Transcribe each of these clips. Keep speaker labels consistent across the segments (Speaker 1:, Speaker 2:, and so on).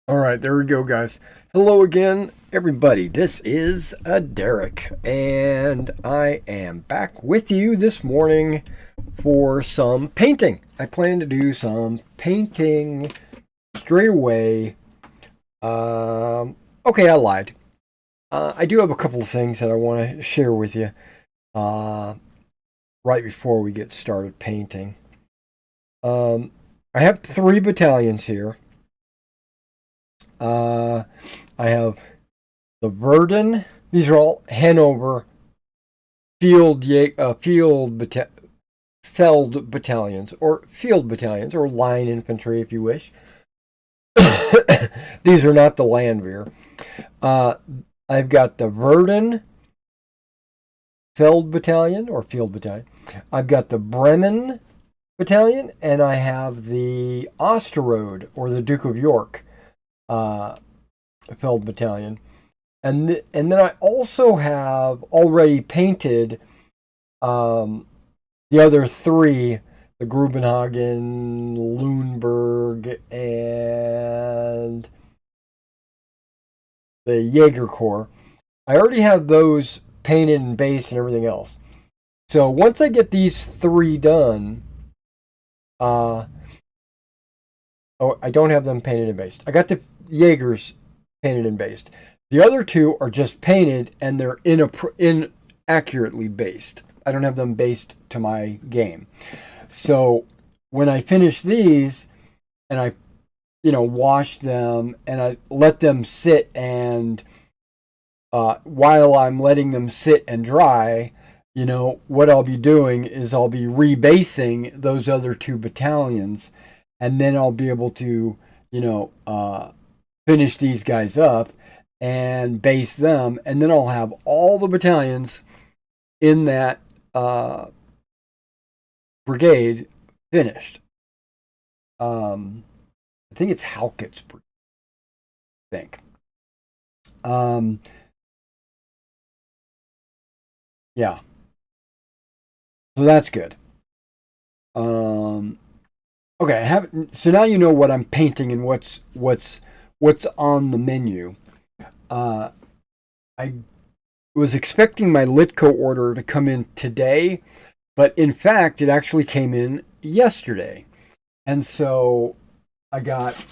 Speaker 1: All right, there we go, guys. Hello again, everybody. This is Derek, and I am back with you this morning for some painting. I plan to do some painting straight away. Okay, I lied. I do have a couple of things that I want to share with you right before we get started painting. I have 3 battalions here. I have the Verdun. These are all Hanover Feld battalions, or field battalions, or line infantry, if you wish. These are not the Landwehr. I've got the Verdun Feld battalion, or field battalion. I've got the Bremen battalion, and I have the Osterode, or the Duke of York Feld battalion. And then I also have already painted the other 3, the Grubenhagen, Lüneburg, and the Jaeger Corps. I already have those painted and based and everything else. So once I get these 3 done, oh, I don't have them painted and based. I got the Jaegers painted and based. The other 2 are just painted and they're inaccurately based. I don't have them based to my game. So when I finish these and I, wash them and I let them sit, and while I'm letting them sit and dry, what I'll be doing is I'll be rebasing those other 2 battalions, and then I'll be able to, finish these guys up and base them, and then I'll have all the battalions in that brigade finished. I think it's Halkett's brigade. I think. Yeah. So that's good. Okay, I have. So now you know what I'm painting and what's on the menu. I was expecting my Litco order to come in today, but in fact, it actually came in yesterday. And so I got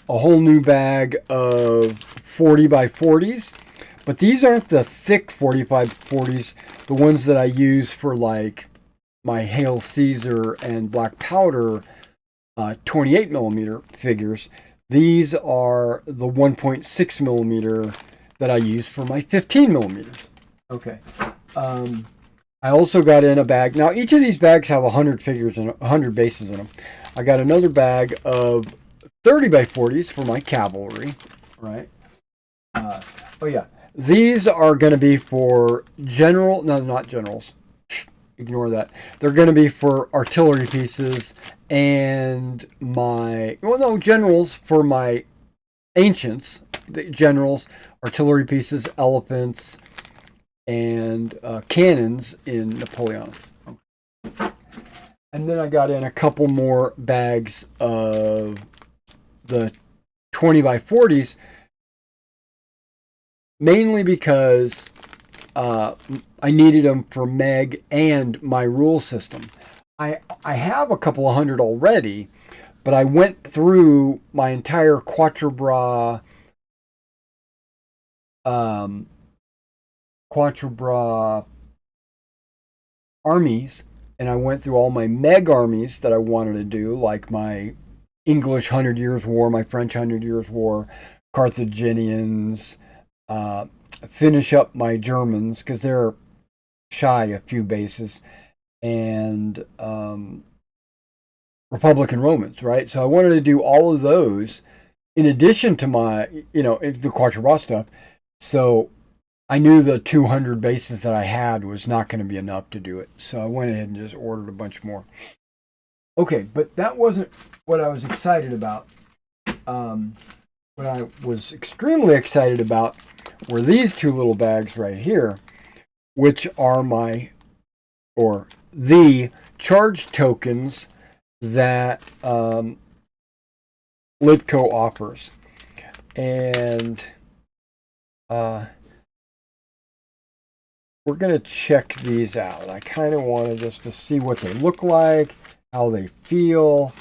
Speaker 1: a whole new bag of 40 by 40s, but these aren't the thick 45 40s, the ones that I use for like my Hail Caesar and Black Powder 28 millimeter figures. These are the 1.6 millimeter that I use for my 15 millimeters. Okay. I also got in a bag. Now, each of these bags have 100 figures and 100 bases in them. I got another bag of 30 by 40s for my cavalry, right? Oh, yeah. These are going to be for no, not generals. Ignore that. They're going to be for artillery pieces and generals for my ancients, the generals, artillery pieces, elephants, and cannons in Napoleon. And then I got in a couple more bags of the 20 by 40s, mainly because I needed them for Meg and my rule system. I have a couple of hundred already, but I went through my entire Quatre Bras armies, and I went through all my Meg armies that I wanted to do, like my English 100 Years' War, my French 100 Years' War, Carthaginians, finish up my Germans, because they're shy a few bases, and Republican Romans, right? So I wanted to do all of those in addition to my, the Quatre Bras stuff. So I knew the 200 bases that I had was not going to be enough to do it. So I went ahead and just ordered a bunch more. Okay, but that wasn't what I was excited about. What I was extremely excited about were these 2 little bags right here, which are the charge tokens that Litco offers. and we're going to check these out. I kind of want to just to see what they look like, how they feel.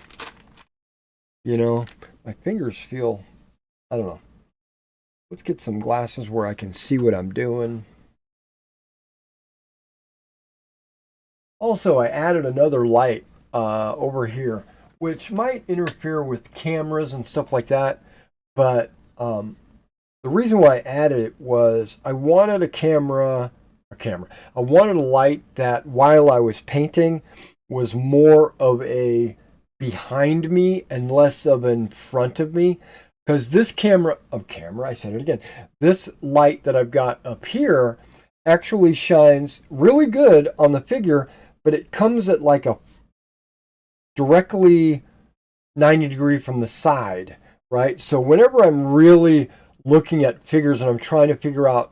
Speaker 1: You know, my fingers feel, I don't know. Let's get some glasses where I can see what I'm doing. Also, I added another light over here, which might interfere with cameras and stuff like that. But the reason why I added it was I wanted I wanted a light that while I was painting was more of a behind me and less of in front of me. Because this I said it again, this light that I've got up here actually shines really good on the figure, but it comes at like a directly 90-degree from the side, right? So whenever I'm really looking at figures and I'm trying to figure out,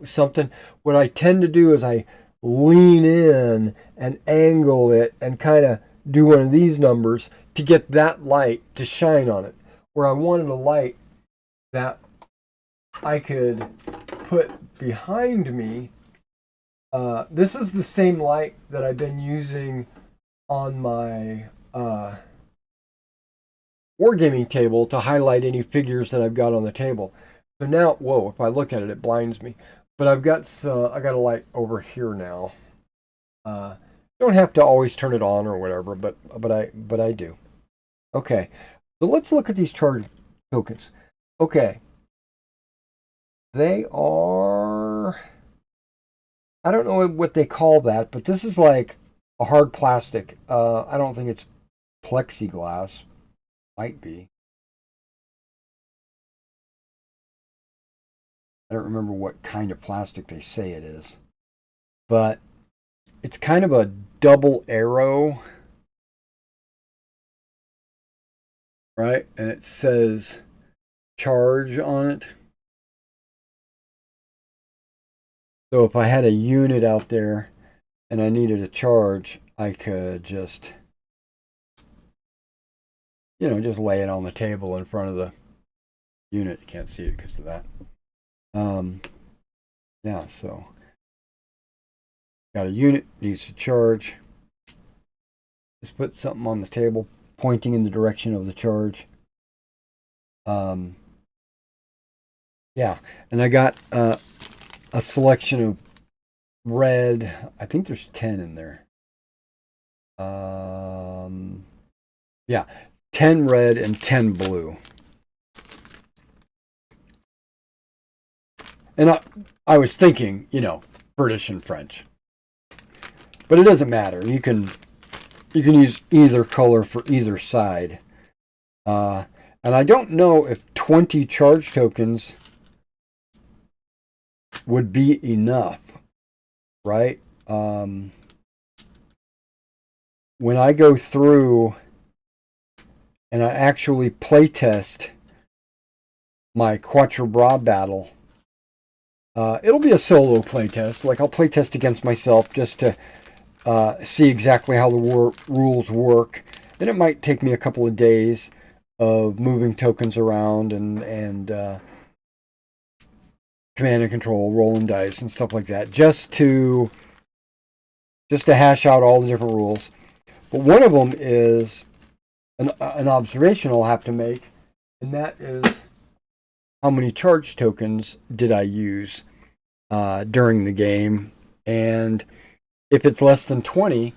Speaker 1: something, what I tend to do is I lean in and angle it and kind of do one of these numbers to get that light to shine on it. Where I wanted a light that I could put behind me. This is the same light that I've been using on my Wargaming table to highlight any figures that I've got on the table. So now, whoa, if I look at it, it blinds me. But I got a light over here now. Don't have to always turn it on or whatever, but I do. Okay, so let's look at these charge tokens. Okay, they are, I don't know what they call that, but this is like a hard plastic. I don't think it's plexiglass. Might be. I don't remember what kind of plastic they say it is. But it's kind of a double arrow. Right? And it says charge on it. So if I had a unit out there and I needed a charge, I could just, just lay it on the table in front of the unit. You can't see it because of that. Yeah, so got a unit, needs to charge. Just put something on the table pointing in the direction of the charge. Yeah, and I got a selection of red. I think there's 10 in there. Yeah, 10 red and 10 blue. And I was thinking, British and French. But it doesn't matter. You can use either color for either side. And I don't know if 20 charge tokens would be enough, right? When I go through and I actually playtest my Quatre Bras battle, it'll be a solo playtest. Like I'll playtest against myself just to see exactly how the rules work. And it might take me a couple of days of moving tokens around and command and control, rolling dice and stuff like that, just to hash out all the different rules. But one of them is an observation I'll have to make, and that is how many charge tokens did I use during the game. And if it's less than 20,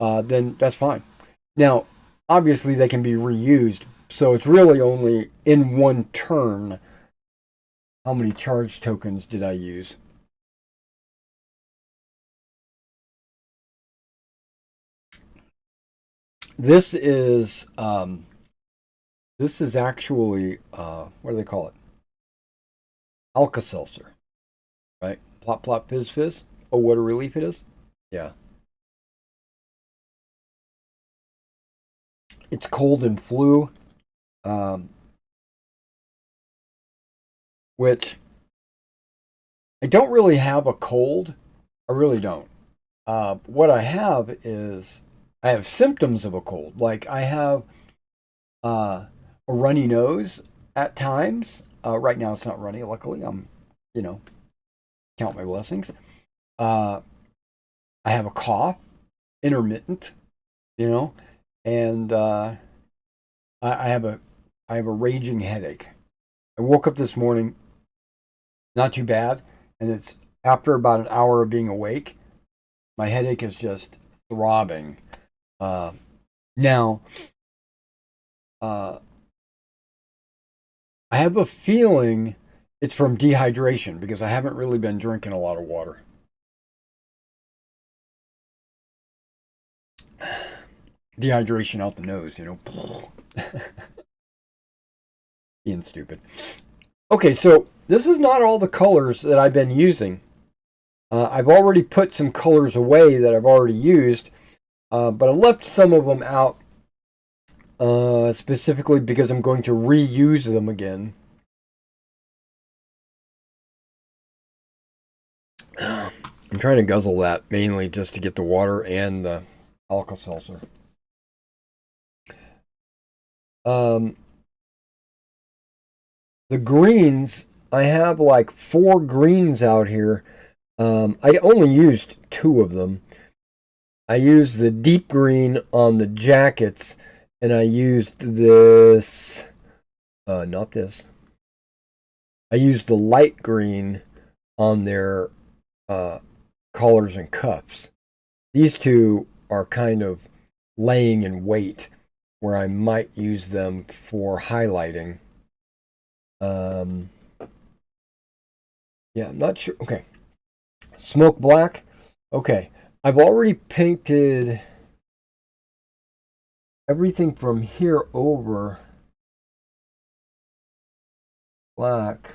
Speaker 1: then that's fine. Now, obviously they can be reused, so it's really only in one turn how many charge tokens did I use. This is actually what do they call it? Alka-Seltzer, right? Plop plop fizz fizz. Oh, what a relief it is. Yeah. It's cold and flu, which I don't really have a cold. I really don't. What I have is I have symptoms of a cold. Like I have a runny nose at times. Right now it's not running, luckily. I'm, you know, count my blessings. I have a cough, intermittent, you know, and I have a raging headache. I woke up this morning, not too bad, and it's after about an hour of being awake, my headache is just throbbing. Now, I have a feeling it's from dehydration because I haven't really been drinking a lot of water. Dehydration out the nose, you know. Being stupid. Okay, so this is not all the colors that I've been using. I've already put some colors away that I've already used, but I left some of them out specifically because I'm going to reuse them again. I'm trying to guzzle that mainly just to get the water and the Alka-Seltzer. The greens, I have like 4 greens out here. I only used 2 of them. I used the deep green on the jackets, and I used this, not this. I used the light green on their collars and cuffs. These 2 are kind of laying in wait, where I might use them for highlighting. Yeah, I'm not sure. Okay. Smoke black. Okay. I've already painted everything from here over black.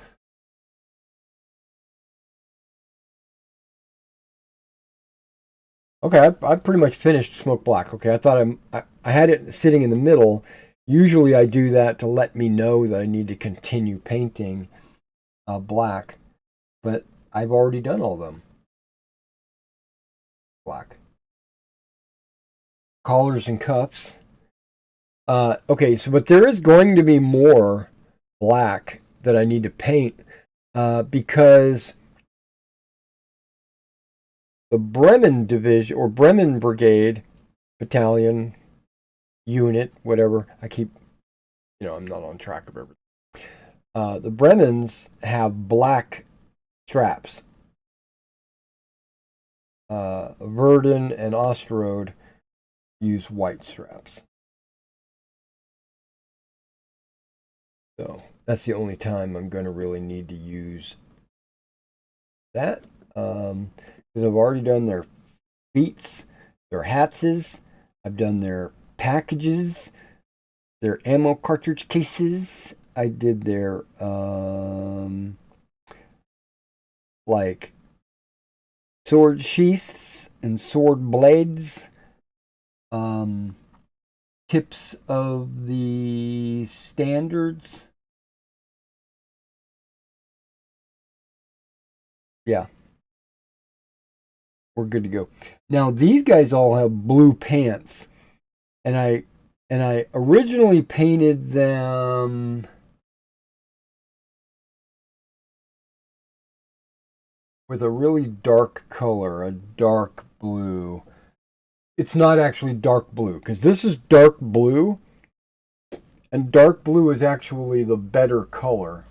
Speaker 1: Okay, I pretty much finished smoke black. Okay, I thought I had it sitting in the middle. Usually I do that to let me know that I need to continue painting black, but I've already done all of them. Black. Collars and cuffs. Okay, so but there is going to be more black that I need to paint because the Bremen division or Bremen brigade, battalion, unit, whatever. I keep, I'm not on track of everything. The Bremens have black straps. Verdun and Osterode use white straps. So that's the only time I'm going to really need to use that. Because I've already done their feats, their hatses, I've done their packages, their ammo cartridge cases. I did their like sword sheaths and sword blades, tips of the standards. Yeah. We're good to go. Now these guys all have blue pants, and I originally painted them with a really dark color, a dark blue. It's not actually dark blue because this is dark blue, and dark blue is actually the better color.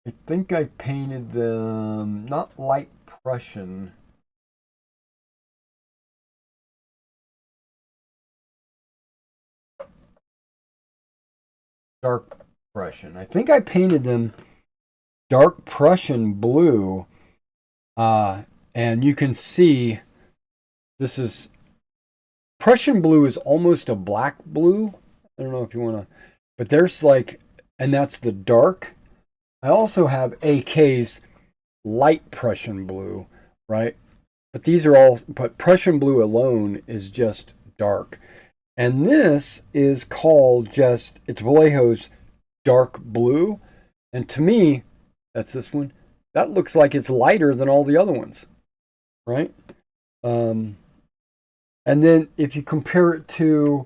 Speaker 1: I think I painted them not light Prussian. Dark Prussian. I think I painted them dark Prussian blue. And you can see this is Prussian blue is almost a black blue. I don't know if you want to, but there's like, and that's the dark. I also have AK's light Prussian blue, right? But these are all, but Prussian blue alone is just dark. And this is called just, it's Vallejo's dark blue. And to me, that's this one. That looks like it's lighter than all the other ones, right? And then if you compare it to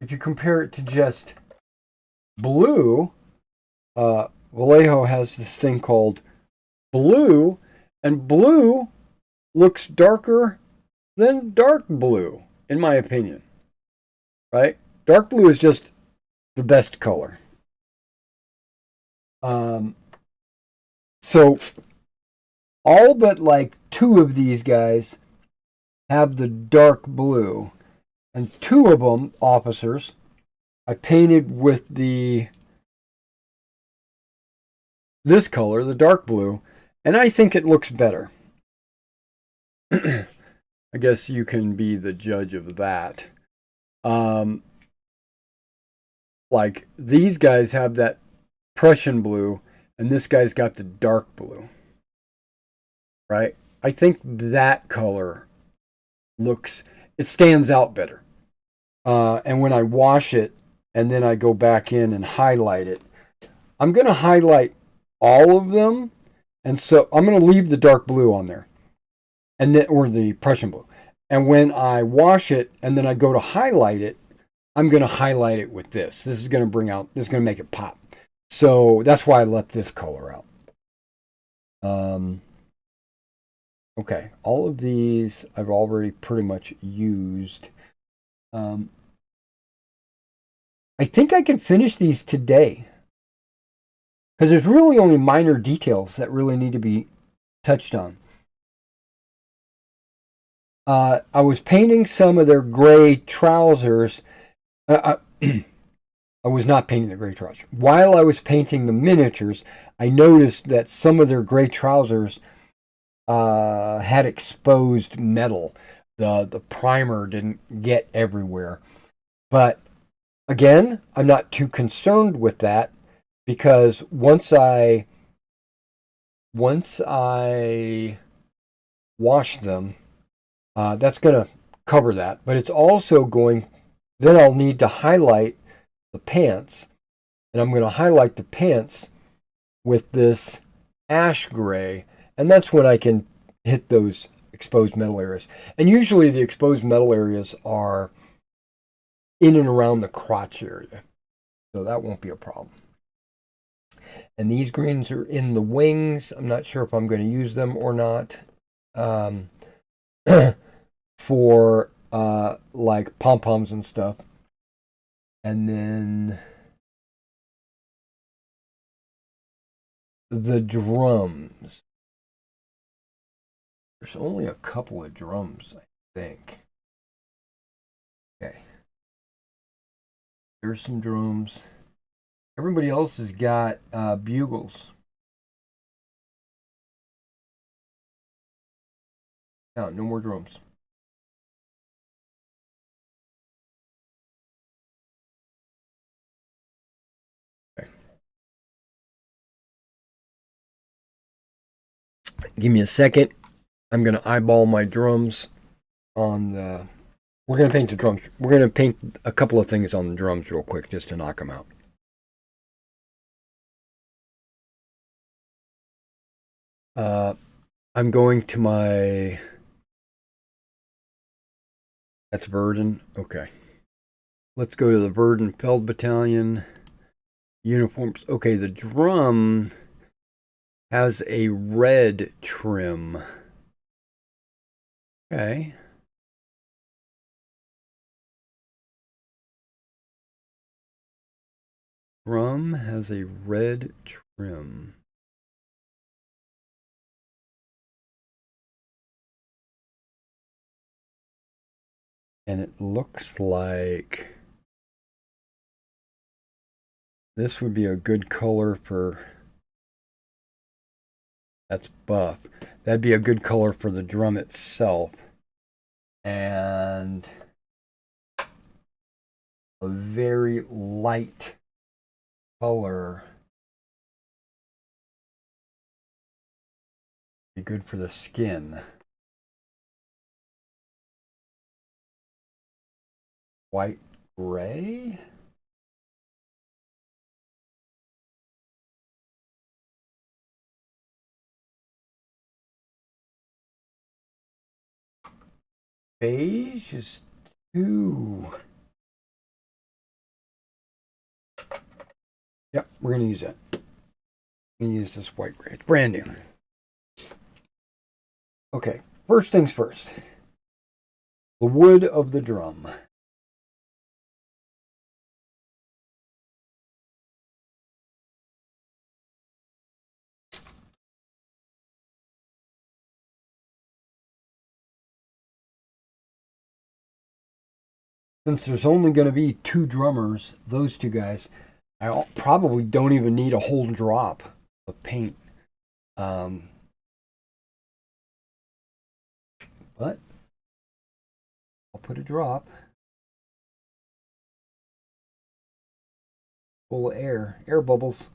Speaker 1: if you compare it to just blue, Vallejo has this thing called blue, and blue looks darker than dark blue, in my opinion. Right? Dark blue is just the best color. So all but like two of these guys have the dark blue, and two of them, officers, I painted with this color, the dark blue, and I think it looks better. I guess you can be the judge of that. Like these guys have that Prussian blue, and this guy's got the dark blue. Right? I think that color it stands out better. And when I wash it and then I go back in and highlight it, I'm going to highlight all of them. And so I'm going to leave the dark blue on there, and then, or the Prussian blue. And when I wash it and then I go to highlight it, I'm going to highlight it with this. This is going to make it pop. So that's why I left this color out. Okay, all of these I've already pretty much used. I think I can finish these today, because there's really only minor details that really need to be touched on. I was painting some of their gray trousers. I was not painting the gray trousers. While I was painting the miniatures, I noticed that some of their gray trousers had exposed metal. The primer didn't get everywhere. But again, I'm not too concerned with that, because once I wash them, that's going to cover that. But it's also then I'll need to highlight the pants. And I'm going to highlight the pants with this ash gray. And that's when I can hit those exposed metal areas. And usually the exposed metal areas are in and around the crotch area. So that won't be a problem. And these greens are in the wings. I'm not sure if I'm going to use them or not. For like pom-poms and stuff. And then the drums. There's only a couple of drums, I think. Okay. There's some drums. Everybody else has got bugles. No more drums. Okay. Give me a second. I'm going to eyeball my drums on the... We're going to paint the drums. We're going to paint a couple of things on the drums real quick just to knock them out. I'm going to my... That's Verdun. Okay. Let's go to the Verdun Feld Battalion. Uniforms. Okay, the drum has a red trim. Okay. Drum has a red trim. And it looks like this would be a good color for... That's buff. That'd be a good color for the drum itself. And a very light color be good for the skin. White gray? Beige is too we're going to use that. We're going to use this white gray. It's brand new. Okay, first things first. The wood of the drum. Since there's only going to be 2 drummers, those 2 guys, I probably don't even need a whole drop of paint. But I'll put a drop full of air bubbles.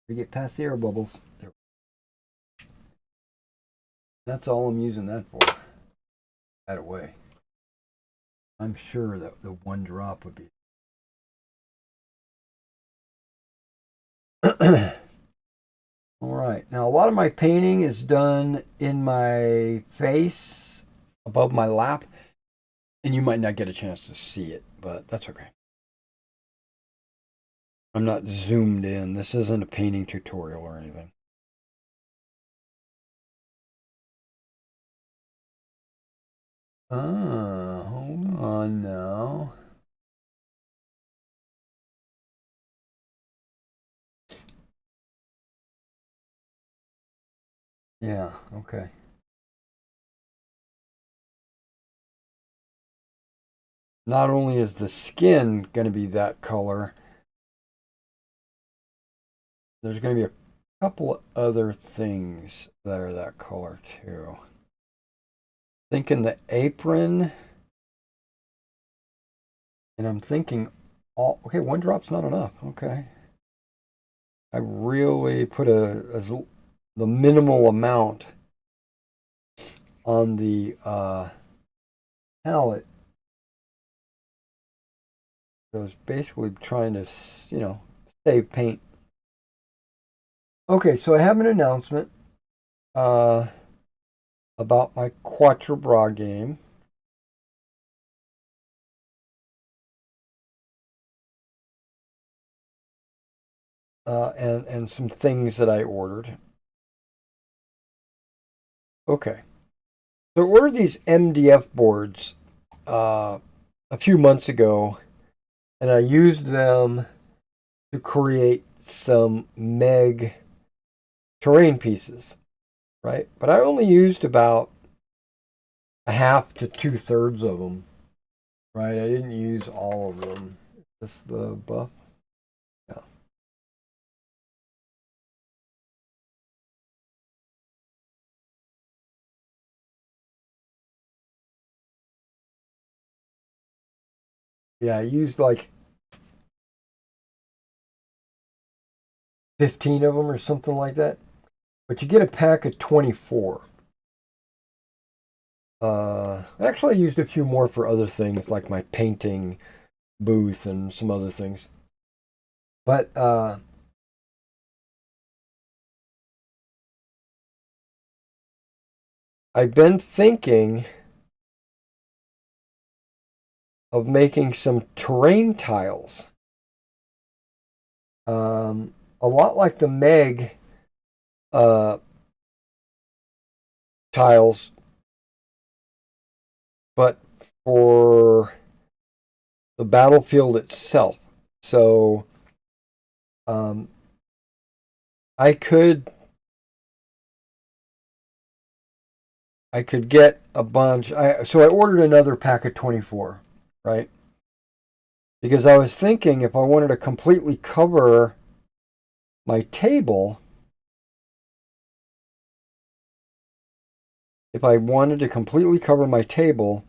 Speaker 1: We get past the air bubbles. That's all I'm using that for. That away. I'm sure that the 1 drop would be. All right, now a lot of my painting is done in my face, above my lap, and you might not get a chance to see it, but that's okay. I'm not zoomed in. This isn't a painting tutorial or anything. Hold on now. Yeah, okay. Not only is the skin going to be that color, there's going to be a couple of other things that are that color too. Thinking the apron, and I'm thinking, okay, 1 drop's not enough. Okay, I really put the minimal amount on the palette. So I was basically trying to, save paint. Okay, so I have an announcement about my Quatre Bras game. And some things that I ordered. Okay. So I ordered these MDF boards a few months ago, and I used them to create some Meg terrain pieces, right? But I only used about a half to 2/3 of them, right? I didn't use all of them. Just the buff. Yeah. Yeah, I used like 15 of them or something like that. But you get a pack of 24. Actually, I used a few more for other things like my painting booth and some other things. But I've been thinking of making some terrain tiles. A lot like the Meg tiles, but for the battlefield itself. So I could get a bunch. So I ordered another pack of 24, right? Because I was thinking if I wanted to completely cover my table, if I wanted to completely cover my table,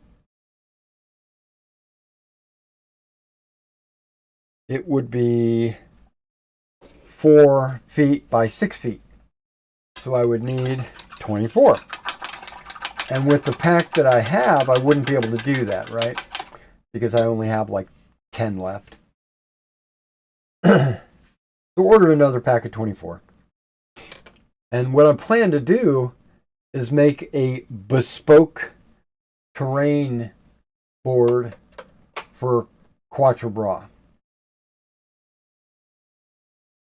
Speaker 1: it would be 4 feet by 6 feet. So I would need 24. And with the pack that I have, I wouldn't be able to do that, right? Because I only have like 10 left. So order another pack of 24. And what I plan to do is make a bespoke terrain board for Quatre Bras.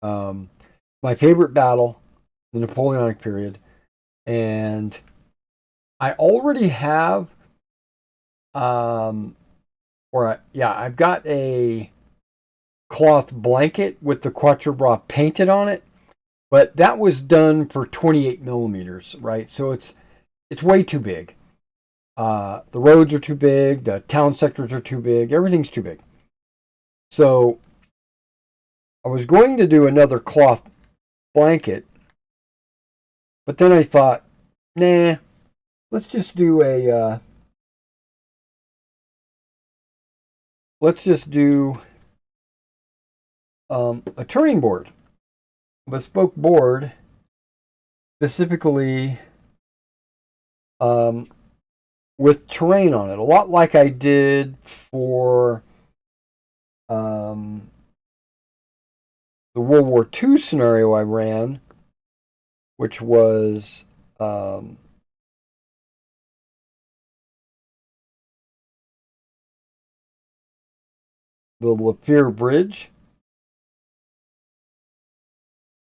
Speaker 1: My favorite battle, the Napoleonic period, and I already have, I've got a cloth blanket with the Quatre Bras painted on it, but that was done for 28 millimeters, right? So it's way too big. The roads are too big, the town sectors are too big, everything's too big. So I was going to do another cloth blanket, but then I thought, nah, let's just do a terrain board, a bespoke board, specifically um, with terrain on it, a lot like I did for um, the World War II scenario I ran, which was the Lafier Bridge.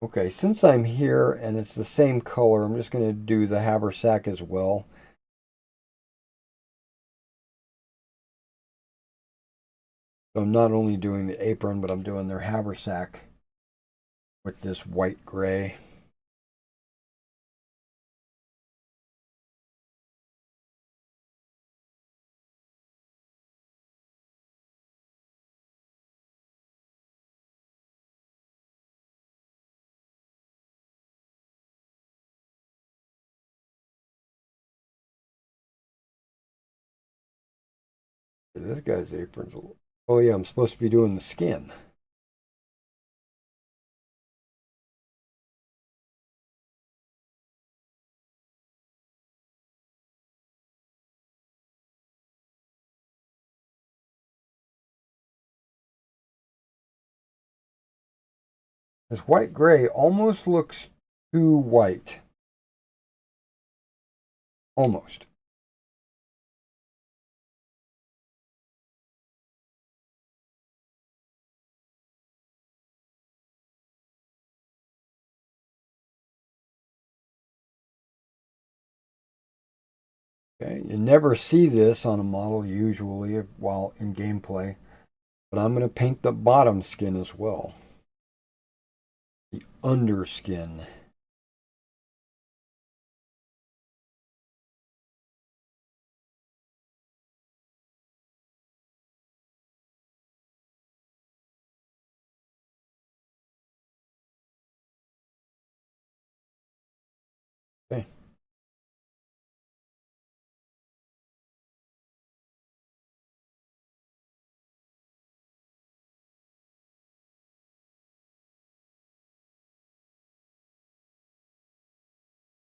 Speaker 1: Okay, since I'm here and it's the same color, I'm just going to do the haversack as well. So I'm not only doing the apron, but I'm doing their haversack with this white gray. This guy's apron's a little... Oh yeah, I'm supposed to be doing the skin. This white gray almost looks too white. Almost. Okay, you never see this on a model usually while in gameplay, but I'm going to paint the bottom skin as well. The underskin. Okay.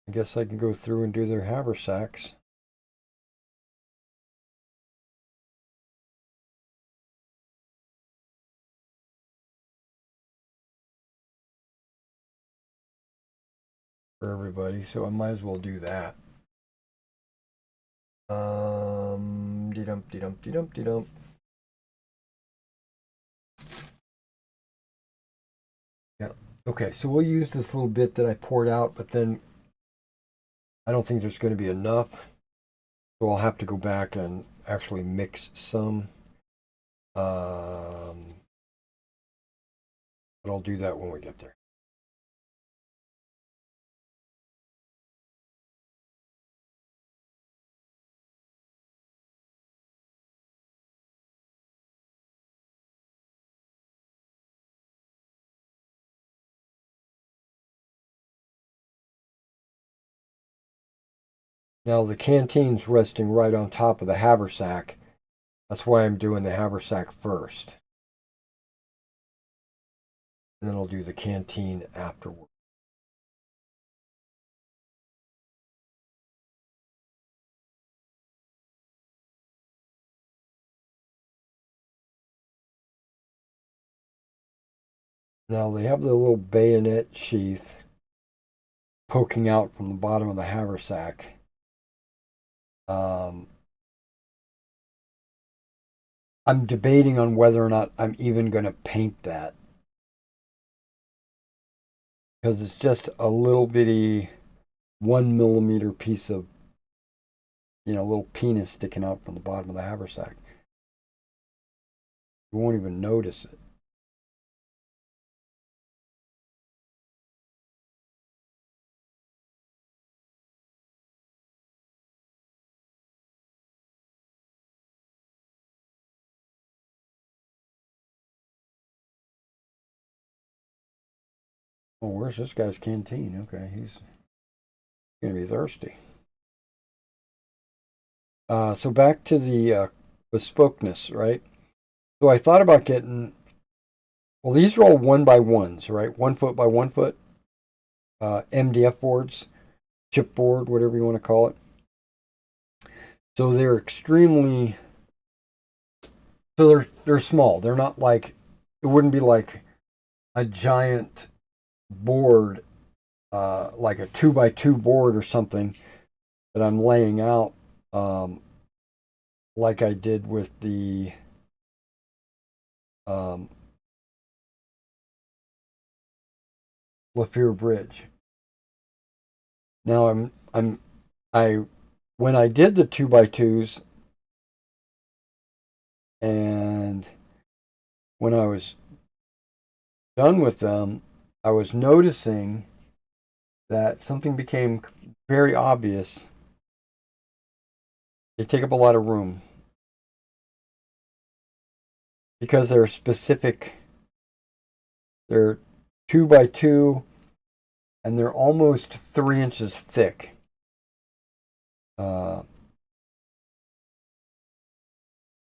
Speaker 1: I guess I can go through and do their haversacks. For everybody, so I might as well do that. De-dump. Yeah. Okay, so we'll use this little bit that I poured out, but then I don't think there's going to be enough. So I'll have to go back and actually mix some. But I'll do that when we get there. Now the canteen's resting right on top of the haversack. That's why I'm doing the haversack first. And then I'll do the canteen afterward. Now they have the little bayonet sheath poking out from the bottom of the haversack. I'm debating on whether or not I'm even going to paint that. because it's just a little bitty 1 millimeter piece of, little penis sticking out from the bottom of the haversack. You won't even notice it. Oh, where's this guy's canteen? Okay, he's gonna be thirsty. So back to the bespokeness, right? So I thought about getting. Well, these are all 1x1s, right? 1 foot by 1 foot. MDF boards, chipboard, whatever you want to call it. So they're extremely. So they're small. They're not like. It wouldn't be like a giant board, like a 2x2 board or something that I'm laying out, like I did with the Lafier Bridge. Now I when I did the 2x2s and when I was done with them, I was noticing that something became very obvious. They take up a lot of room because they're specific. They're 2x2 and they're almost 3 inches thick.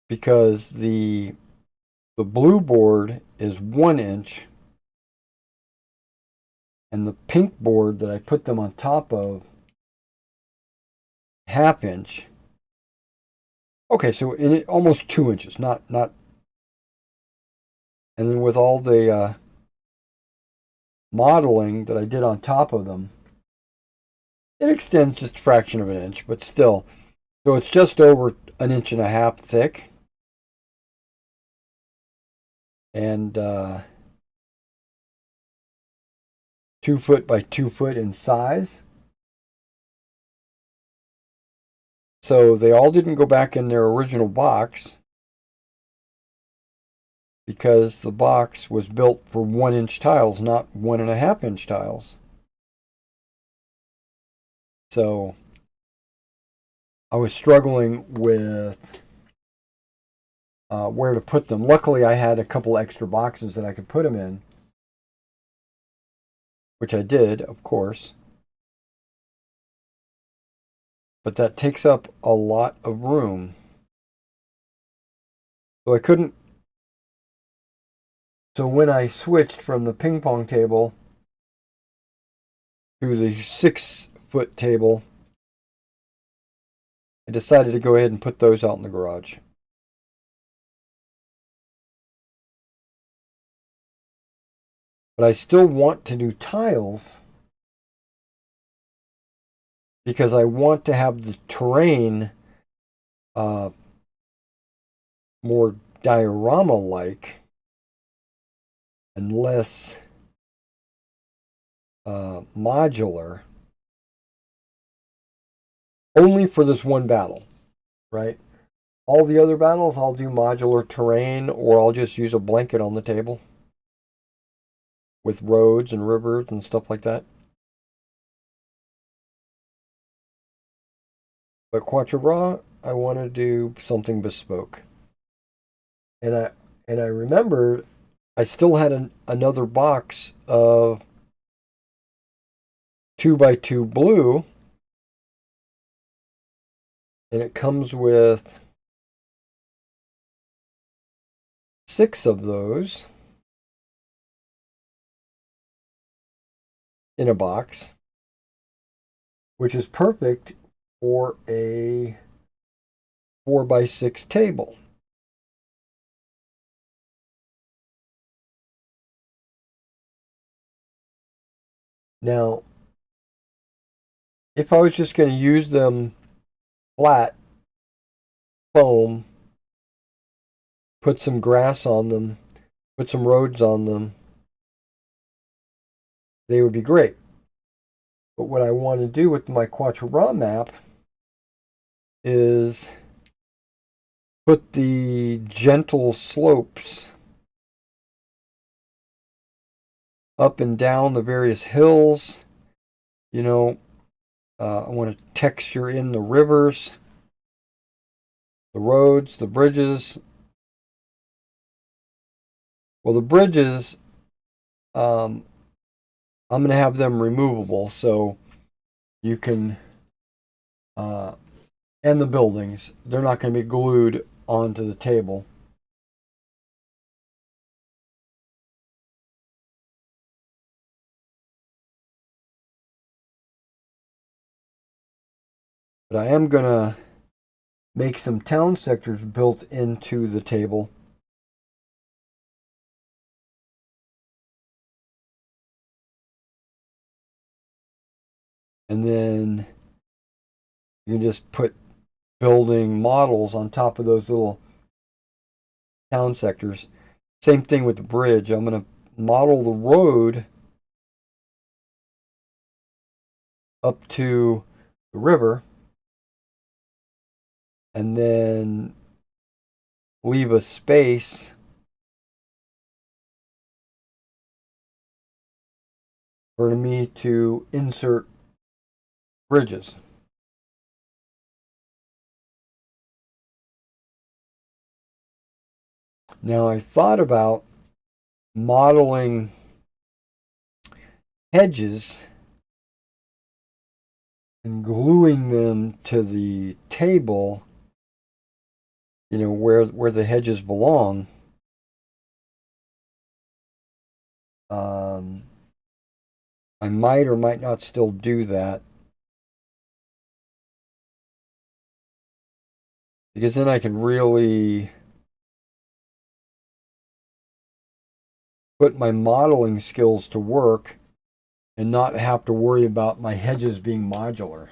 Speaker 1: Because the blue board is 1 inch and the pink board that I put them on top of, 1/2 inch. Okay, so in it, almost 2 inches, not. And then with all the modeling that I did on top of them, it extends just a fraction of an inch, but still. So it's just over 1.5 inches thick. And 2 foot by 2 foot in size. So they all didn't go back in their original box because the box was built for 1 inch tiles, not 1.5 inch tiles. So I was struggling with where to put them. Luckily, I had a couple extra boxes that I could put them in, which I did, of course. But that takes up a lot of room. So I couldn't. So when I switched from the ping pong table to the 6-foot table, I decided to go ahead and put those out in the garage. But I still want to do tiles because I want to have the terrain more diorama-like and less modular, only for this one battle, right? All the other battles, I'll do modular terrain, or I'll just use a blanket on the table with roads and rivers and stuff like that. But Quatre Bras, I want to do something bespoke. And I remember I still had another box of 2x2 blue, and it comes with 6 of those in a box, which is perfect for a 4x6 table. Now, if I was just going to use them flat, foam, put some grass on them, put some roads on them, they would be great. But what I want to do with my Quatre Bras map is put the gentle slopes up and down the various hills. You know, I want to texture in the rivers, the roads, the bridges. Well, the bridges, I'm going to have them removable so you can, and the buildings, they're not going to be glued onto the table. But I am going to make some town sectors built into the table. And then you can just put building models on top of those little town sectors. Same thing with the bridge. I'm going to model the road up to the river and then leave a space for me to insert bridges. Now I thought about modeling hedges and gluing them to the table, you know, where the hedges belong. I might or might not still do that, because then I can really put my modeling skills to work and not have to worry about my hedges being modular.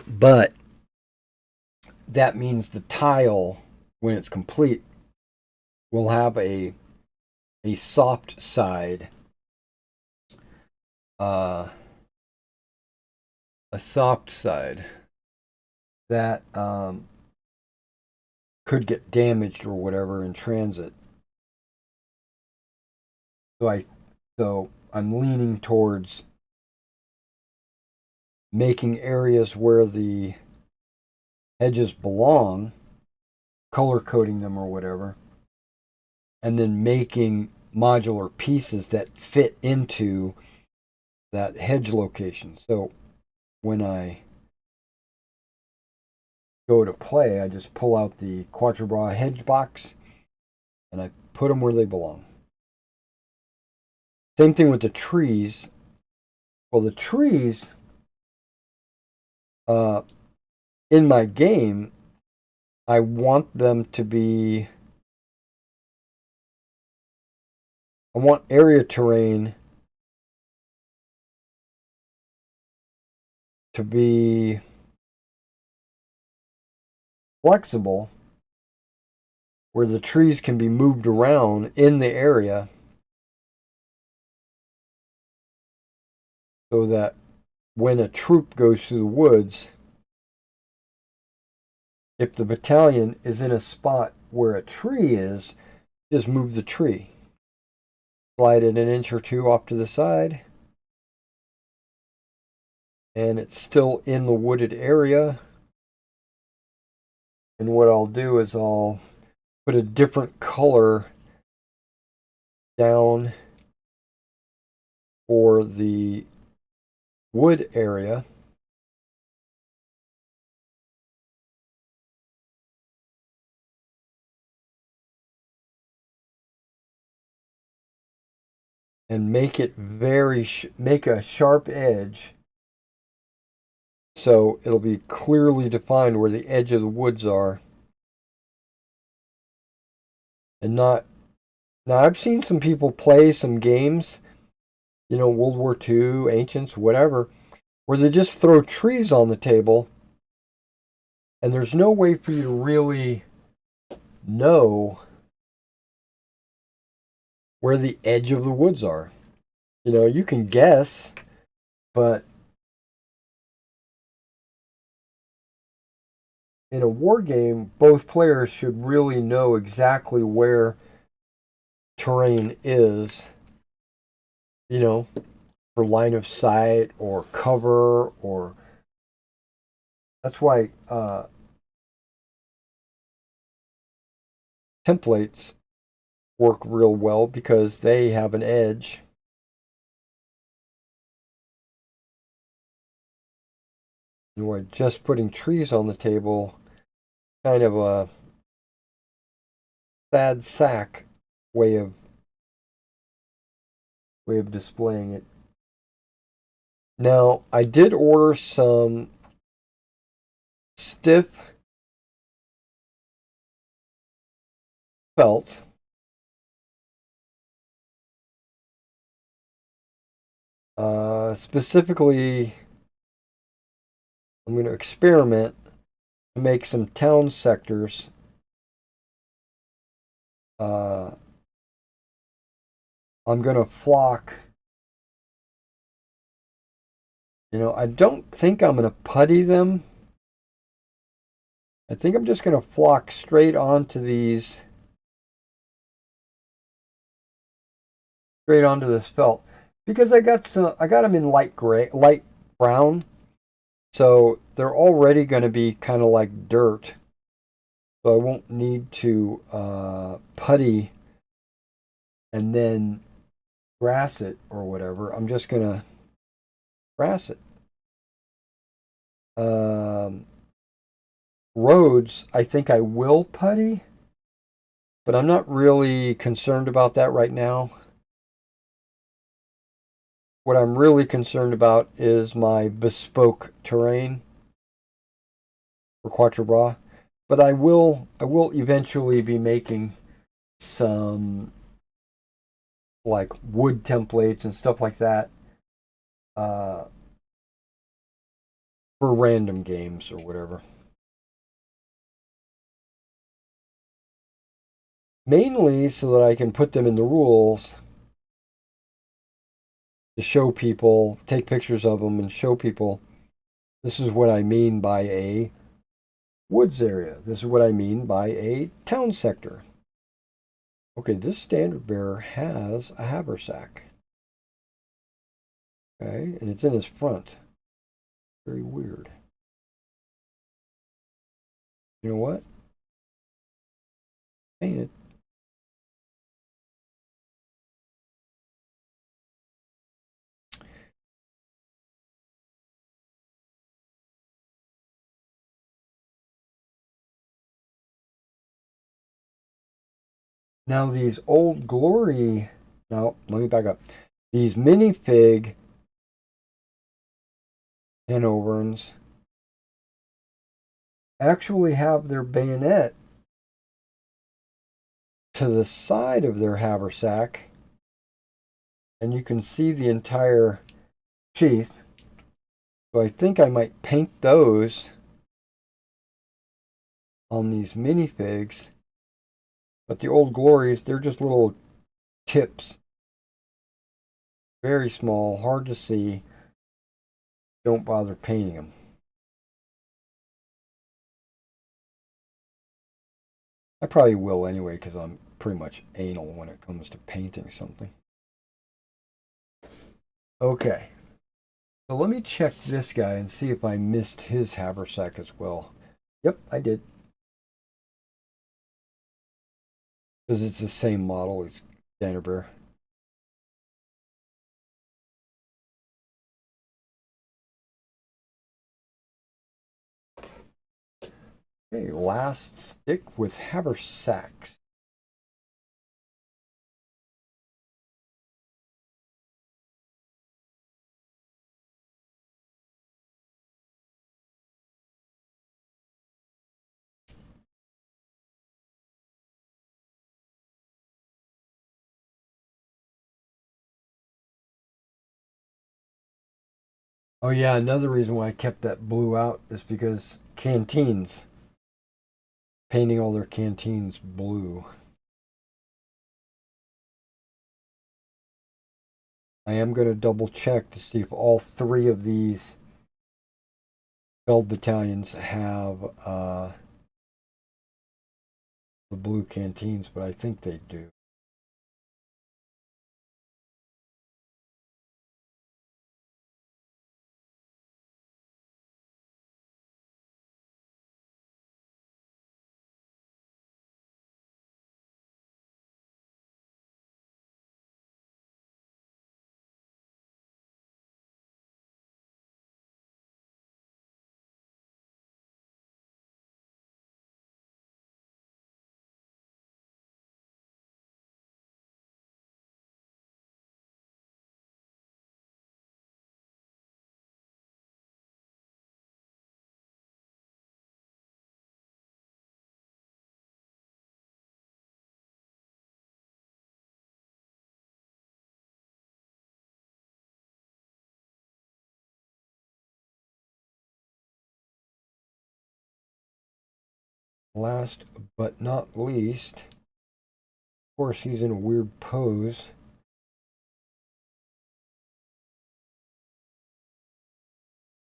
Speaker 1: But that means the tile, when it's complete, will have a soft side. A soft side that could get damaged or whatever in transit. So I'm leaning towards making areas where the hedges belong, color coding them or whatever, and then making modular pieces that fit into that hedge location. So when I go to play, I just pull out the Quatre Bras hedge box and I put them where they belong. Same thing with the trees. Well, the trees in my game, I want them to be, I want area terrain to be flexible, where the trees can be moved around in the area so that when a troop goes through the woods, if the battalion is in a spot where a tree is, just move the tree. Slide it an inch or two off to the side, and it's still in the wooded area. And what I'll do is I'll put a different color down for the wood area. And make it make a sharp edge so it'll be clearly defined where the edge of the woods are. And not, now I've seen some people play some games, you know, World War II, Ancients, whatever, where they just throw trees on the table and there's no way for you to really know where the edge of the woods are. You know, you can guess, but in a war game, both players should really know exactly where terrain is, you know, for line of sight or cover, or that's why templates work real well because they have an edge. And we're just putting trees on the table, kind of a sad sack way of displaying it. Now, I did order some stiff felt. Specifically, I'm going to experiment to make some town sectors. I'm going to flock. You know, I don't think I'm going to putty them. I think I'm just going to flock straight onto these, straight onto this felt, because I got them in light gray, light brown, so they're already going to be kind of like dirt. So I won't need to putty and then grass it or whatever. I'm just going to grass it. Roads, I think I will putty, but I'm not really concerned about that right now. What I'm really concerned about is my bespoke terrain for Quatre Bras. But I will eventually be making some like wood templates and stuff like that uh, for random games or whatever. Mainly so that I can put them in the rules to show people, take pictures of them and show people this is what I mean by a woods area. This is what I mean by a town sector. Okay, this standard bearer has a haversack. Okay, and it's in his front. Very weird. You know what? Paint it. Now these old glory. No, let me back up. These minifig Hanoverns actually have their bayonet to the side of their haversack, and you can see the entire sheath. So I think I might paint those on these minifigs. But the old glories, they're just little tips. Very small, hard to see. Don't bother painting them. I probably will anyway because I'm pretty much anal when it comes to painting something. Okay. So let me check this guy and see if I missed his haversack as well. Yep, I did. Because it's the same model as Standard Bear. Okay, last stick with haversacks. Oh yeah, another reason why I kept that blue out is because canteens. painting all their canteens blue. I am going to double check to see if all 3 of these Feld battalions have the blue canteens, but I think they do. Last but not least, of course, he's in a weird pose.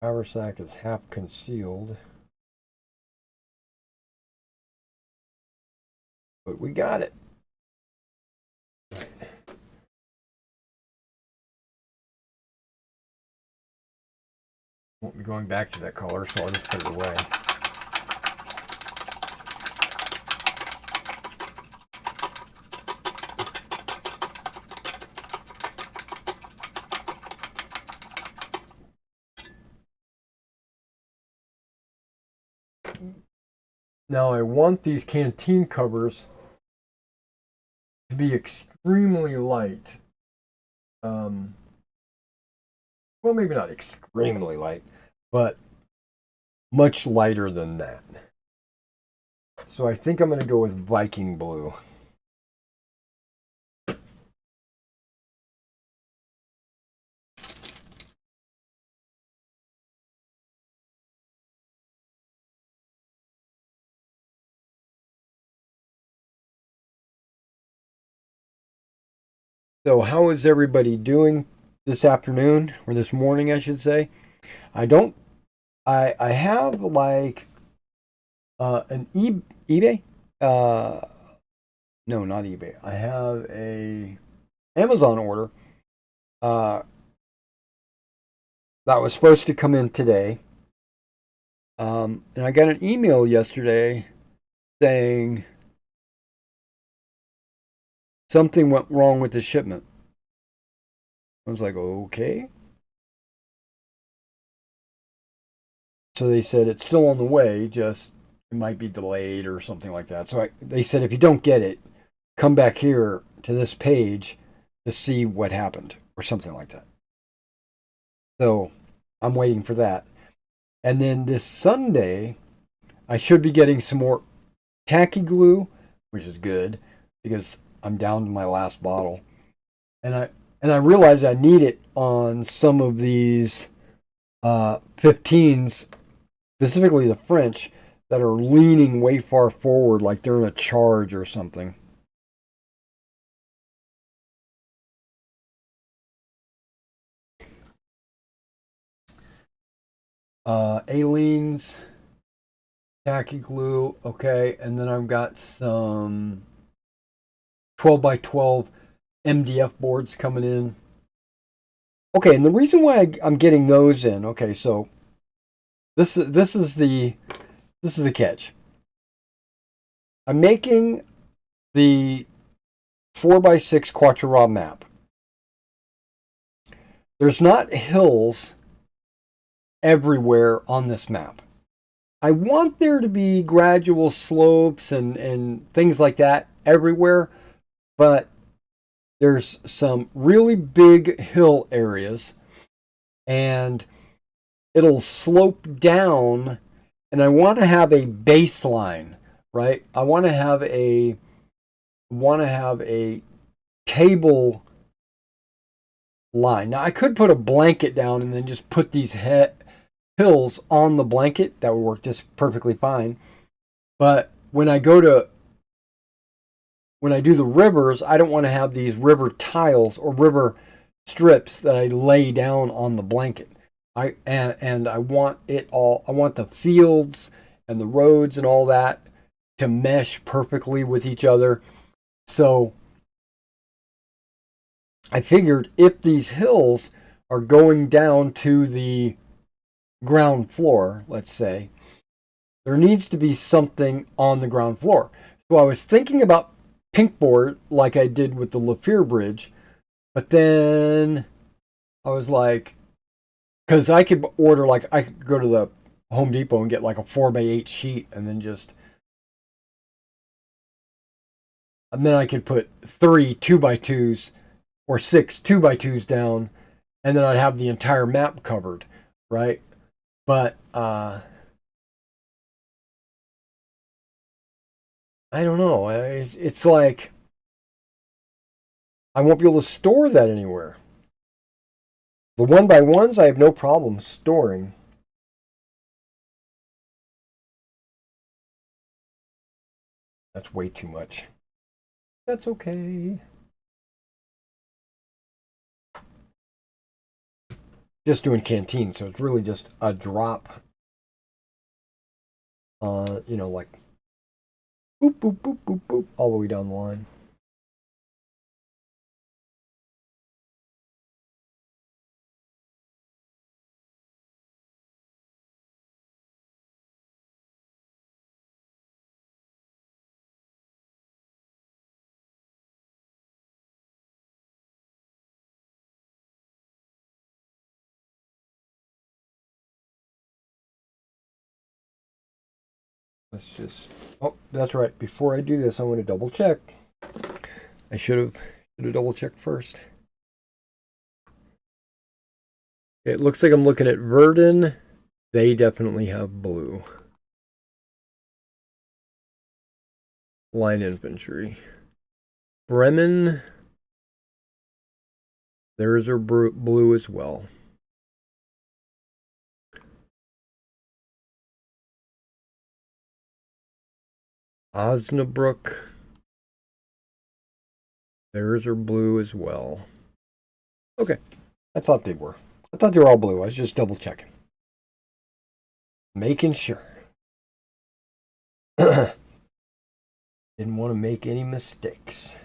Speaker 1: Haversack is half concealed. But we got it. Right. Won't be going back to that color, so I'll just put it away. Now I want these canteen covers to be extremely light. Well, maybe not extremely light, but much lighter than that. So I think I'm going to go with Viking blue. So how is everybody doing this afternoon, or this morning, I should say? I have like an eBay. No, not eBay. I have a Amazon order that was supposed to come in today, and I got an email yesterday saying something went wrong with the shipment. I was like, okay. So they said it's still on the way, just it might be delayed or something like that. So they said if you don't get it, come back here to this page to see what happened or something like that. So I'm waiting for that. And then this Sunday, I should be getting some more tacky glue, which is good because I'm down to my last bottle. And I realize I need it on some of these 15s, specifically the French, that are leaning way far forward like they're in a charge or something. Aleen's, tacky glue, okay, and then I've got some 12 by 12 MDF boards coming in. Okay, and the reason why I'm getting those in, okay, so this is the catch. I'm making the 4x6 Quattro map. There's not hills everywhere on this map. I want there to be gradual slopes and things like that everywhere, but there's some really big hill areas and it'll slope down, and I want to have a baseline, right? I want to have a table line. Now I could put a blanket down and then just put these hills on the blanket. That would work just perfectly fine. But when I do the rivers, I don't want to have these river tiles or river strips that I lay down on the blanket. And I want it all. I want the fields and the roads and all that to mesh perfectly with each other. So I figured if these hills are going down to the ground floor, let's say, there needs to be something on the ground floor. So I was thinking about pinkboard like I did with the Lapeer Bridge, but then I was like, because I could order, like, I could go to the Home Depot and get like a 4x8 sheet and then I could put 3 2x2s or 6 2x2s down, and then I'd have the entire map covered, right? But I don't know. It's like I won't be able to store that anywhere. The 1x1s I have no problem storing. That's way too much. That's okay. Just doing canteen, so it's really just a drop. Like boop, boop, boop, boop, boop, all the way down the line. Let's just. Oh, that's right. Before I do this, I want to double check. I should have double checked first. It looks like I'm looking at Verdun. They definitely have blue. Line infantry. Bremen. Theirs are blue as well. Osnabrück. Theirs are blue as well. Okay. I thought they were. I thought they were all blue. I was just double checking. Making sure. Didn't want to make any mistakes.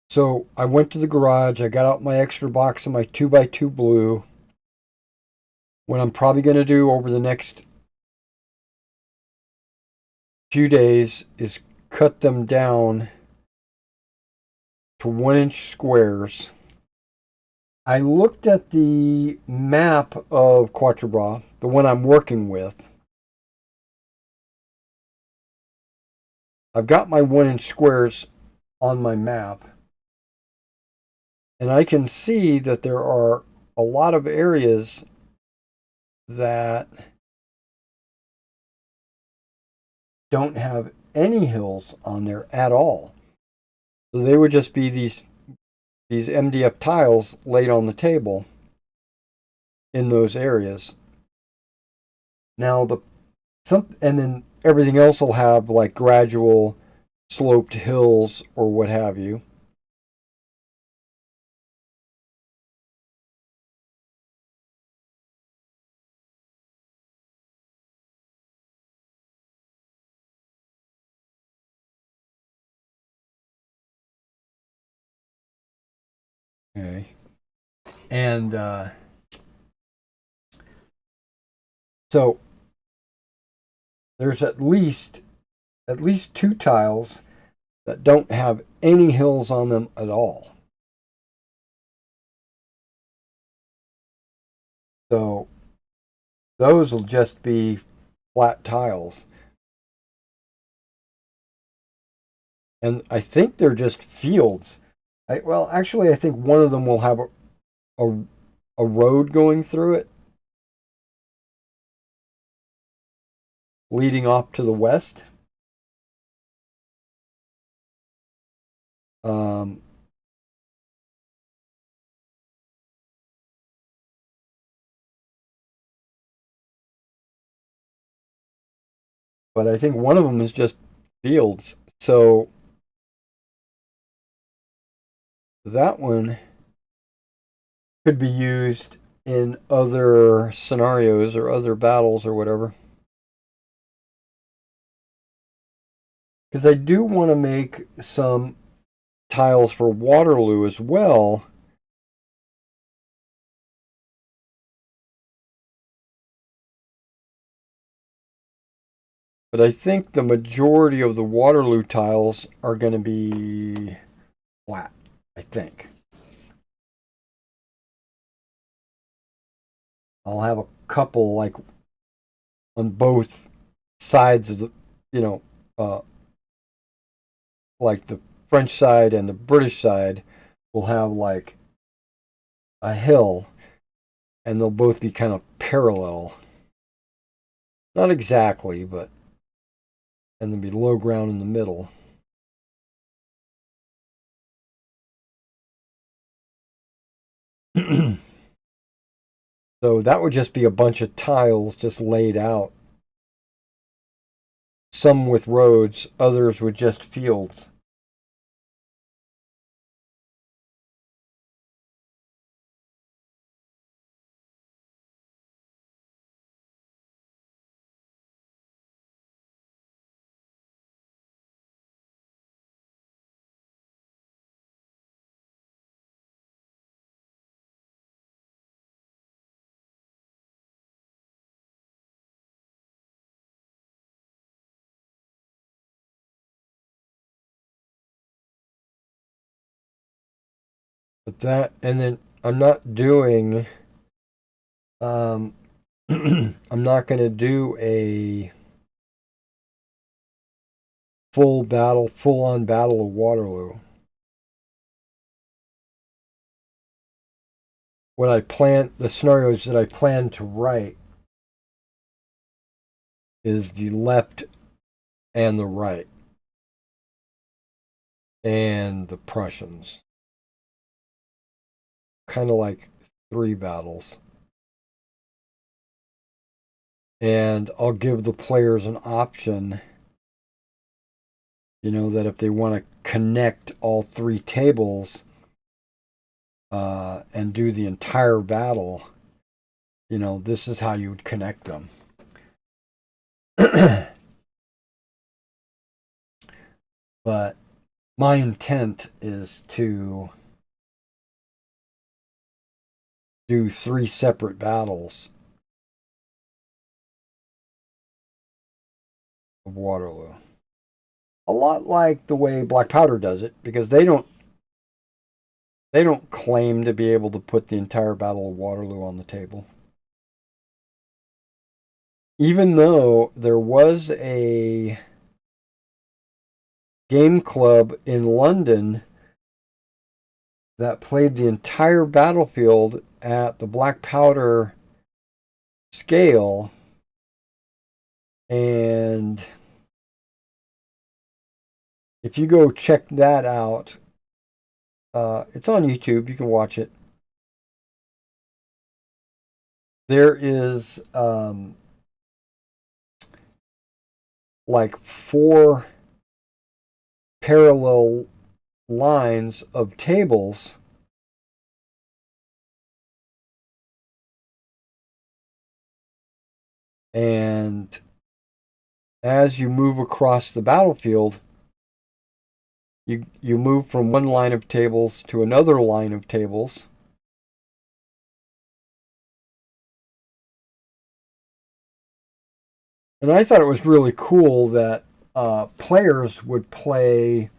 Speaker 1: So I went to the garage. I got out my extra box of my 2x2 blue. What I'm probably going to do over the next few days is cut them down to 1-inch squares. I looked at the map of Quatre Bras, the one I'm working with. I've got my 1-inch squares on my map. And I can see that there are a lot of areas that don't have any hills on there at all. So they would just be these MDF tiles laid on the table in those areas. Now and then everything else will have like gradual sloped hills or what have you. Okay. And So there's at least two tiles that don't have any hills on them at all. So those will just be flat tiles. And I think they're just fields. Well, actually, I think one of them will have a, a road going through it, leading off to the west. Um, but I think one of them is just fields. So that one could be used in other scenarios or other battles or whatever. Because I do want to make some tiles for Waterloo as well. But I think the majority of the Waterloo tiles are going to be flat, I think. I'll have a couple like on both sides of the, you know, like the French side and the British side will have like a hill, and they'll both be kind of parallel. Not exactly, but and there'll be low ground in the middle. So that would just be a bunch of tiles just laid out. Some with roads, others with just fields. But that, and then I'm not doing, I'm not going to do a full on battle of Waterloo. What I plan, the scenarios that I plan to write is the left and the right, and the Prussians. Kind of like 3 battles. And I'll give the players an option, that if they want to connect all 3 tables and do the entire battle, this is how you would connect them. But my intent is to do 3 separate battles of Waterloo. A lot like the way Black Powder does it, because they don't claim to be able to put the entire Battle of Waterloo on the table. Even though there was a game club in London that played the entire battlefield at the Black Powder scale, and if you go check that out, it's on YouTube, you can watch it. There is like 4 parallel lines of tables, and as you move across the battlefield, you move from one line of tables to another line of tables, And I thought it was really cool that players would play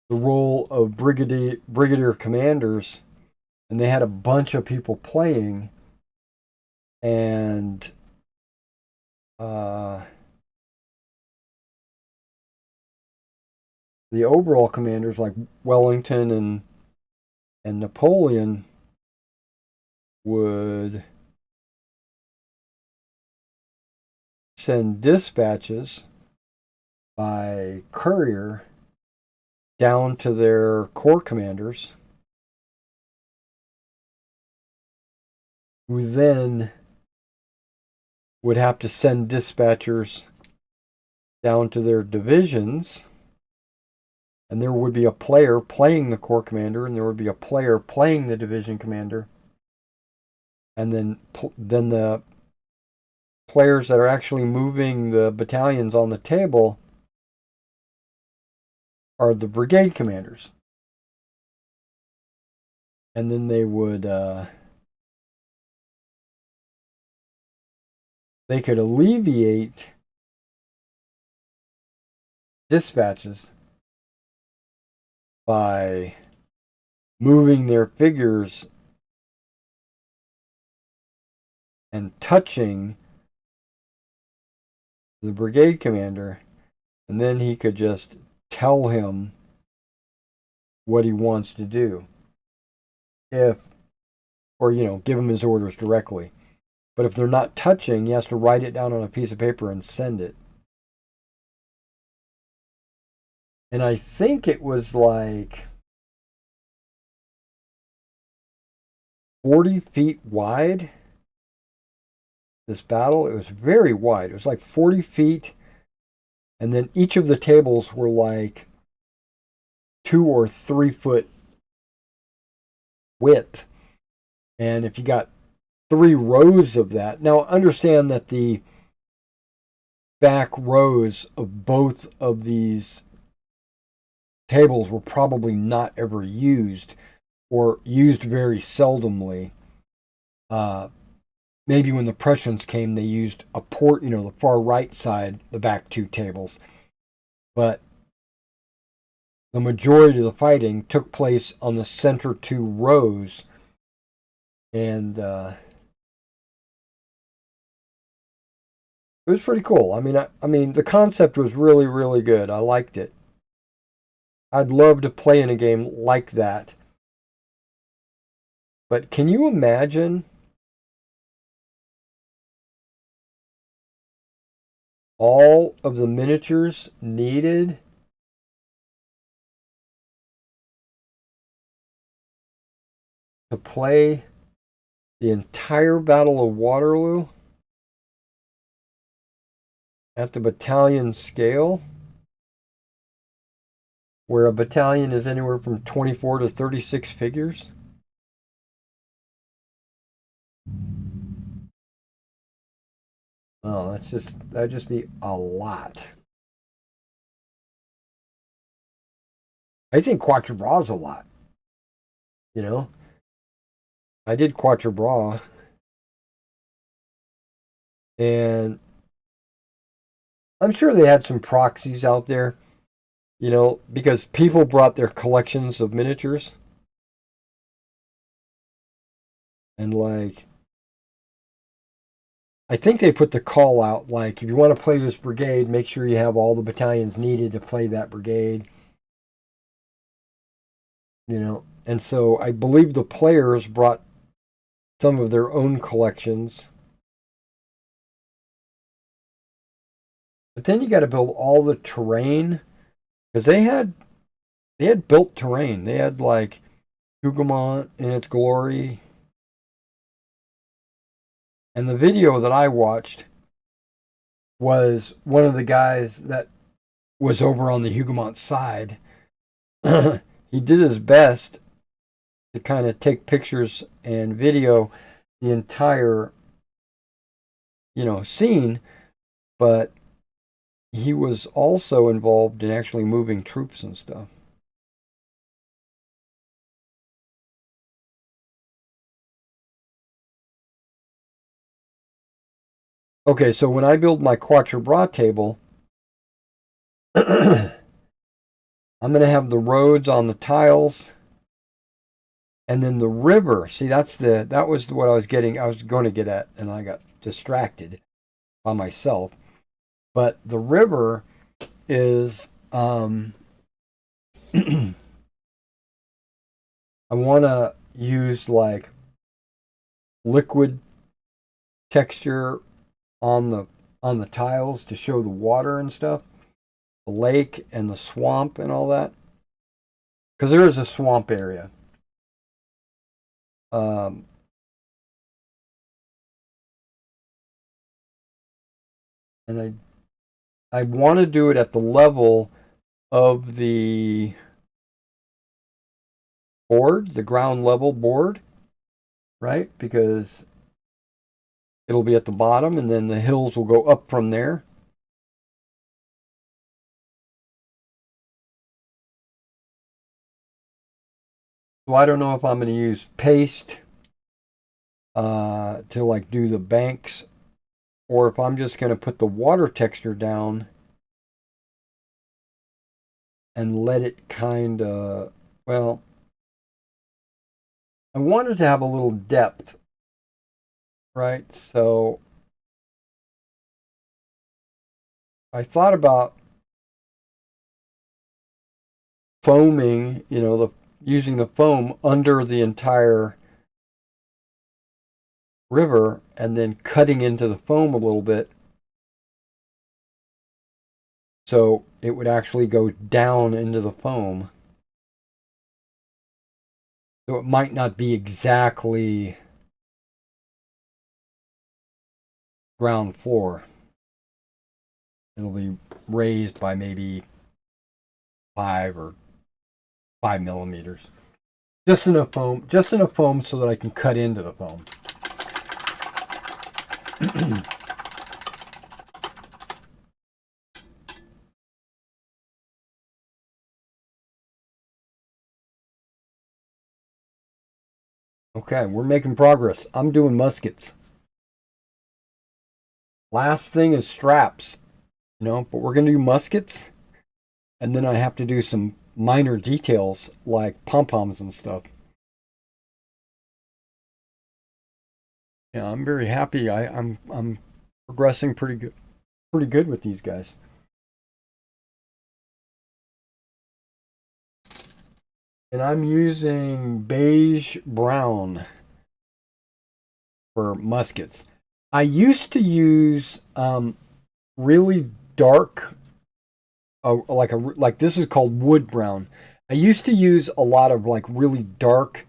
Speaker 1: the role of brigadier commanders, and they had a bunch of people playing, and the overall commanders like Wellington and Napoleon would send dispatches by courier down to their corps commanders, who then would have to send dispatchers down to their divisions, and there would be a player playing the corps commander, and there would be a player playing the division commander, and then the players that are actually moving the battalions on the table are the brigade commanders. And then they would they could alleviate dispatches by moving their figures and touching the brigade commander, and then he could just tell him what he wants to do. Or give him his orders directly. But if they're not touching, he has to write it down on a piece of paper and send it. And I think it was like 40 feet wide, this battle. It was very wide. It was like 40 feet. And then each of the tables were like 2 or 3 foot width. And if you got 3 rows of that, now understand that the back rows of both of these tables were probably not ever used, or used very seldomly. Maybe when the Prussians came, they used the far right side, the back 2 tables. But the majority of the fighting took place on the center 2 rows. And it was pretty cool. I mean, the concept was really, really good. I liked it. I'd love to play in a game like that. But can you imagine all of the miniatures needed to play the entire Battle of Waterloo at the battalion scale, where a battalion is anywhere from 24 to 36 figures? Oh, that'd just be a lot. I think Quatre Bras a lot. You know, I did Quatre Bras, and I'm sure they had some proxies out there, because people brought their collections of miniatures. And I think they put the call out, like, if you want to play this brigade, make sure you have all the battalions needed to play that brigade. And so I believe the players brought some of their own collections. But then you got to build all the terrain, because they had built terrain. They had like Hougoumont in its glory. And the video that I watched was one of the guys that was over on the Hougoumont side. He did his best to kind of take pictures and video the entire, scene, but he was also involved in actually moving troops and stuff. Okay, so when I build my Quatre Bras table, I'm going to have the roads on the tiles, and then the river. See, that was what I was going to get at, and I got distracted by myself. But the river is, I want to use like liquid texture on the tiles to show the water and stuff, the lake and the swamp and all that. Because there is a swamp area. Um, and I want to do it at the level of the board, the ground level board, right? Because it'll be at the bottom and then the hills will go up from there. So I don't know if I'm going to use paste to like do the banks, or if I'm just going to put the water texture down and let it kind of, well, I wanted to have a little depth, right? So I thought about foaming, using the foam under the entire river and then cutting into the foam a little bit so it would actually go down into the foam. So it might not be exactly ground floor. It'll be raised by maybe 5 millimeters. Just enough foam so that I can cut into the foam. Okay, we're making progress. I'm doing muskets. Last thing is straps, but we're going to do muskets. And then I have to do some minor details like pom-poms and stuff. Yeah, I'm very happy. I'm progressing pretty good with these guys. And I'm using beige brown for muskets. I used to use really dark, like this is called wood brown. I used to use a lot of like really dark,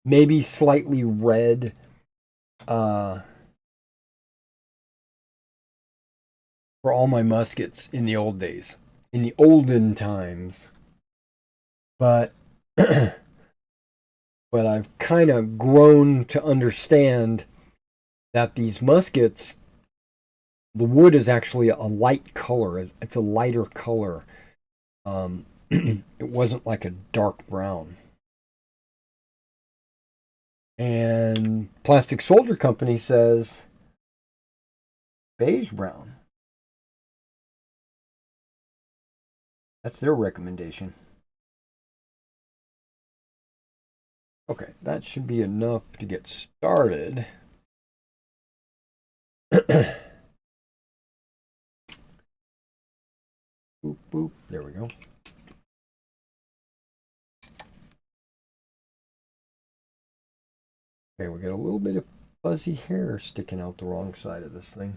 Speaker 1: maybe slightly red, uh, for all my muskets in the old days, in the olden times. But but I've kind of grown to understand that these muskets, the wood is actually a light color. It's a lighter color. It wasn't like a dark brown. And Plastic Soldier Company says beige brown. That's their recommendation. Okay, that should be enough to get started. Boop, boop. There we go. Okay, we got a little bit of fuzzy hair sticking out the wrong side of this thing.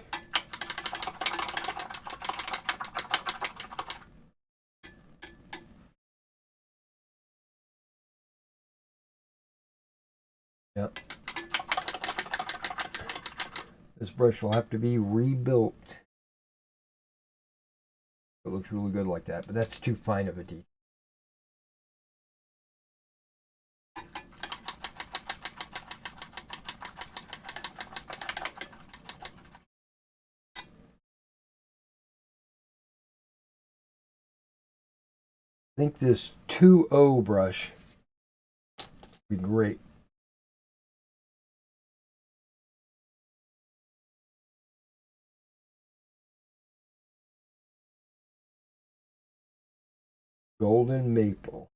Speaker 1: Yep. This brush will have to be rebuilt. It looks really good like that, but that's too fine of a detail. I think this 2O brush would be great. golden maple.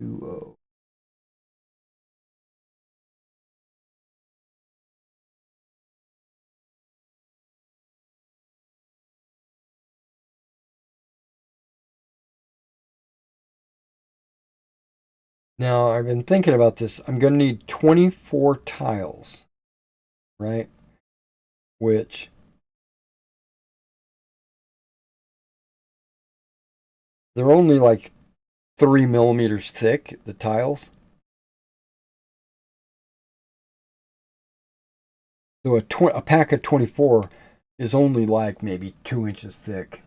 Speaker 1: 2O. Now, I've been thinking about this. I'm going to need 24 tiles, right? Which they're only like 3 millimeters thick, the tiles. So a pack of 24 is only like maybe 2 inches thick.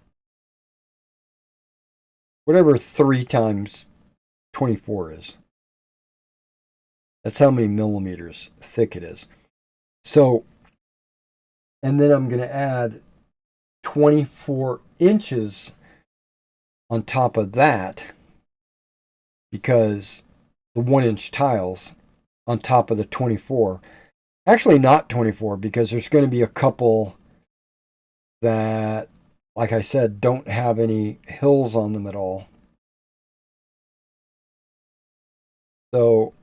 Speaker 1: Whatever 3 times 24 is. That's how many millimeters thick it is. So, and then I'm going to add 24 inches on top of that, because the 1-inch tiles on top of the 24. Actually, not 24, because there's going to be a couple that, like I said, don't have any hills on them at all. So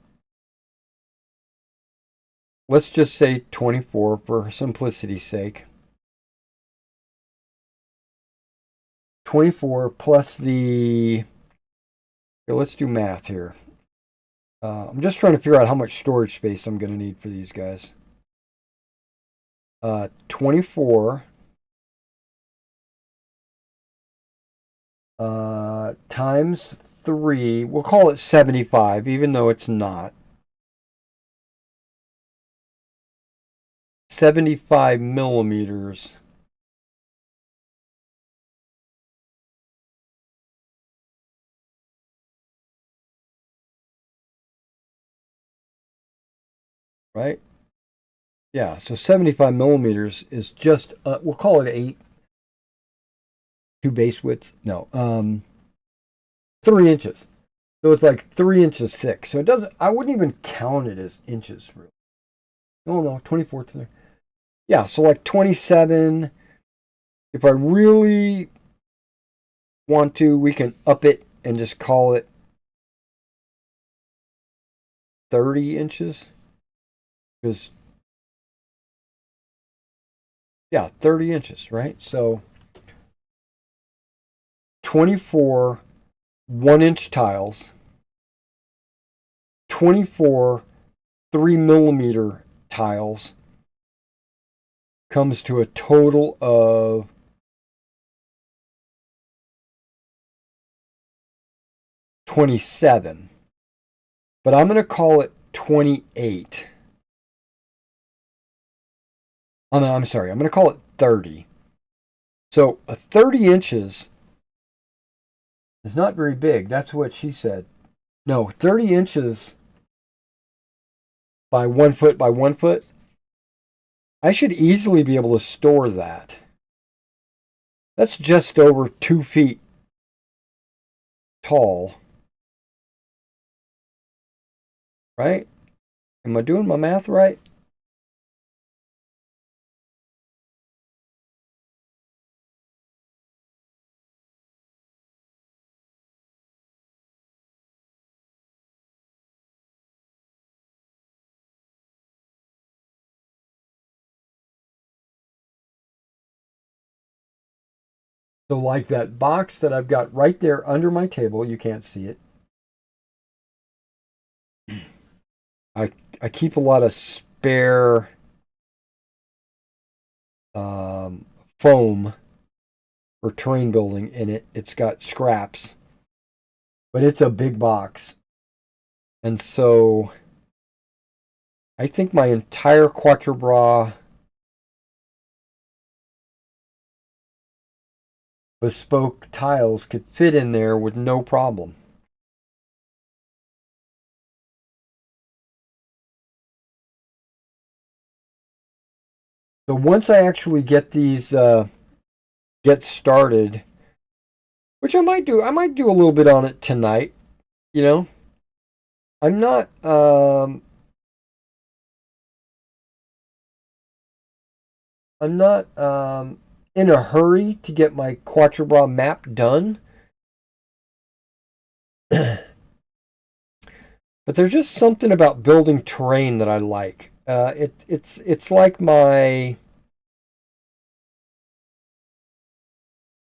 Speaker 1: let's just say 24 for simplicity's sake. 24 plus the... Okay, let's do math here. I'm just trying to figure out how much storage space I'm going to need for these guys. 24 times 3, we'll call it 75, even though it's not. 75 millimeters. Right? Yeah, so 75 millimeters is just, we'll call it 8. 2 base widths? No, 3 inches. So it's like 3 inches thick. So it doesn't, I wouldn't even count it as inches, really. No, 24 to there. Yeah, so like 27. If I really want to, we can up it and just call it 30 inches. Because, yeah, 30 inches, right? So 24 1-inch tiles, 24 3 millimeter tiles comes to a total of 27. But I'm going to call it 28. I'm sorry, I'm going to call it 30. So a 30 inches is not very big. That's what she said. No, 30 inches by 1 foot by 1 foot. I should easily be able to store that. That's just over 2 feet tall. Right? Am I doing my math right? So like that box that I've got right there under my table, you can't see it. I keep a lot of spare foam for terrain building in it. It's got scraps, but it's a big box. And so I think my entire Quatre Bras bespoke tiles could fit in there with no problem. So once I actually get these get started, which I might do a little bit on it tonight, you know. I'm not in a hurry to get my Quatre Bras map done. But there's just something about building terrain that I like. It's like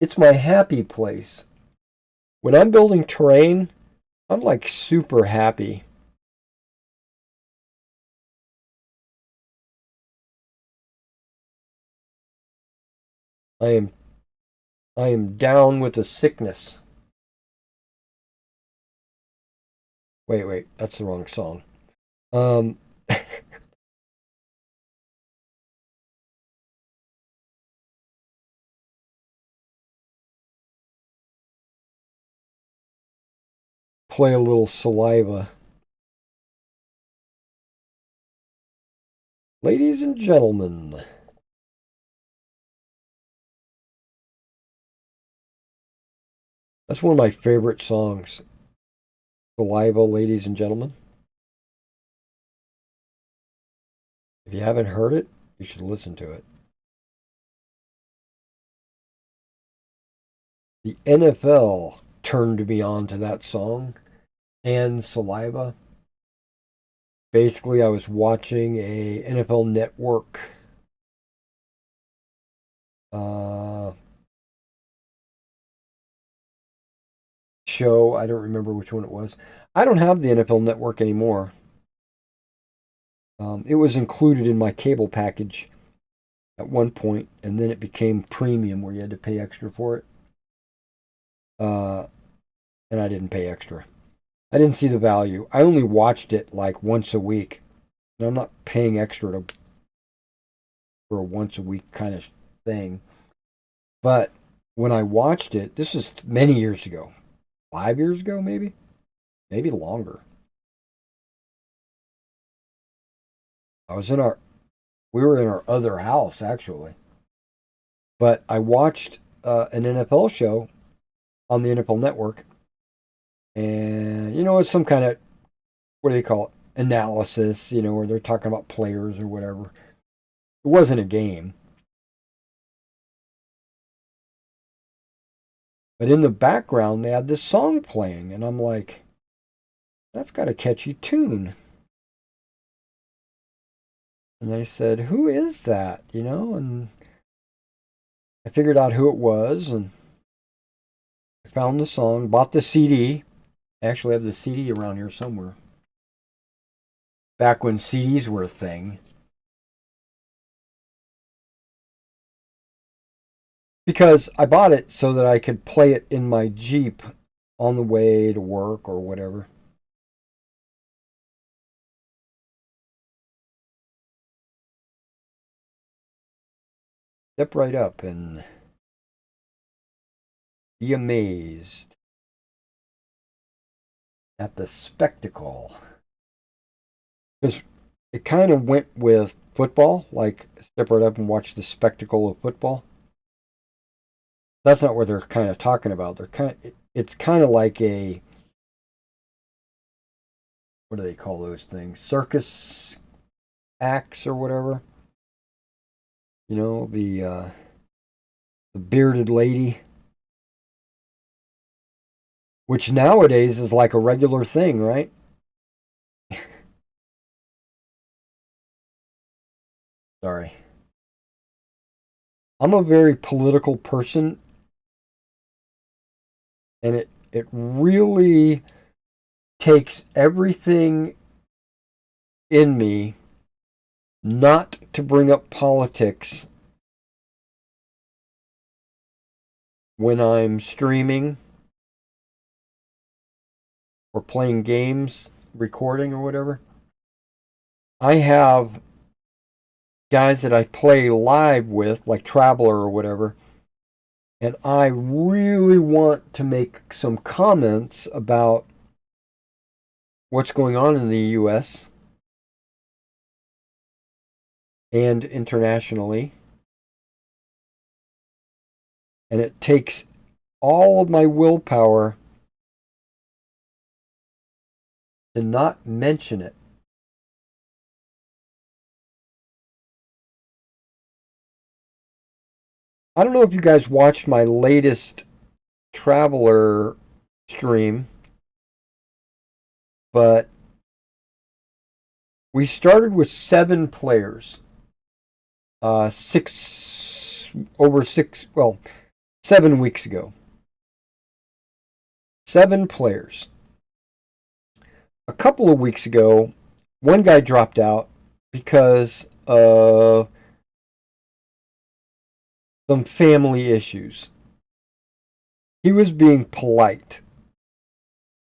Speaker 1: it's my happy place. When I'm building terrain, I'm like super happy. I am I am down with the sickness. Wait, that's the wrong song. Um, play a little saliva. Ladies and gentlemen, that's one of my favorite songs. Saliva, ladies and gentlemen. If you haven't heard it, you should listen to it. The NFL turned me on to that song and Saliva. Basically, I was watching a NFL Network uh, show. I don't remember which one it was. I don't have the NFL Network anymore. It was included in my cable package at one point, and then it became premium where you had to pay extra for it. Uh, and I didn't pay extra. I didn't see the value. I only watched it like once a week. And I'm not paying extra for a once a week kind of thing. But when I watched it, this is many years ago, 5 years ago, maybe longer. I was in our, we were in our other house actually, but I watched an NFL show on the NFL Network, and it's some kind of, what do they call it, analysis, where they're talking about players or whatever. It wasn't a game, but in the background they had this song playing, and I'm like, that's got a catchy tune. And I said, who is that? And I figured out who it was, and I found the song, bought the CD. I actually have the CD around here somewhere. Back when CDs were a thing. Because I bought it so that I could play it in my Jeep on the way to work or whatever. Step right up and be amazed at the spectacle. Because it kind of went with football, like step right up and watch the spectacle of football. That's not what they're kind of talking about. It's kind of like a, what do they call those things? Circus acts or whatever. The bearded lady, which nowadays is like a regular thing, right? Sorry. I'm a very political person, and it really takes everything in me not to bring up politics when I'm streaming or playing games, recording or whatever. I have guys that I play live with, like Traveler or whatever, and I really want to make some comments about what's going on in the US and internationally. And it takes all of my willpower to not mention it. I don't know if you guys watched my latest Traveler stream, but we started with 7 players. Over six, well, 7 weeks ago. 7 players. A couple of weeks ago, one guy dropped out because of some family issues. He was being polite,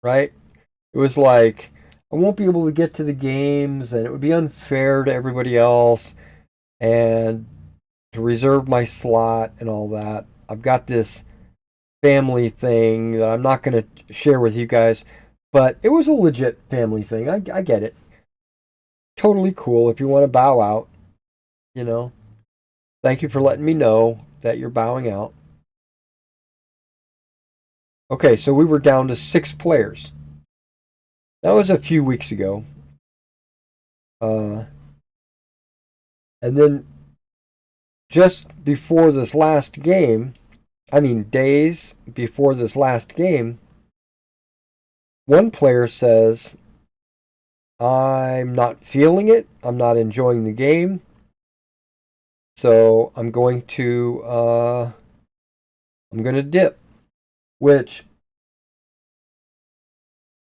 Speaker 1: right? It was like, I won't be able to get to the games, and it would be unfair to everybody else, and to reserve my slot and all that. I've got this family thing that I'm not going to share with you guys, but it was a legit family thing. I get it. Totally cool. If you want to bow out, you know, thank you for letting me know that you're bowing out. Okay, so we were down to 6 players. That was a few weeks ago. And then just before this last game, days before this last game, one player says, I'm not feeling it. I'm not enjoying the game. So I'm going to dip, which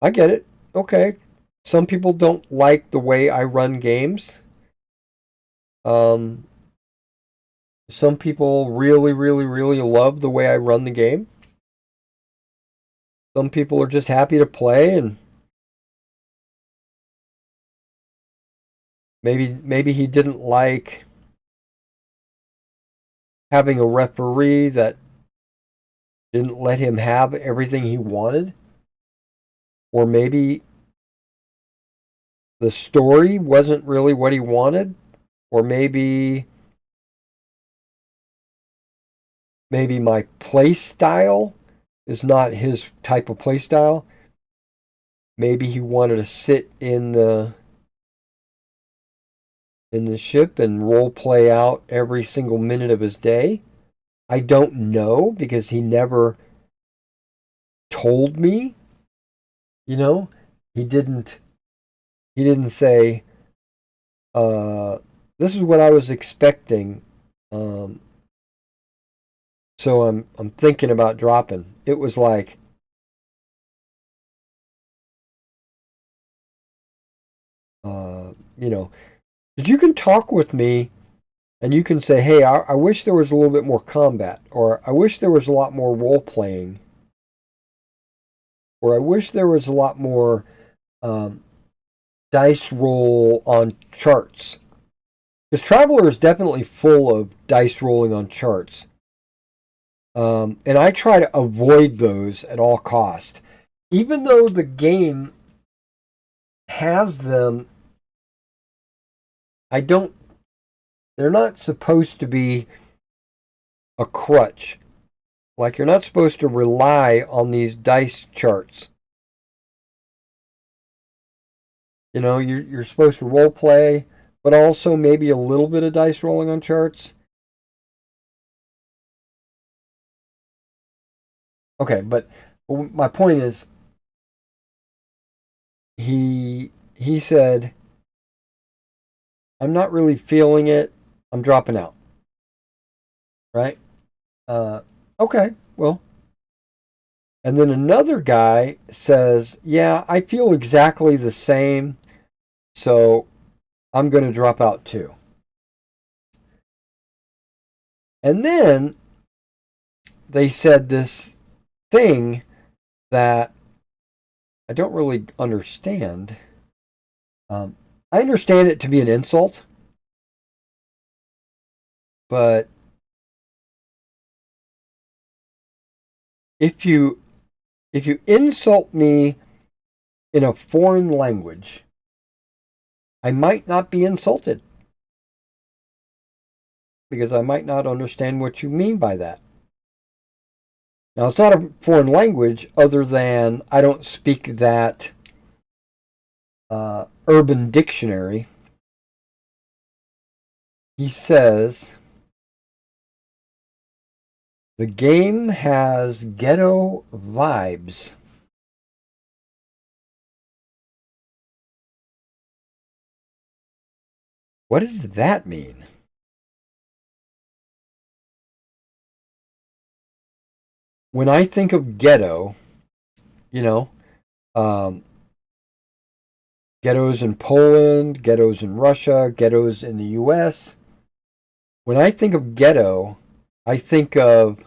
Speaker 1: I get it. Okay. Some people don't like the way I run games. Some people really, really, really love the way I run the game. Some people are just happy to play, and maybe he didn't like having a referee that didn't let him have everything he wanted. Or maybe the story wasn't really what he wanted. Or maybe my play style is not his type of play style. Maybe he wanted to sit in the ship and role play out every single minute of his day. I don't know, because he never told me. You know, he didn't say, this is what I was expecting. So I'm thinking about dropping. It was like, that you can talk with me and you can say, hey, I wish there was a little bit more combat, or I wish there was a lot more role playing, or I wish there was a lot more dice roll on charts. Because Traveler is definitely full of dice rolling on charts. And I try to avoid those at all cost. Even though the game has them, they're not supposed to be a crutch. Like, you're not supposed to rely on these dice charts. You're supposed to role play, but also maybe a little bit of dice rolling on charts. Okay, but my point is, he said, I'm not really feeling it. I'm dropping out. Right? Okay, well. And then another guy says, yeah, I feel exactly the same, so I'm going to drop out too. And then they said this thing that I don't really understand. I understand it to be an insult, but if you insult me in a foreign language, I might not be insulted, because I might not understand what you mean by that. Now, it's not a foreign language other than I don't speak that Urban Dictionary. He says, The game has ghetto vibes. What does that mean? When I think of ghetto, you know, um, ghettos in Poland, ghettos in Russia, ghettos in the US. When I think of ghetto, I think of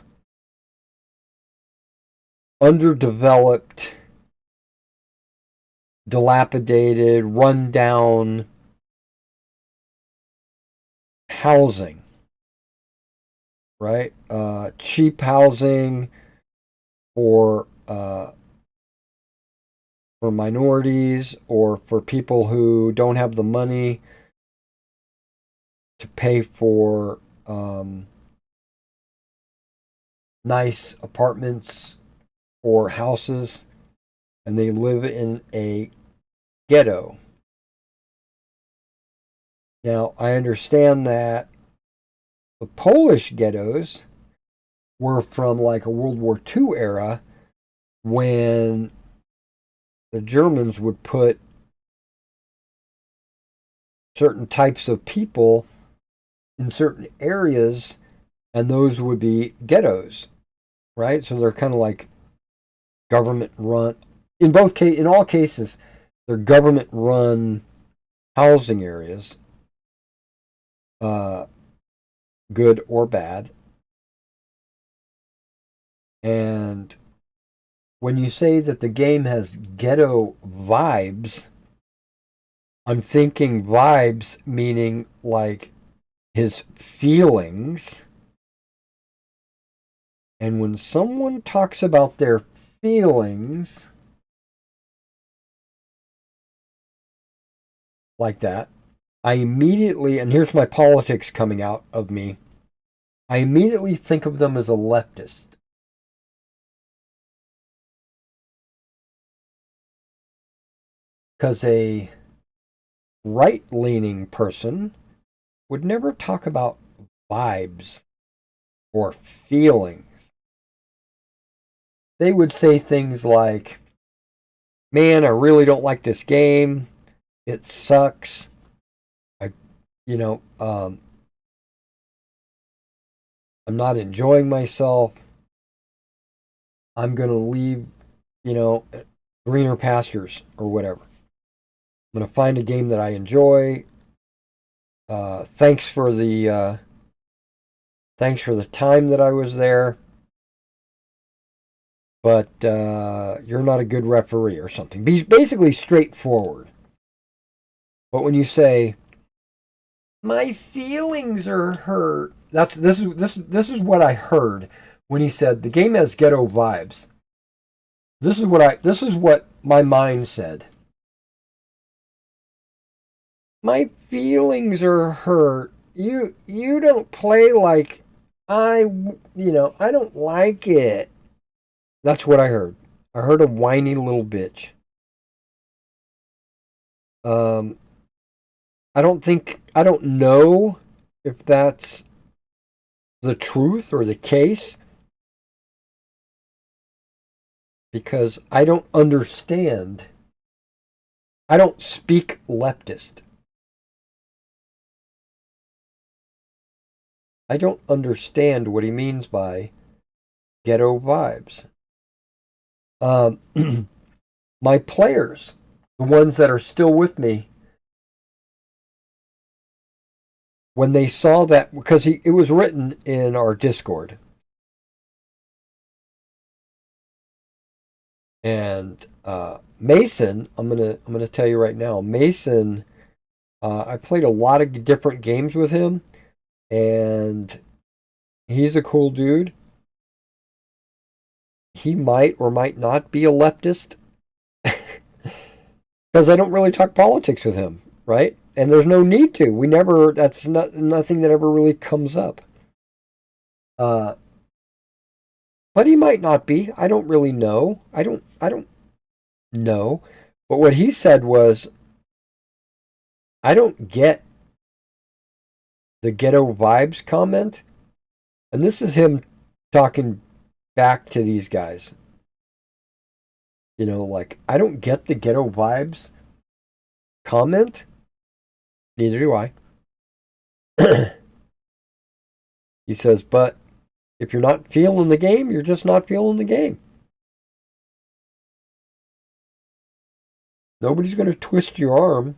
Speaker 1: underdeveloped, dilapidated, rundown housing, right? Cheap housing for minorities or for people who don't have the money to pay for nice apartments or houses, and they live in a ghetto. Now, I understand that the Polish ghettos were from like a World War II era when the Germans would put certain types of people in certain areas, and those would be ghettos, right? So they're kind of like government run. In all cases, they're government run housing areas, uh, good or bad. And when you say that the game has ghetto vibes, I'm thinking vibes meaning like his feelings. And when someone talks about their feelings like that, I immediately, and here's my politics coming out of me, I immediately think of them as a leftist. Because a right leaning person would never talk about vibes or feelings. They would say things like, man, I really don't like this game. It sucks. I, you know, I'm not enjoying myself. I'm going to leave, you know, greener pastures or whatever. I'm going to find a game that I enjoy. Thanks for the time that I was there, but you're not a good referee or something. Basically straightforward. But when you say my feelings are hurt, this is what I heard when he said the game has ghetto vibes. This is what my mind said. My feelings are hurt. You don't play like I don't like it. That's what I heard. I heard a whiny little bitch. Um, I don't know if that's the truth or the case because I don't understand. I don't speak leftist. I don't understand what he means by ghetto vibes. Um, my players, the ones that are still with me, when they saw that, because it was written in our Discord, and Mason, I'm gonna tell you right now, Mason, I played a lot of different games with him, and he's a cool dude. He might or might not be a leftist because I don't really talk politics with him, right? And there's no need to. We never. That's not nothing that ever really comes up. Uh, but he might not be. I don't really know. I don't know. But what he said was, I don't get the ghetto vibes comment, and this is him talking back to these guys. You know, like, I don't get the ghetto vibes comment. Neither do I. He says, but if you're not feeling the game, you're just not feeling the game. Nobody's going to twist your arm.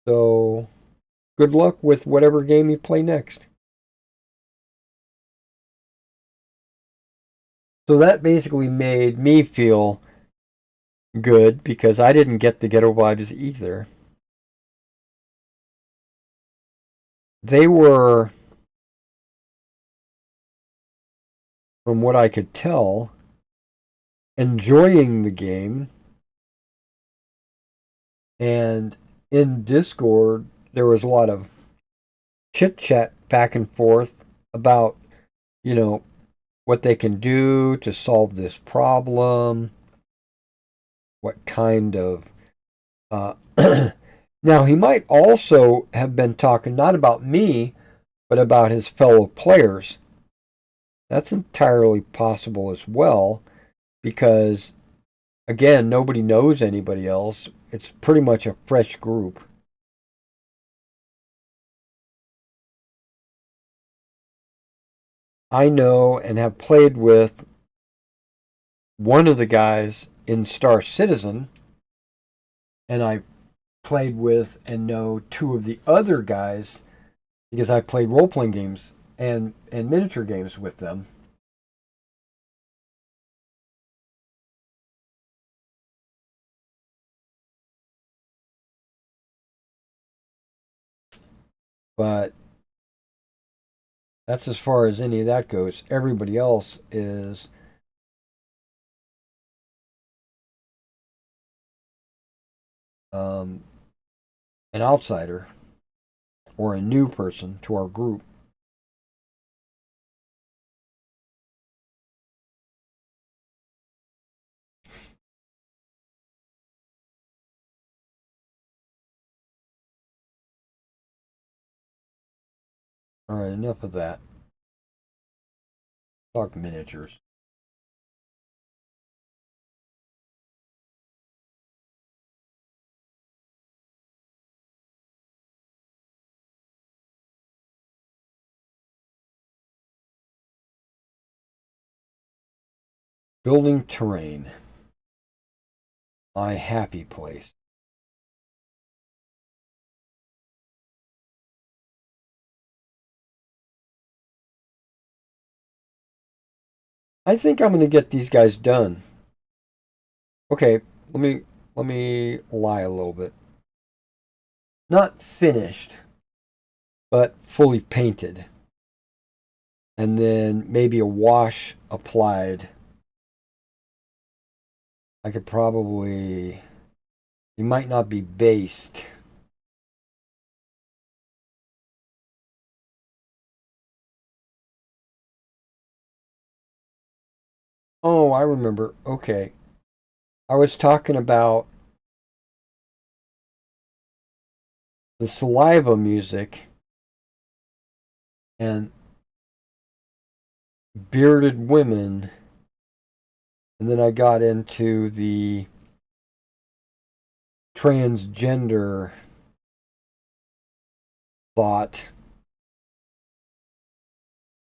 Speaker 1: So, good luck with whatever game you play next. So that basically made me feel good because I didn't get the ghetto vibes either. They were, from what I could tell, enjoying the game. And in Discord, there was a lot of chit chat back and forth about, you know, what they can do to solve this problem, what kind of. Now, he might also have been talking not about me, but about his fellow players. That's entirely possible as well, because, again, nobody knows anybody else. It's pretty much a fresh group. I know and have played with one of the guys in Star Citizen, and I played with and know two of the other guys because I played role playing games and miniature games with them. But that's as far as any of that goes. Everybody else is um, an outsider or a new person to our group. All right, enough of that. Talk miniatures. Building terrain. My happy place. I think I'm going to get these guys done. Okay, let me lie a little bit. Not finished, but fully painted. And then maybe a wash applied. I could probably. It might not be based. Oh, I remember. Okay. I was talking about the saliva music and bearded women. And then I got into the transgender thought,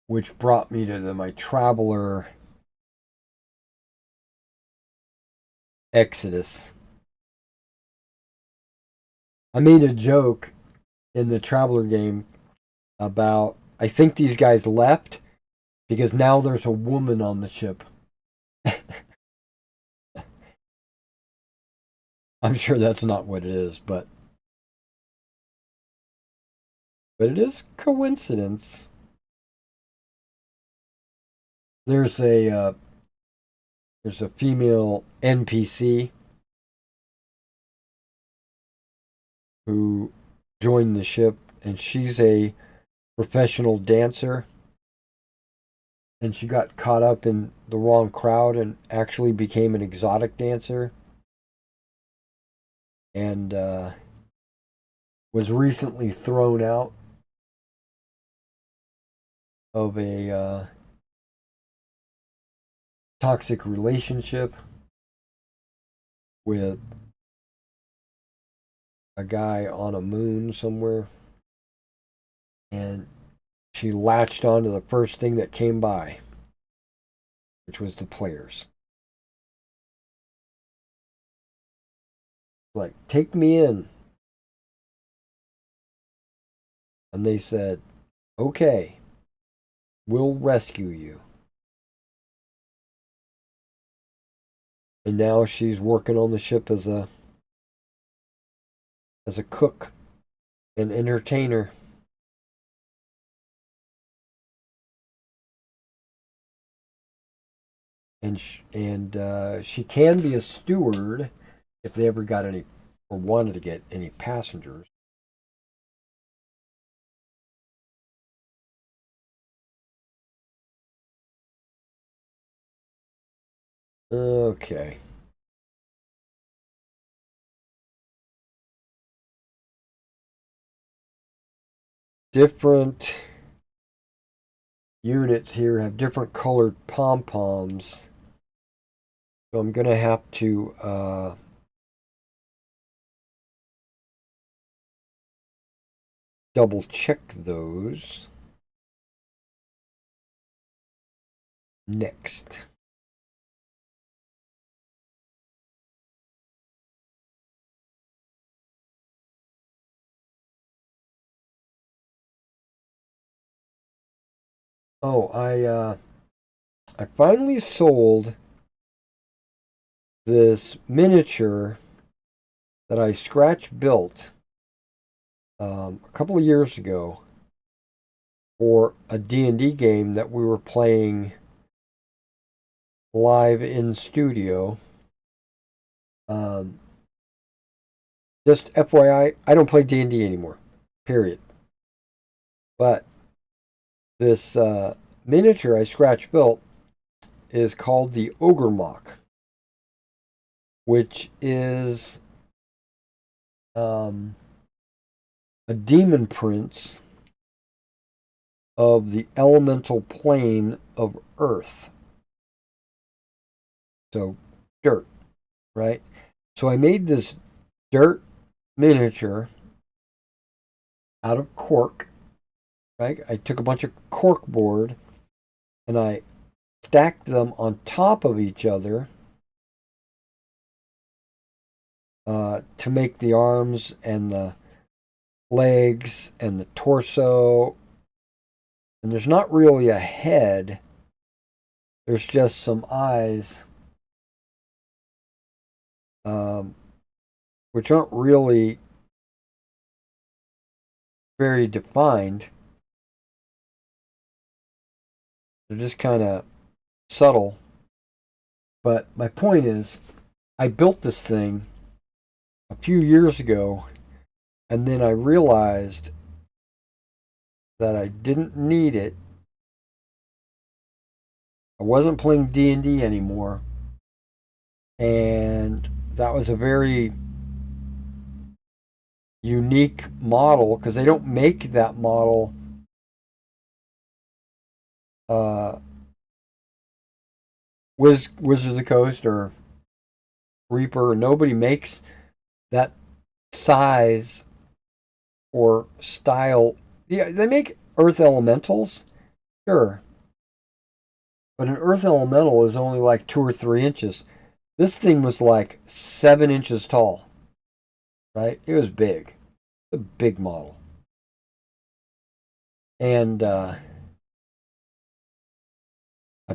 Speaker 1: which brought me to my traveler exodus. I made a joke in the traveler game about I think these guys left because now there's a woman on the ship. I'm sure that's not what it is, but it is coincidence. There's a uh, there's a female NPC who joined the ship, and she's a professional dancer, and she got caught up in the wrong crowd and actually became an exotic dancer, and was recently thrown out of a toxic relationship with a guy on a moon somewhere, and she latched onto the first thing that came by, which was the players. Like, take me in. And they said, okay, we'll rescue you. And now she's working on the ship as a cook and entertainer. And she can be a steward if they ever got any or wanted to get any passengers. Okay. Different units here have different colored pom-poms. So I'm going to have to double check those next. Oh, I finally sold this miniature that I scratch built a couple of years ago for a D&D game that we were playing live in studio. Just FYI, I don't play D&D anymore, period. But this miniature I scratch built is called the Ogre Mock, which is a demon prince of the elemental plane of Earth. So, dirt, right? So I made this dirt miniature out of cork, right? I took a bunch of cork board and I stacked them on top of each other to make the arms and the legs and the torso. And there's not really a head. There's just some eyes, which aren't really very defined. They're just kind of subtle. But my point is, I built this thing a few years ago, and then I realized that I didn't need it. I wasn't playing D&D anymore, and that was a very unique model because they don't make that model Wizard of the Coast or Reaper. Nobody makes that size or style. Yeah, they make Earth Elementals, sure, but an Earth Elemental is only like 2 or 3 inches. This thing was like 7 inches tall, right? It was big, a big model, and I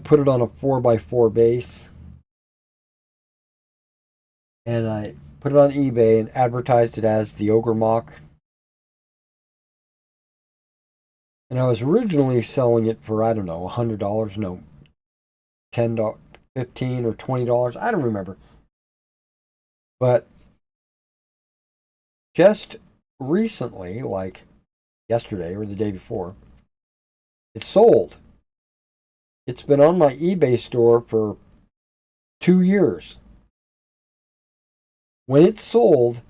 Speaker 1: put it on a 4x4 base, and I put it on eBay and advertised it as the Ogre Mock. And I was originally selling it for, I don't know, $100, no, $10, $15 or $20. I don't remember. But just recently, like yesterday or the day before, it sold. It's been on my eBay store for 2 years. When it sold,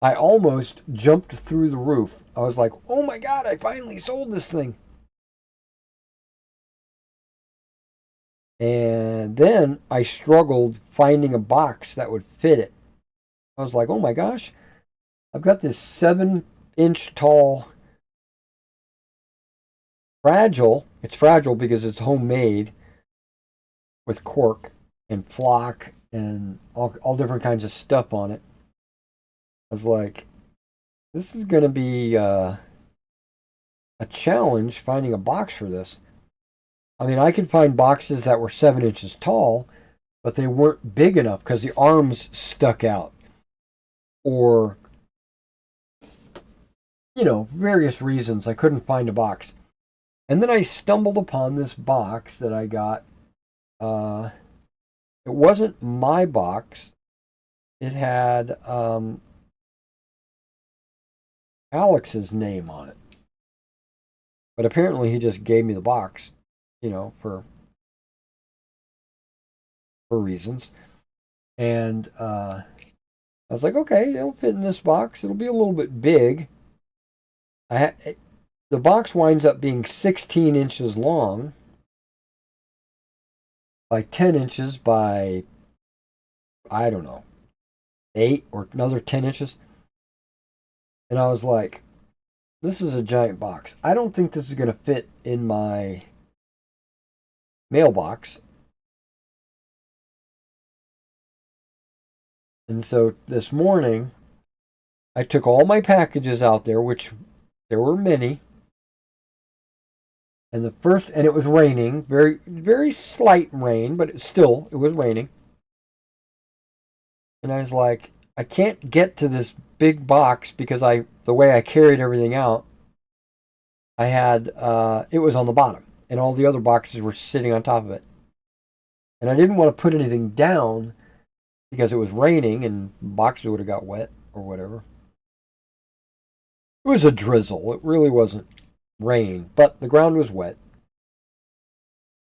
Speaker 1: I almost jumped through the roof. I was like, oh my God, I finally sold this thing. And then I struggled finding a box that would fit it. I was like, oh my gosh, I've got this 7-inch tall fragile. It's fragile because it's homemade with cork and flock and all different kinds of stuff on it. I was like, this is going to be a challenge finding a box for this. I mean, I could find boxes that were 7 inches tall, but they weren't big enough because the arms stuck out. Or, various reasons I couldn't find a box. And then I stumbled upon this box that I got. It wasn't my box. It had Alex's name on it. But apparently he just gave me the box, for reasons. And I was like, okay, it'll fit in this box. It'll be a little bit big. The box winds up being 16 inches long by 10 inches by, I don't know, 8 or another 10 inches. And I was like, this is a giant box. I don't think this is going to fit in my mailbox. And so this morning, I took all my packages out there, which there were many. And it was raining, very, very slight rain, but it was raining. And I was like, I can't get to this big box because the way I carried everything out, I had, it was on the bottom and all the other boxes were sitting on top of it. And I didn't want to put anything down because it was raining and boxes would have got wet or whatever. It was a drizzle. It really wasn't rain, but the ground was wet.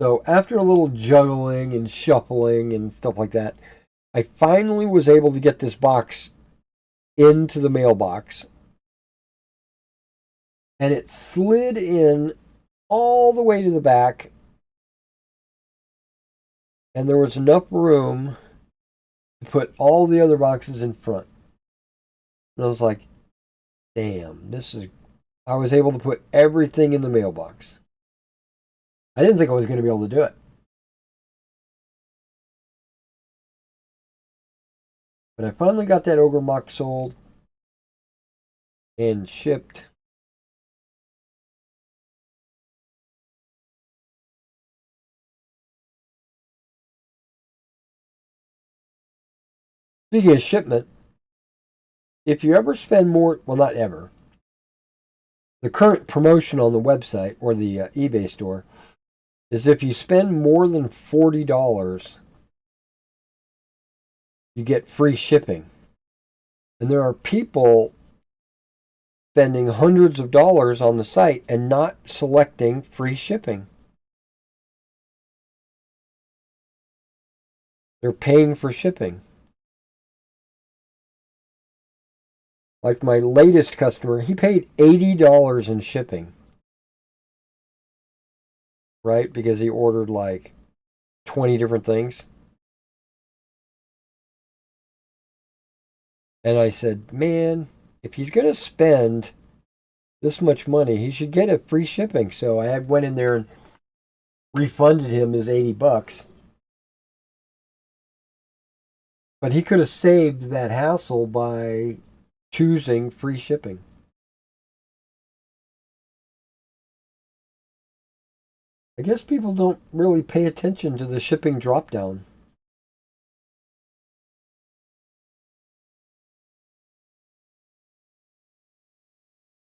Speaker 1: So after a little juggling and shuffling and stuff like that, I finally was able to get this box into the mailbox. And it slid in all the way to the back. And there was enough room to put all the other boxes in front. And I was like, damn, I was able to put everything in the mailbox. I didn't think I was going to be able to do it. But I finally got that Ogre Mock sold and shipped. Speaking of shipment, if you ever spend more, well, not ever, the current promotion on the website or the eBay store is if you spend more than $40, you get free shipping. And there are people spending hundreds of dollars on the site and not selecting free shipping. They're paying for shipping. Like my latest customer, he paid $80 in shipping. Right? Because he ordered like 20 different things. And I said, man, if he's going to spend this much money, he should get a free shipping. So I went in there and refunded him his $80. But he could have saved that hassle by choosing free shipping. I guess people don't really pay attention to the shipping drop down.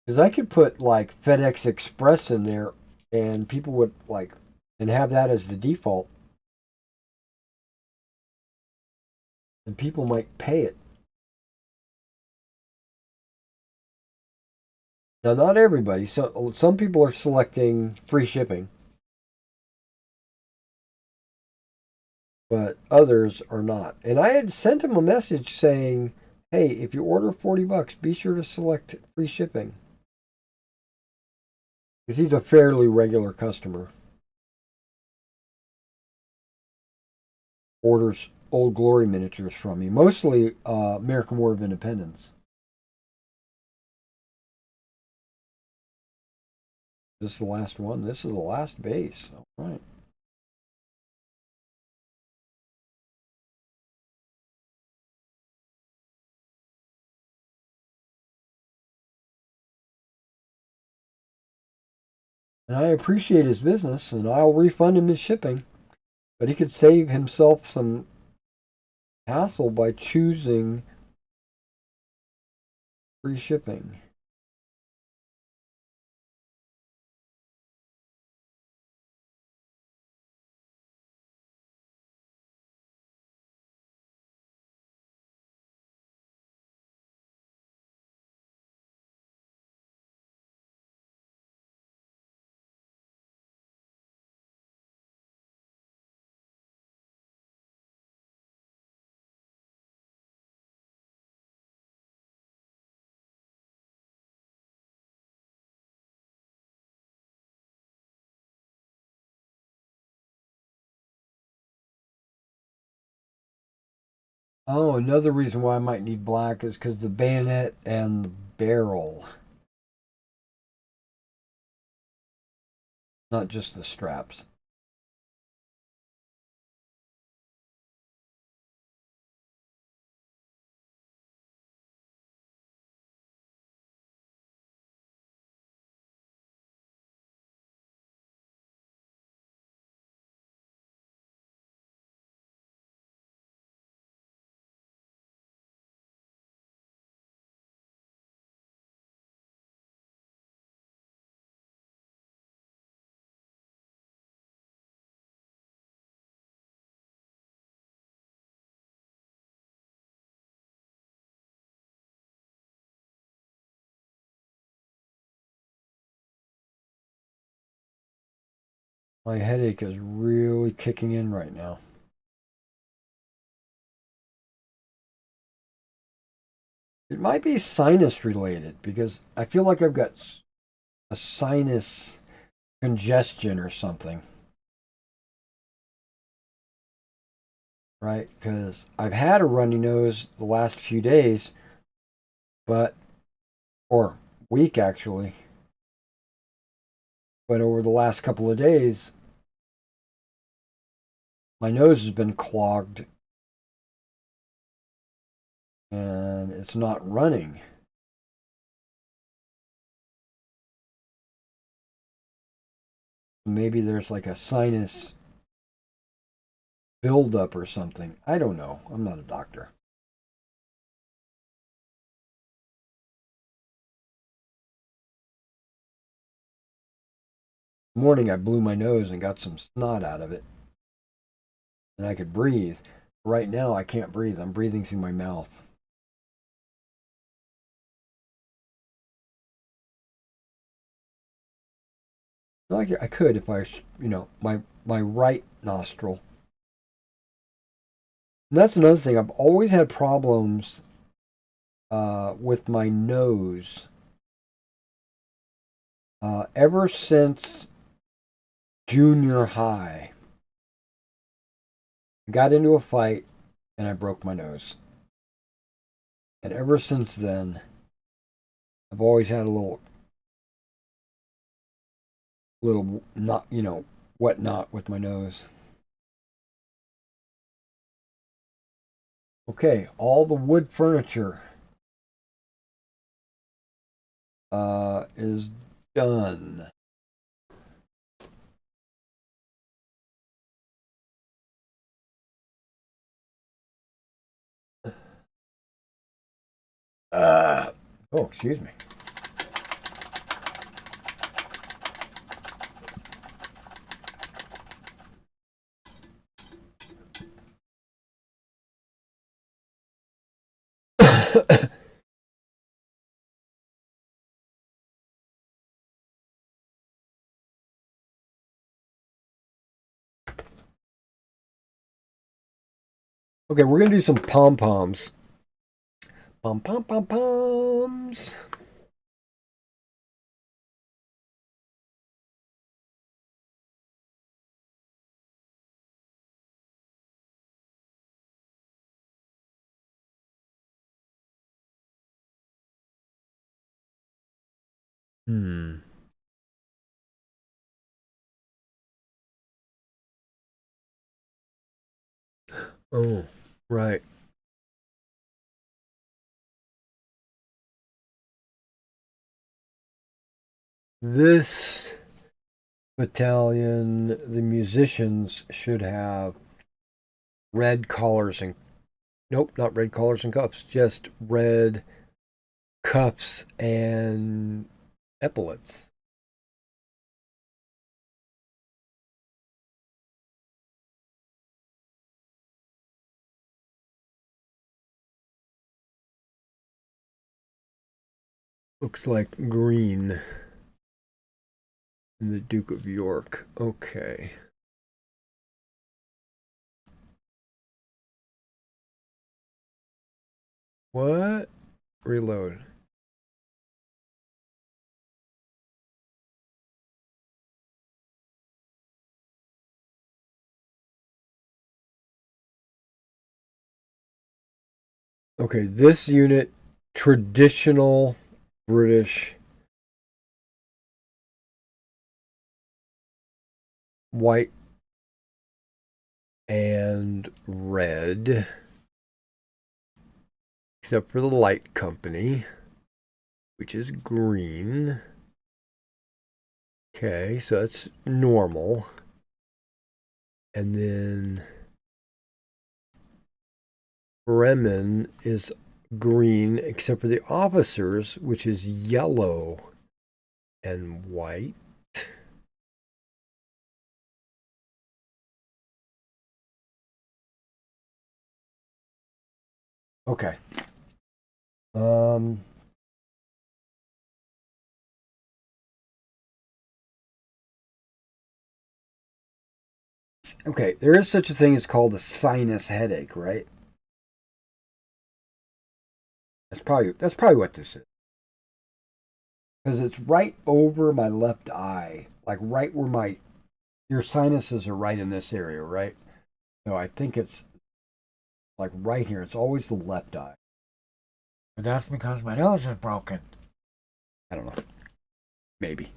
Speaker 1: Because I could put like FedEx Express in there and people would and have that as the default. And people might pay it. Now, not everybody. So some people are selecting free shipping. But others are not. And I had sent him a message saying, hey, if you order $40, be sure to select free shipping. Because he's a fairly regular customer. orders Old Glory miniatures from me, mostly American War of Independence. This is the last one. This is the last base. All right. And I appreciate his business, and I'll refund him his shipping. But he could save himself some hassle by choosing free shipping. Oh, another reason why I might need black is because the bayonet and the barrel, not just the straps. My headache is really kicking in right now. It might be sinus related because I feel like I've got a sinus congestion or something, right? Because I've had a runny nose the last few days, but, or week actually, but over the last couple of days, my nose has been clogged and it's not running. Maybe there's like a sinus buildup or something. I don't know. I'm not a doctor. This morning I blew my nose and got some snot out of it, and I could breathe. Right now I can't breathe. I'm breathing through my mouth. Well, I could if my right nostril. And that's another thing. I've always had problems with my nose ever since junior high. I got into a fight and I broke my nose. And ever since then, I've always had a little not, whatnot with my nose. Okay, all the wood furniture is done. Excuse me. Okay, we're gonna do some pom poms. Pom pom pom poms. Hmm. Oh, right. This battalion, the musicians should have red collars and nope, not red collars and cuffs, just red cuffs and epaulets. Looks like green in the Duke of York. Okay. What? Reload. Okay, this unit, traditional British white and red, except for the light company, which is green. Okay, so that's normal. And then Bremen is green, except for the officers, which is yellow and white. Okay. Um, okay, there is such a thing as called a sinus headache, right? That's probably what this is. Because it's right over my left eye, like right where my your sinuses are right in this area, right? So I think it's like right here. It's always the left eye. But that's because my nose is broken. I don't know. Maybe.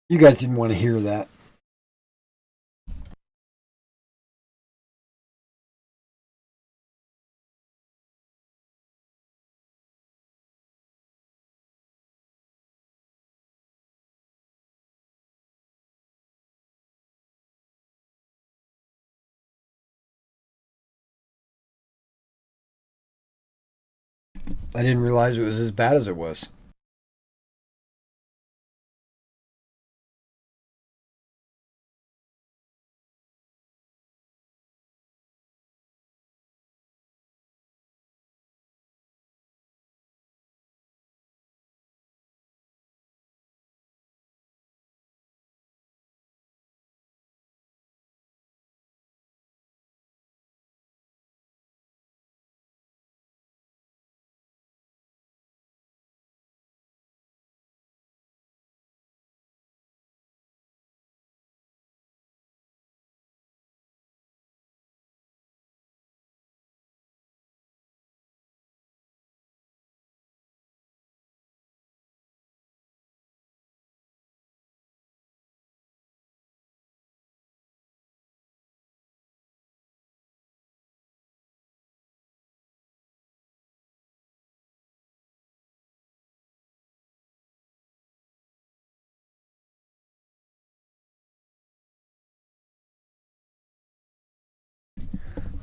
Speaker 1: You guys didn't want to hear that. I didn't realize it was as bad as it was.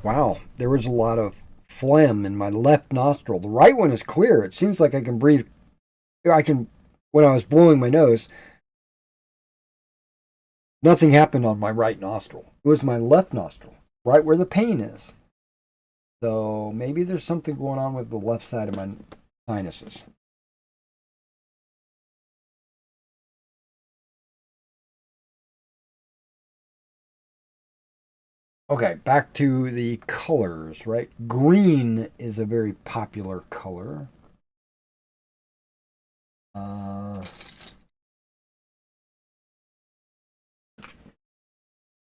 Speaker 1: Wow, there was a lot of phlegm in my left nostril. The right one is clear. It seems like I can breathe. I can, when I was blowing my nose, nothing happened on my right nostril. It was my left nostril, right where the pain is. So maybe there's something going on with the left side of my sinuses. Okay, back to the colors, right? Green is a very popular color. Uh,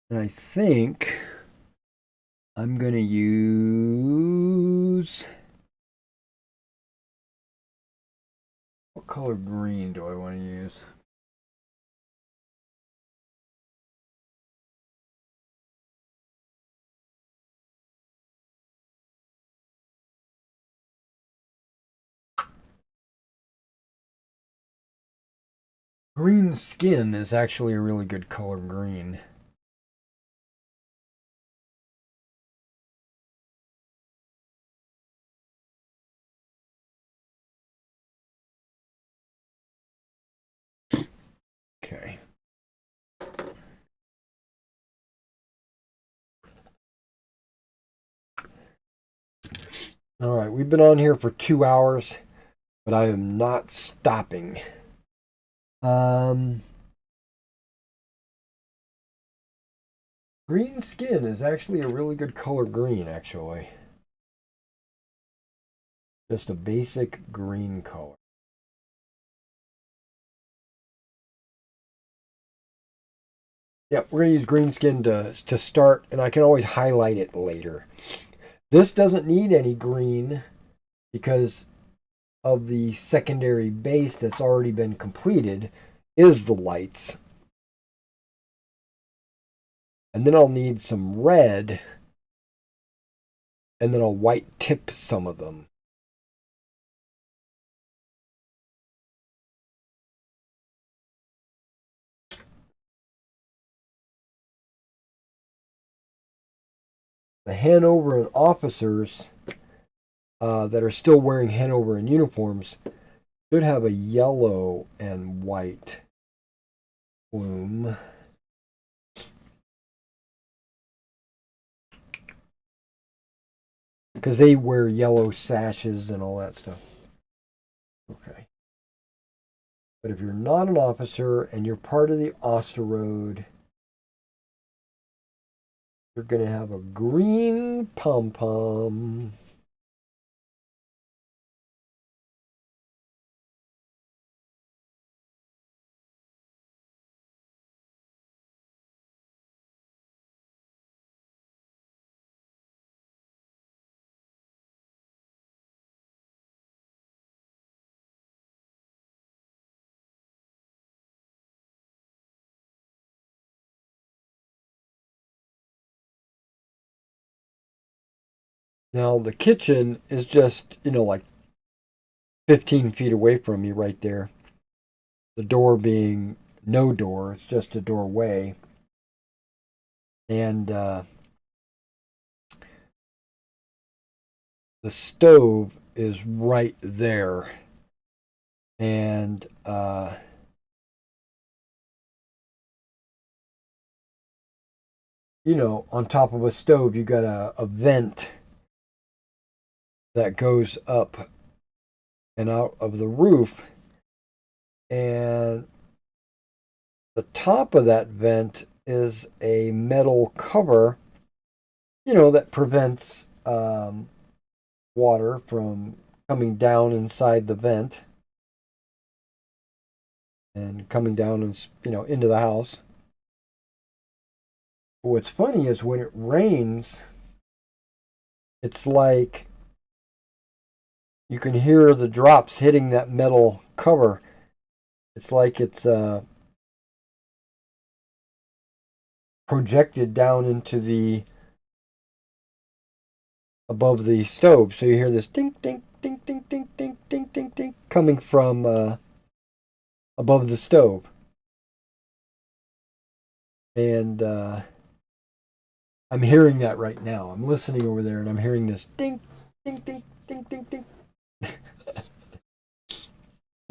Speaker 1: and I think I'm going to use... What color green do I want to use? Green skin is actually a really good color green. Okay. All right, we've been on here for 2 hours, but I am not stopping. Um, Green skin is actually a really good color green, actually. Just a basic green color. Yep, we're going to use green skin to start, and I can always highlight it later. This doesn't need any green because of the secondary base that's already been completed is the lights. And then I'll need some red, and then I'll white tip some of them. The Hanoverian officers that are still wearing Hanoverian uniforms should have a yellow and white plume. Because they wear yellow sashes and all that stuff. Okay. But if you're not an officer and you're part of the Osterode, you're going to have a green pom-pom. Now, the kitchen is just, like 15 feet away from me right there. The door being no door, it's just a doorway. And the stove is right there. And on top of a stove, you got a vent that goes up and out of the roof. And the top of that vent is a metal cover, that prevents water from coming down inside the vent and coming down and into the house. But what's funny is when it rains, it's like you can hear the drops hitting that metal cover. It's like it's projected down into the above the stove. So you hear this ding ding ding ding ding ding ding ding ding coming from above the stove. And I'm hearing that right now. I'm listening over there and I'm hearing this ding ding ding ding ding ding.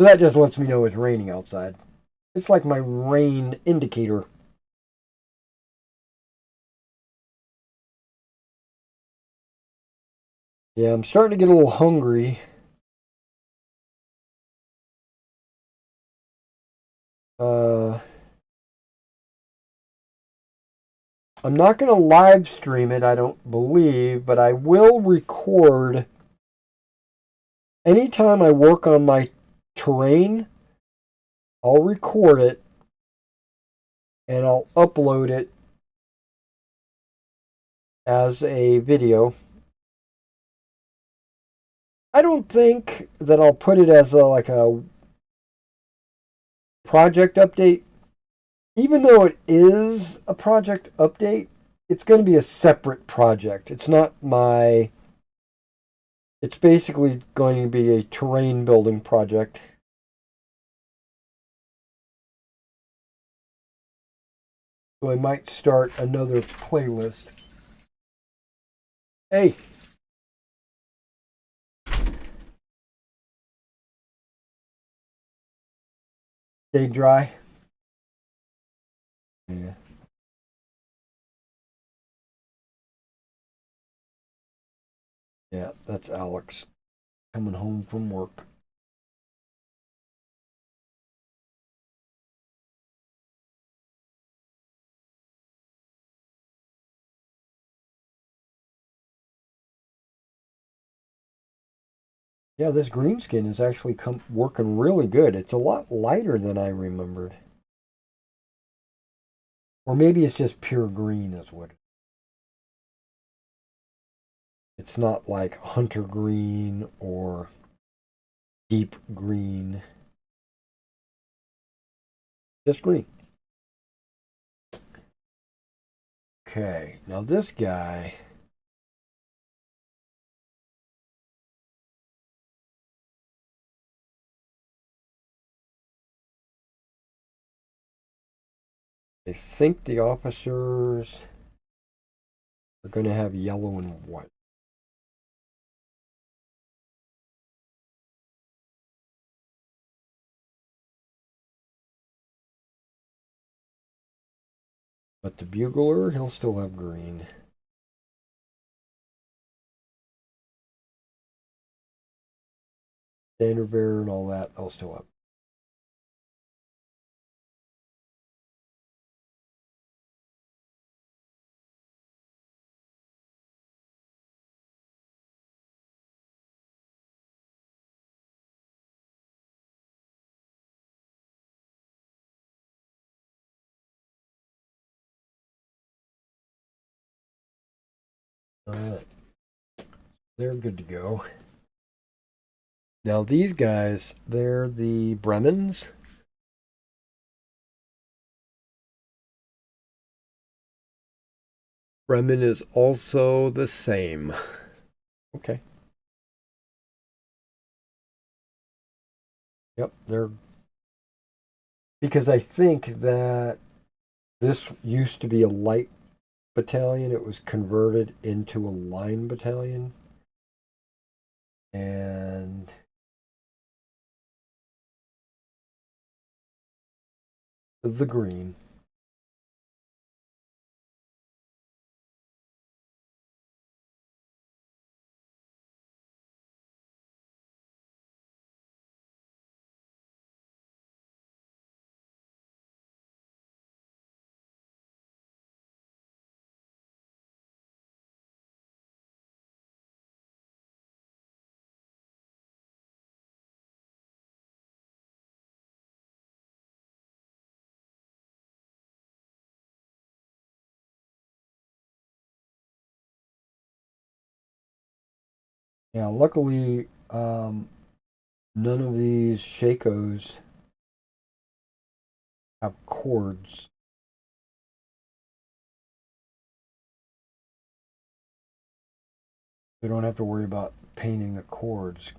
Speaker 1: So that just lets me know it's raining outside. It's like my rain indicator. Yeah, I'm starting to get a little hungry. Uh, I'm not going to live stream it, I don't believe, but I will record anytime I work on my terrain. I'll record it and I'll upload it as a video. I don't think that I'll put it as like a project update. Even though it is a project update, it's going to be a separate project. It's not my... It's basically going to be a terrain building project. So I might start another playlist. Hey! Stay dry. Yeah. Yeah, that's Alex coming home from work. Yeah, this green skin is actually working really good. It's a lot lighter than I remembered. Or maybe it's just pure green is what. It's not like hunter green or deep green. Just green. Okay, now this guy... I think the officers are going to have yellow and white. But the bugler, he'll still have green. Standard bearer and all that, I'll still have. All right. They're good to go. Now these guys, they're the Bremens. Bremen is also the same. Okay. Yep, they're... Because I think that this used to be a light battalion. It was converted into a line battalion. And the green. Now, luckily, none of these Shakos have cords. We don't have to worry about painting the cords.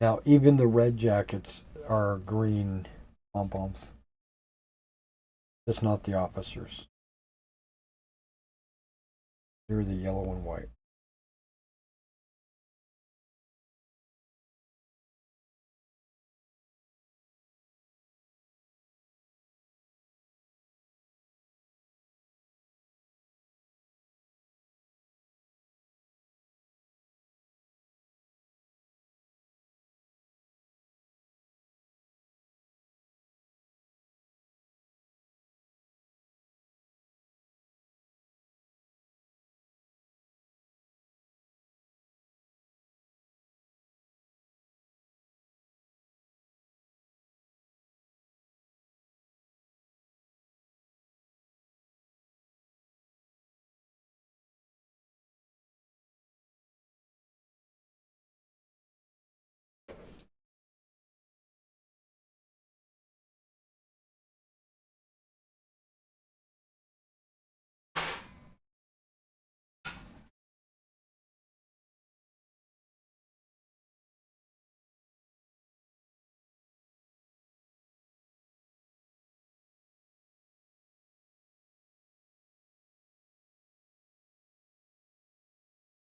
Speaker 1: Now, even the red jackets are green pom-poms. Just not the officers. They're the yellow and white.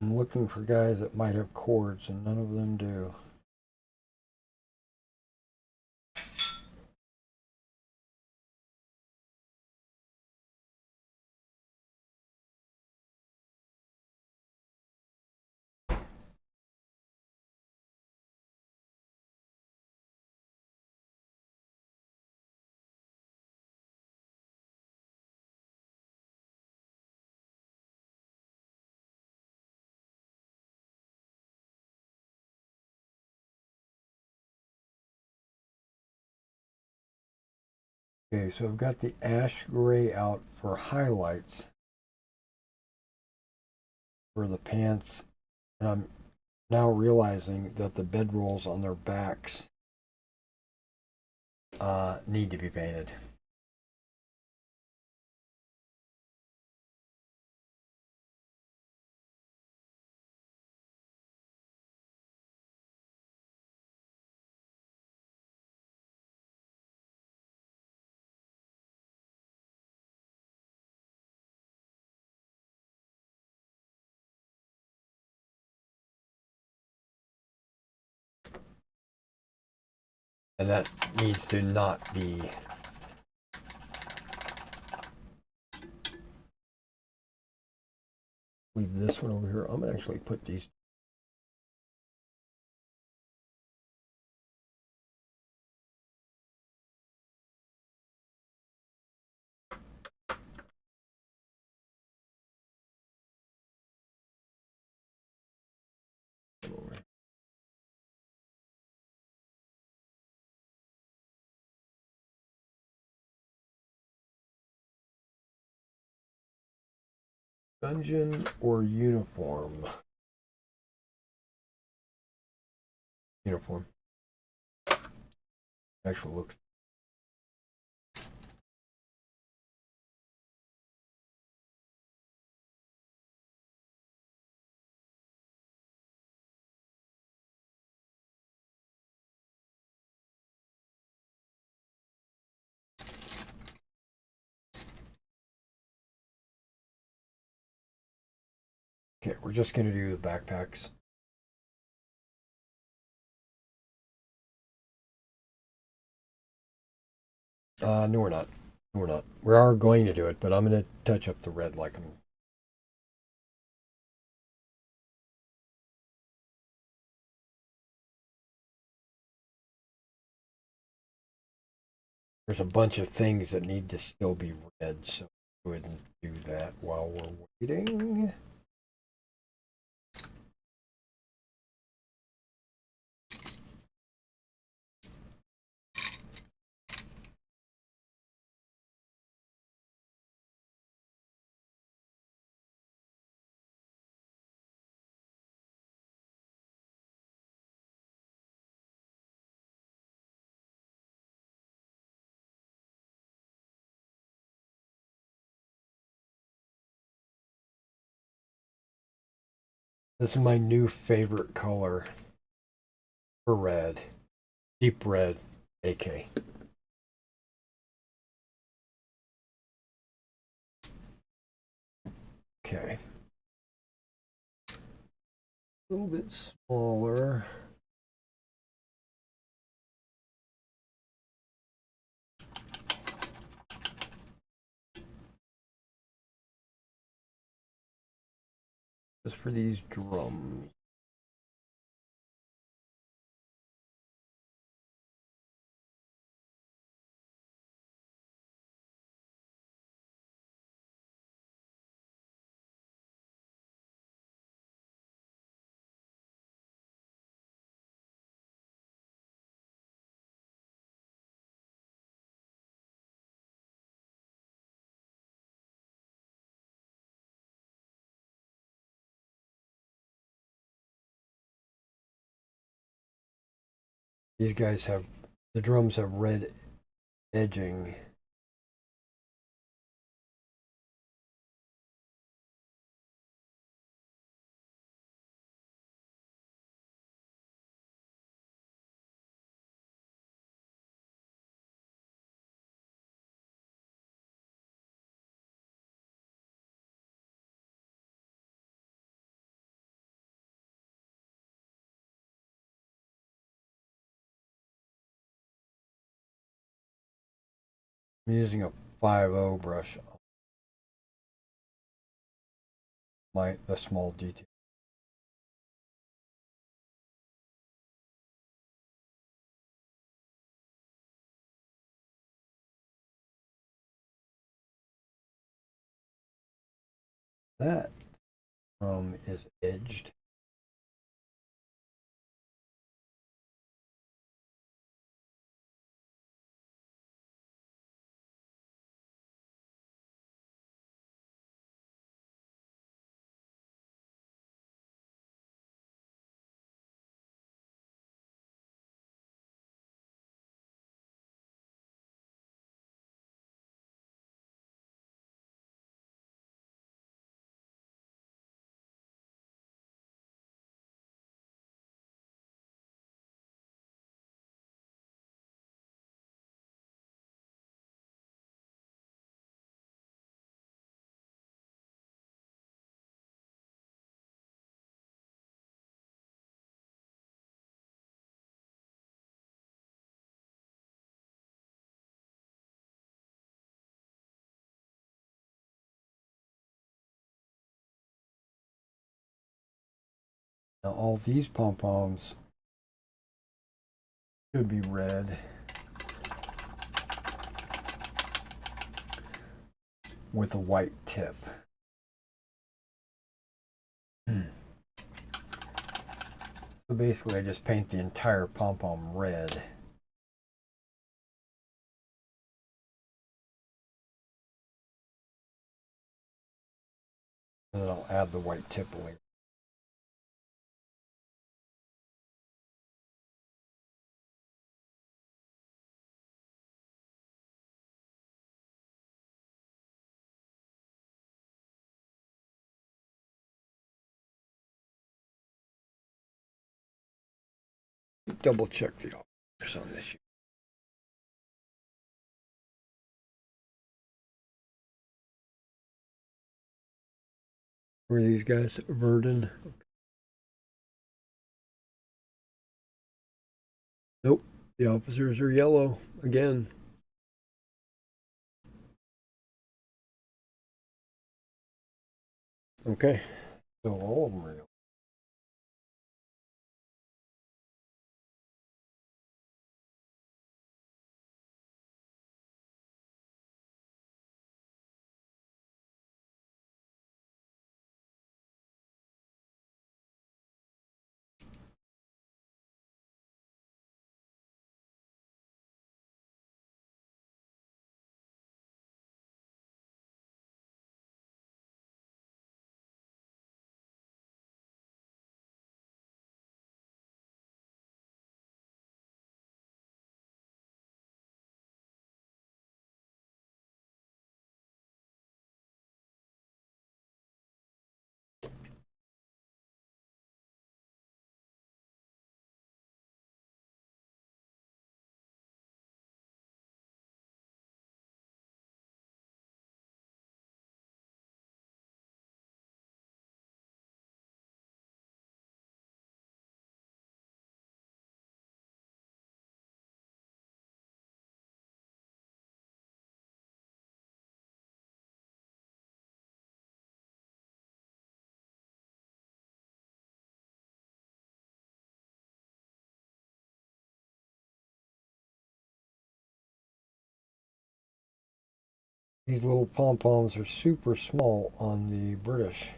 Speaker 1: I'm looking for guys that might have cords, and none of them do. Okay, so I've got the ash gray out for highlights for the pants, and I'm now realizing that the bedrolls on their backs need to be painted. And that needs to not be. Leave this one over here. I'm gonna actually put these. Dungeon or uniform? Uniform. Actual look. Okay, we're just gonna do the backpacks. No, we're not. We're not. We are going to do it, but I'm gonna touch up the red like I'm. There's a bunch of things that need to still be red, so go ahead and do that while we're waiting. This is my new favorite color for red. Deep red, AK. Okay. A little bit smaller. Just for these drums. These guys have, the drums have red edging. I'm using a 5.0 brush on the small detail. That is edged. Now all these pom-poms should be red with a white tip. So basically I just paint the entire pom-pom red. And then I'll add the white tip later. Double check the offers on this. Where are these guys? Verdon. Nope. The officers are yellow again. Okay. So all of them are yellow. These little pom-poms are super small on the British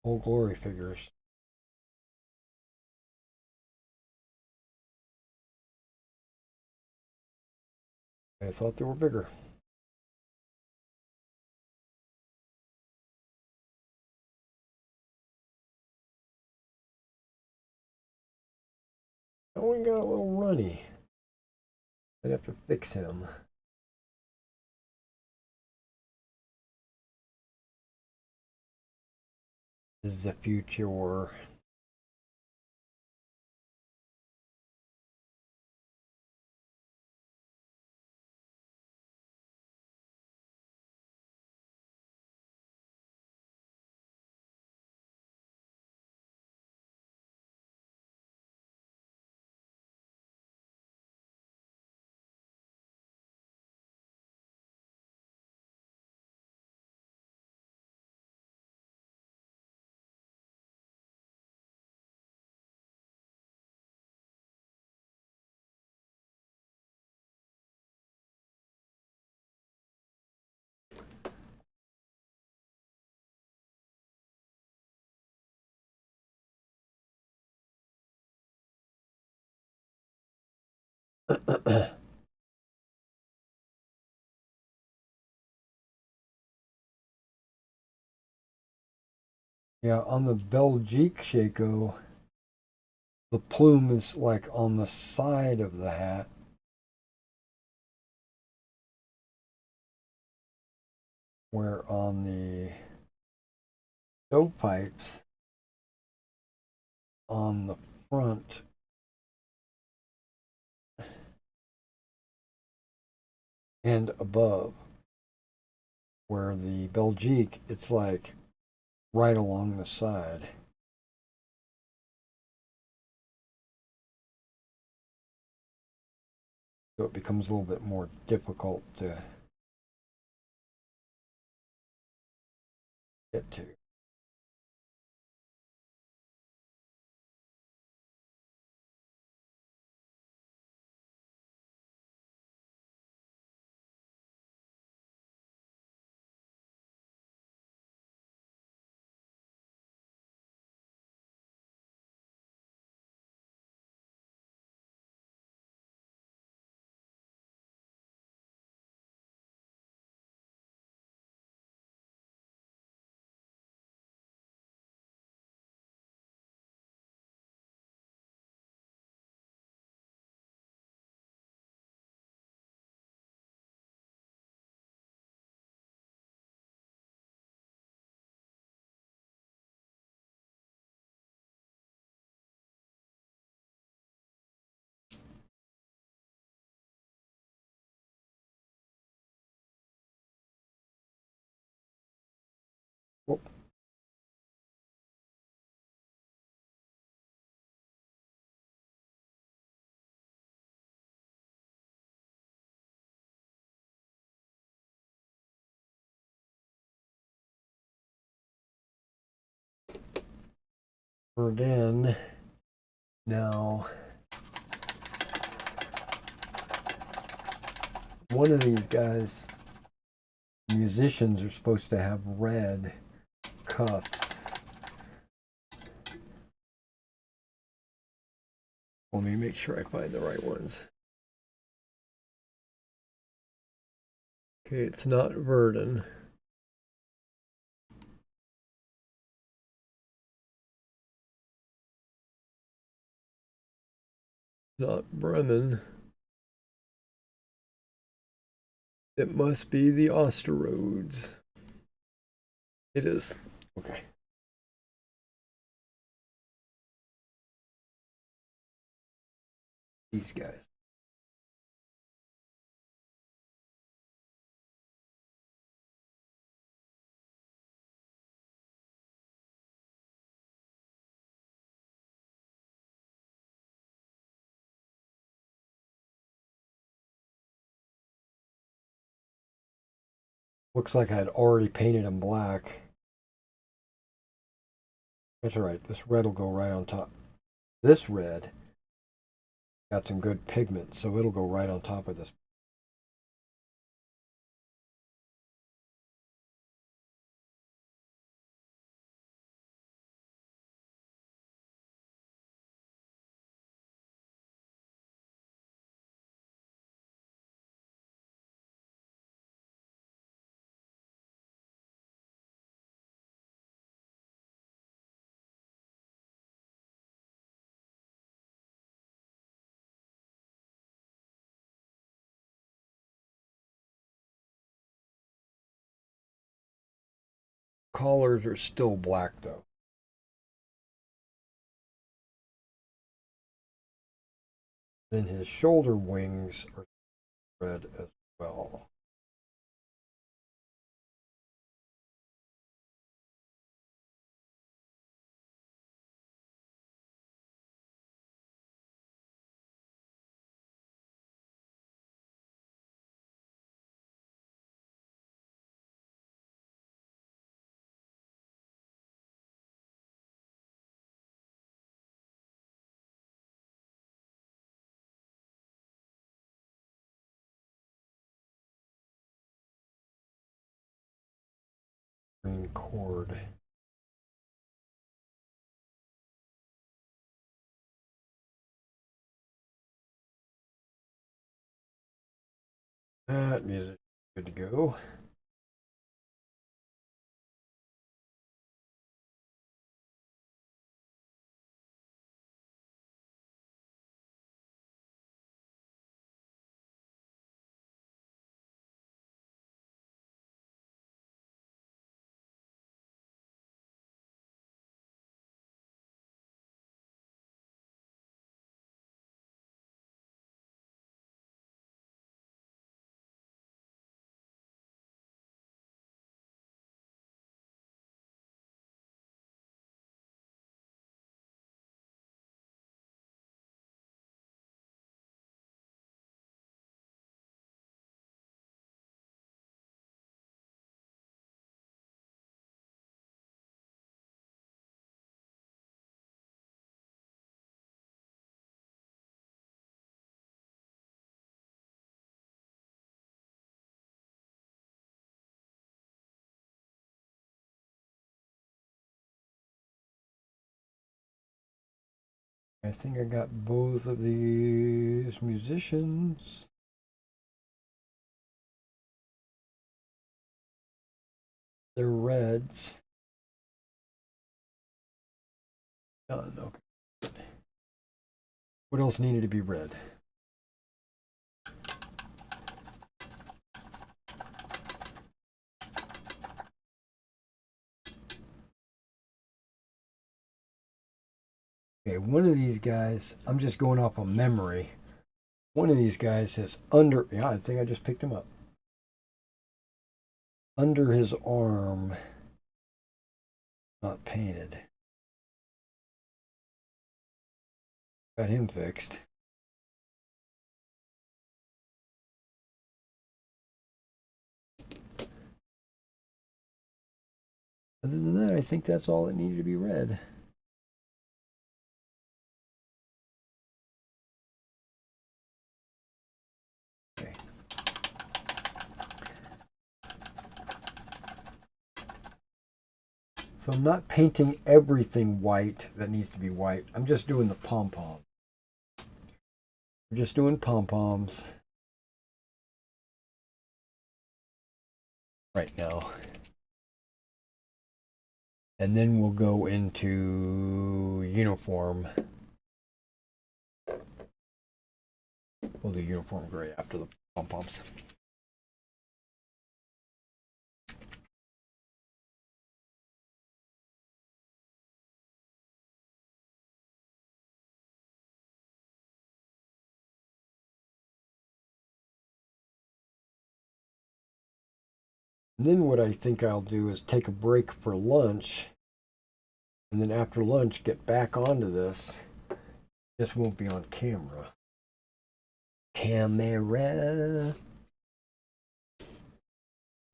Speaker 1: Old Glory figures. I thought they were bigger. Owen got a little runny. I'd have to fix him. This is the future. Yeah, on the Belgique Shaco, the plume is like on the side of the hat. Where on the stovepipes on the front and above, where the Belgique, it's like right along the side. So it becomes a little bit more difficult to get to. Whoop. In. Now, one of these guys, musicians, are supposed to have red cuffs. Let me make sure I find the right ones. Okay, it's not Verdun. Not Bremen. It must be the Osterroads. It is. Okay. These guys. Looks like I'd already painted them black. That's all right. This red will go right on top. This red got some good pigment, so it'll go right on top of this. Collars are still black though. Then his shoulder wings are red as well. Green cord. That music good to go. I think I got both of these musicians. They're reds. Done. Okay. What else needed to be red? Okay, one of these guys, I'm just going off of memory. One of these guys says under, yeah, I think I just picked him up. Under his arm, not painted. Got him fixed. Other than that, I think that's all that needed to be read. Okay. So I'm not painting everything white that needs to be white. I'm just doing the pom-pom. I'm just doing pom-poms right now. And then we'll go into uniform. We'll do uniform gray after the pom-poms. And then what I think I'll do is take a break for lunch. And then after lunch, get back onto this. This won't be on camera. Camera.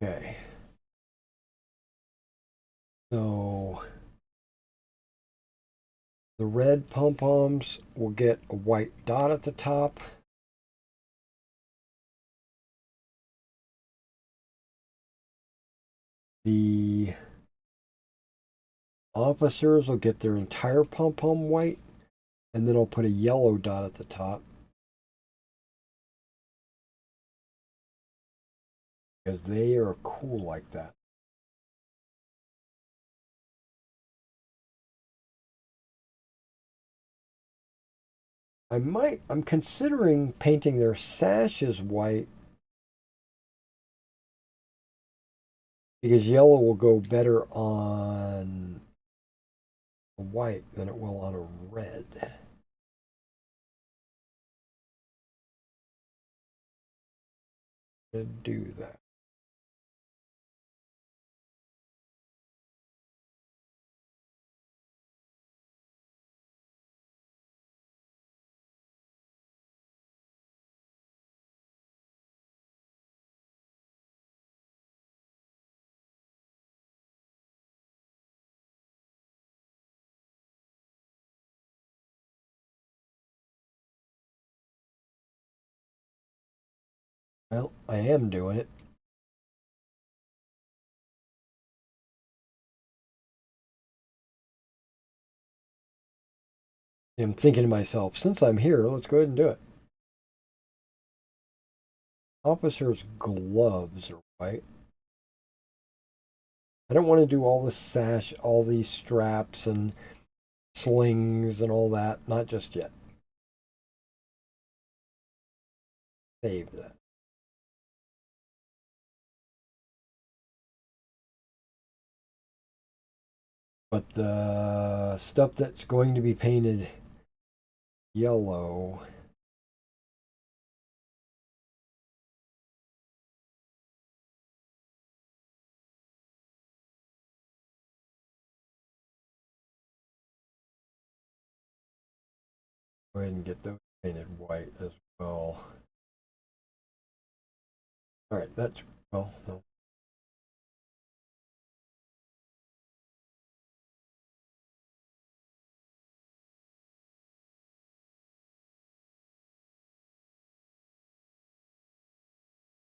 Speaker 1: Okay. So the red pom-poms will get a white dot at the top. The officers will get their entire pom-pom white, and then I'll put a yellow dot at the top. Because they are cool like that. I'm considering painting their sashes white because yellow will go better on a white than it will on a red. To do that. Well, I am doing it. I'm thinking to myself, since I'm here, let's go ahead and do it. Officer's gloves are white. I don't want to do all this sash, all these straps and slings and all that. Not just yet. Save that. But the stuff that's going to be painted yellow. Go ahead and get those painted white as well. All right, that's, well, no.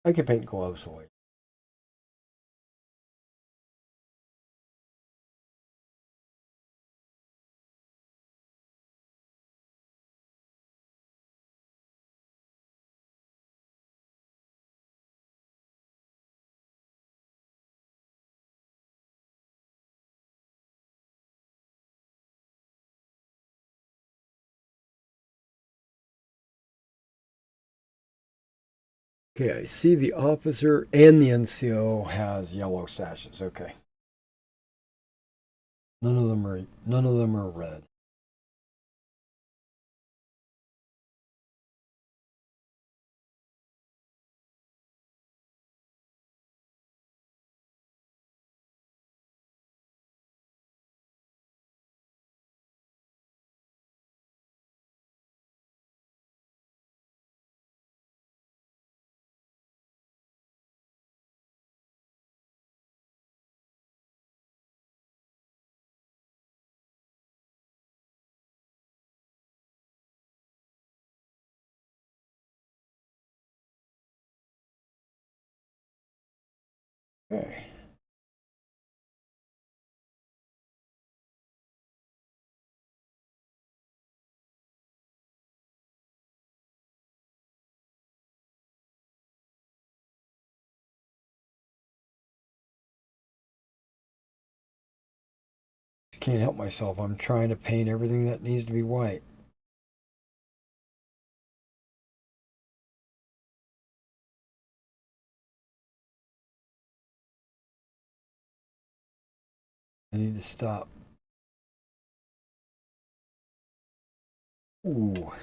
Speaker 1: I can paint gloves white. Okay, I see the officer and the NCO has yellow sashes. Okay. None of them are red. Okay. Can't help myself. I'm trying to paint everything that needs to be white. I need to stop. Ooh.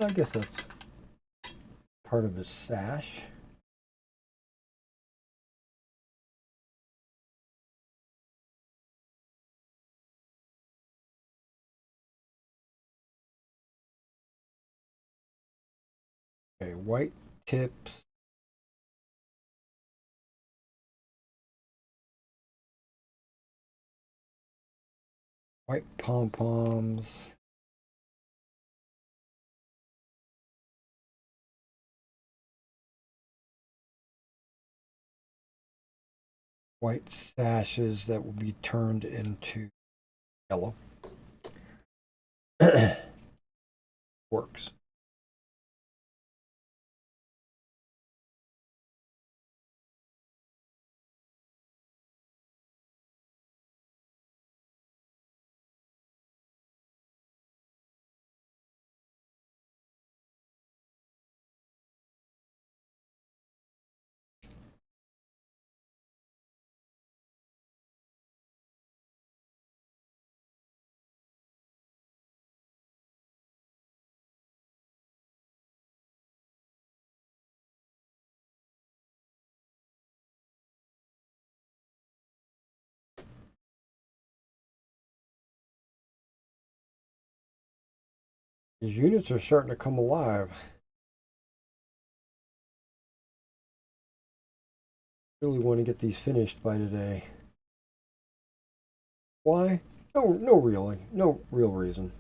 Speaker 1: I guess that's part of his sash. Okay, white tips. White pom-poms. White sashes that will be turned into yellow. Works. These units are starting to come alive. Really want to get these finished by today. Why? No real reason.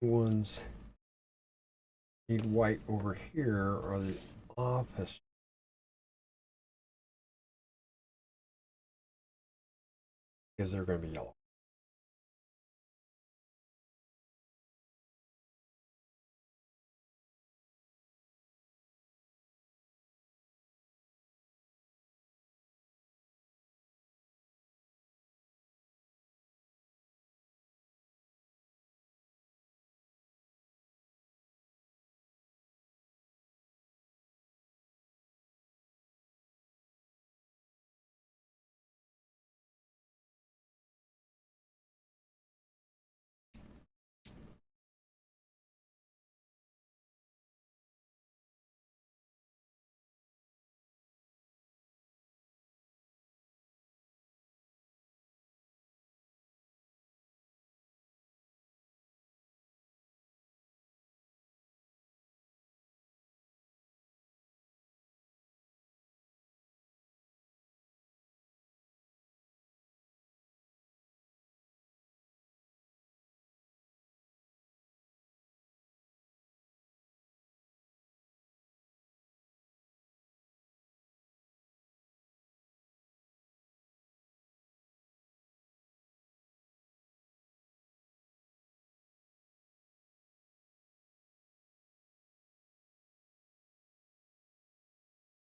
Speaker 1: ones need white over here are the office. Because they're going to be yellow.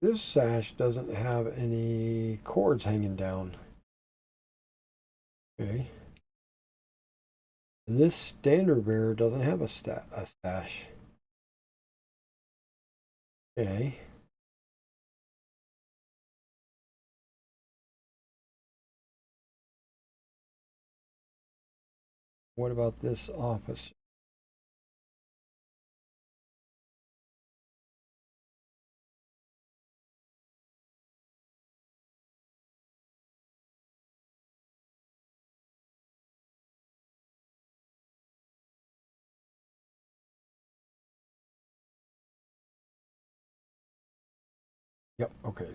Speaker 1: This sash doesn't have any cords hanging down. Okay. And this standard bearer doesn't have a sash. Okay. What about this office? Yep, okay.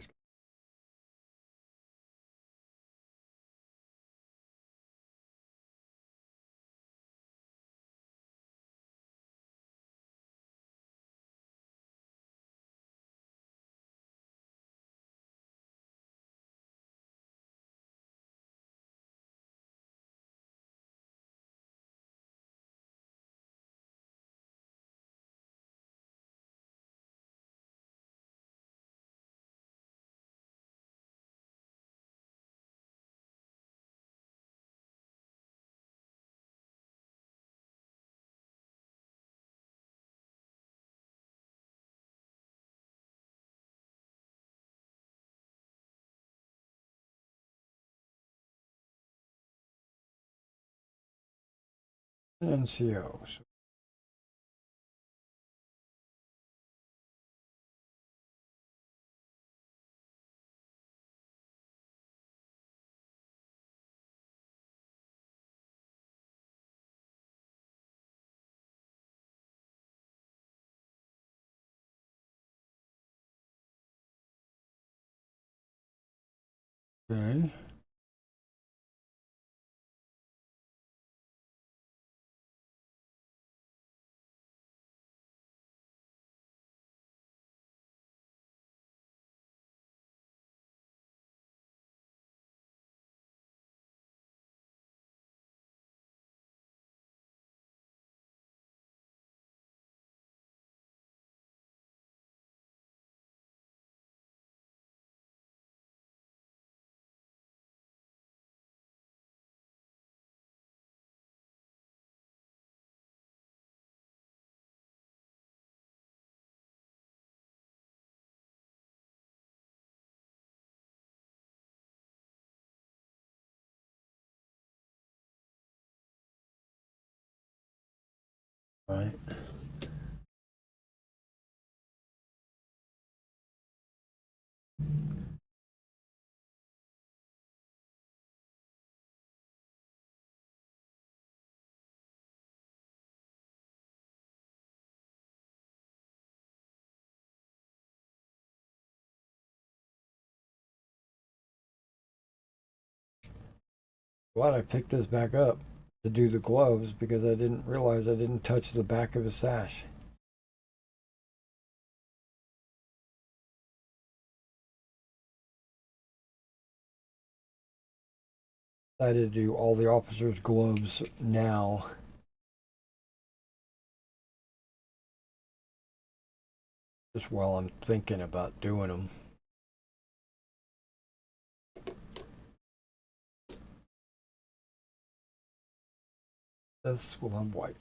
Speaker 1: NCOs. Okay. Right. Glad I picked this back up. to do the gloves because I didn't realize I didn't touch the back of the sash. Decided to do all the officers' gloves now. Just while I'm thinking about doing them. This will have white.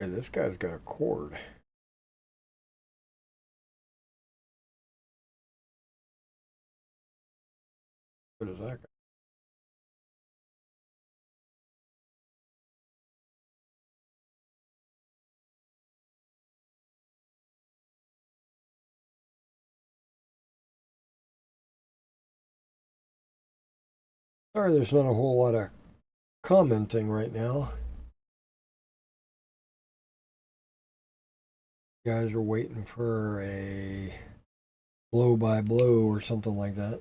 Speaker 1: And this guy's got a cord. What is that? Sorry, there's not a whole lot of commenting right now. You guys are waiting for a blow by blow or something like that.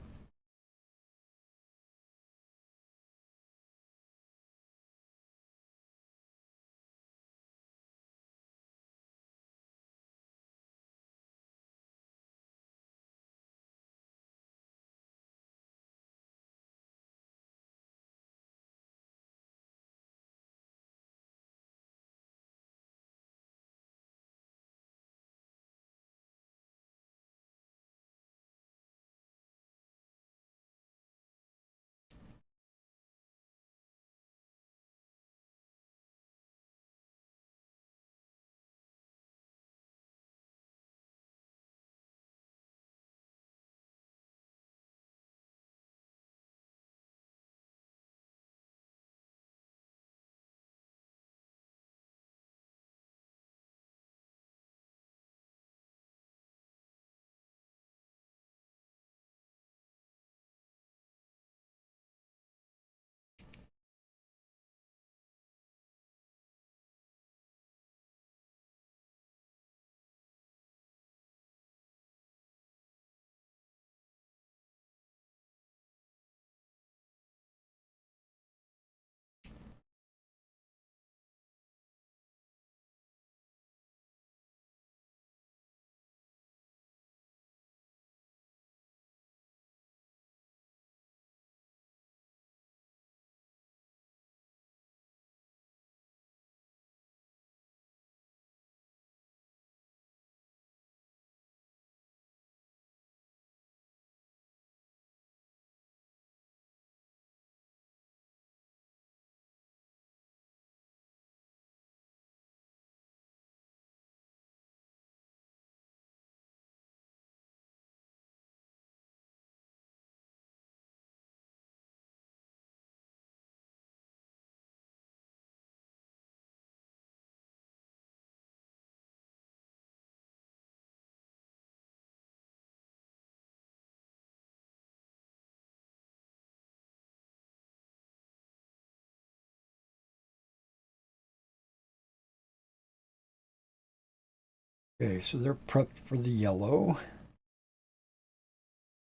Speaker 1: Okay, so they're prepped for the yellow.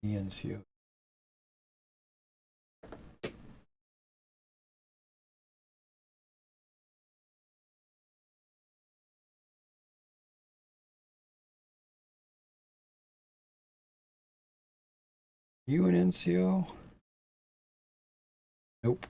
Speaker 1: The NCO. You an NCO? Nope.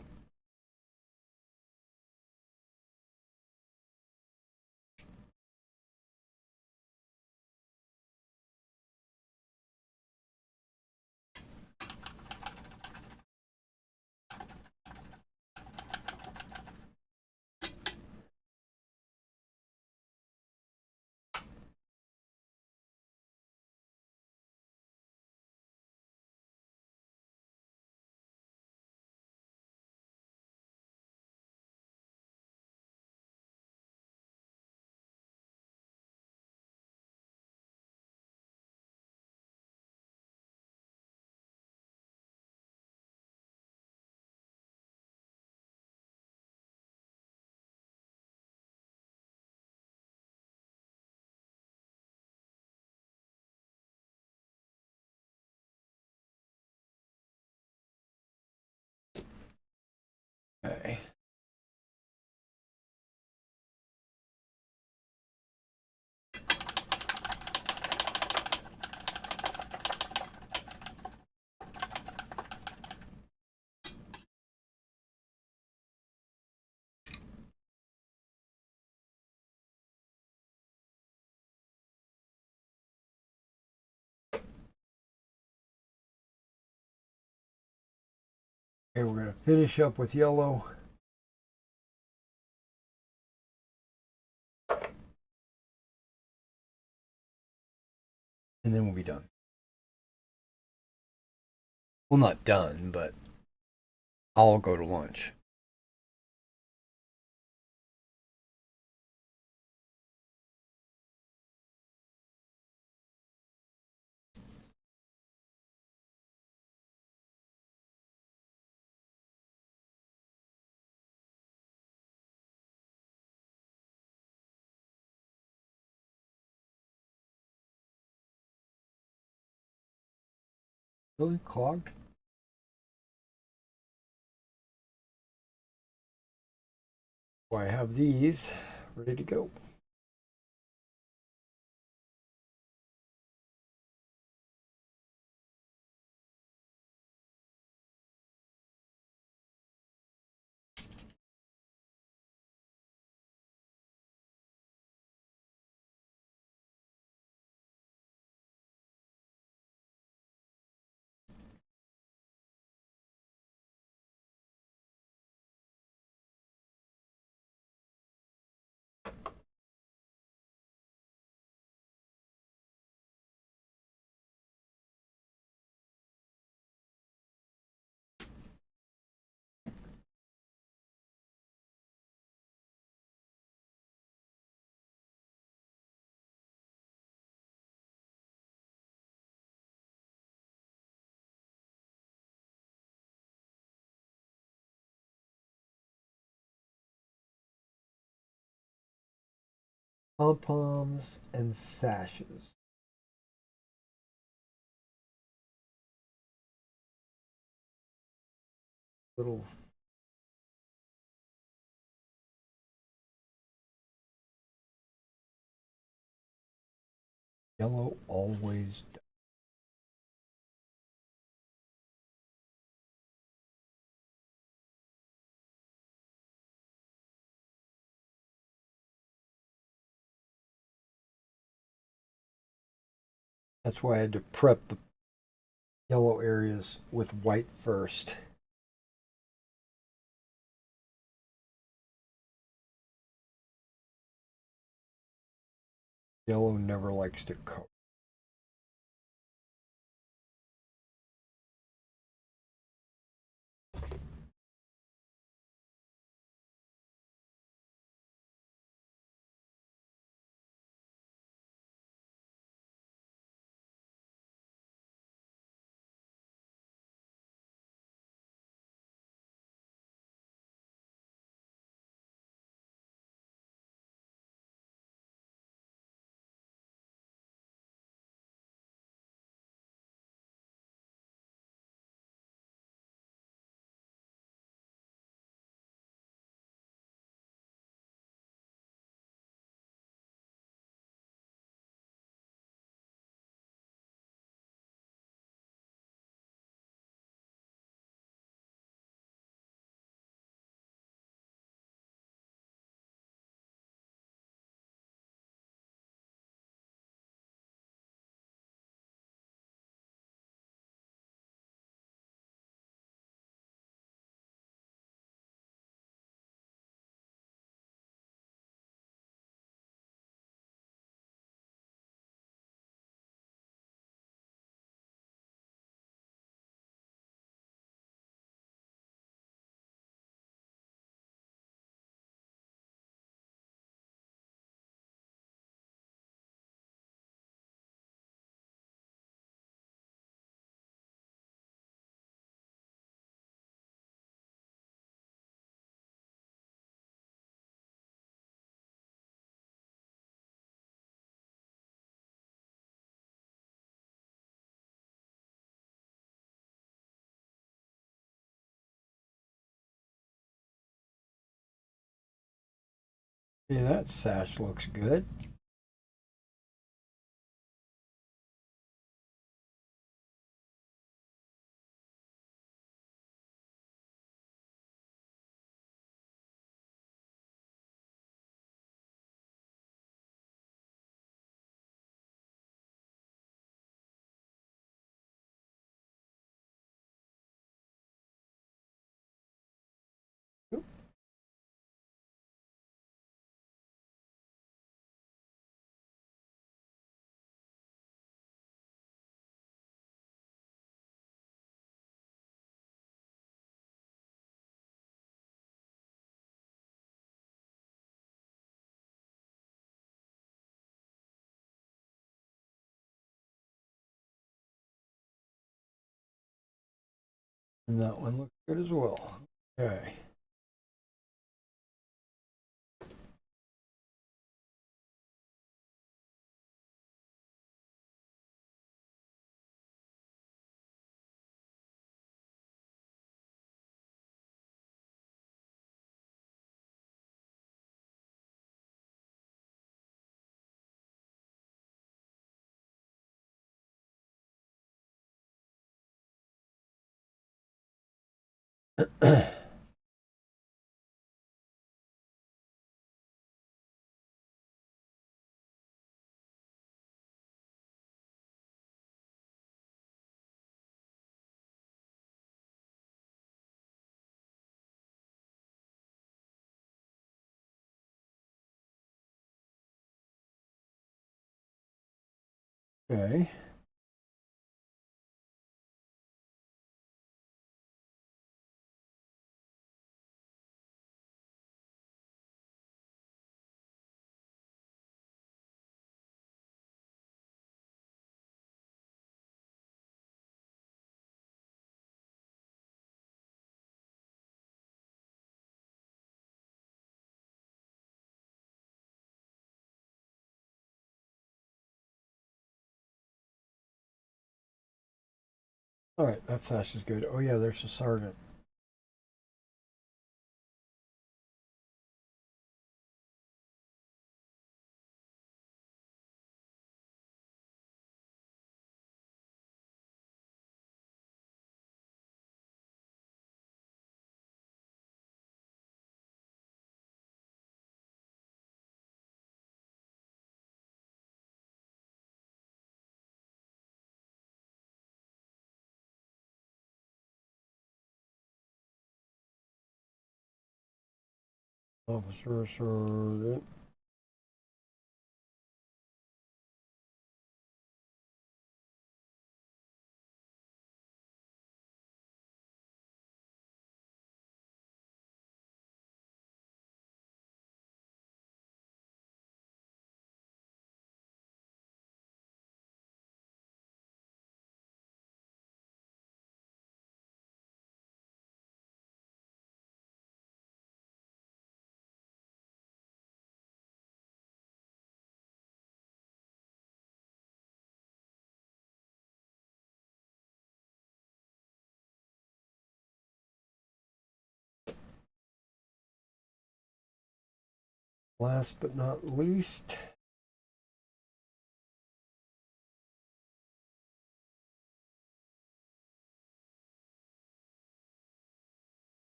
Speaker 1: Okay, we're going to finish up with yellow. And then we'll be done. Well, not done, but I'll go to lunch. Really clogged? Well, I have these ready to go. Pom-poms and sashes. Little yellow always. That's why I had to prep the yellow areas with white first. Yellow never likes to coat. Yeah, that sash looks good. And that one looks good as well. Okay. Okay. All right, that sash is good. Oh yeah, there's a sergeant. Officer sergeant. Last but not least,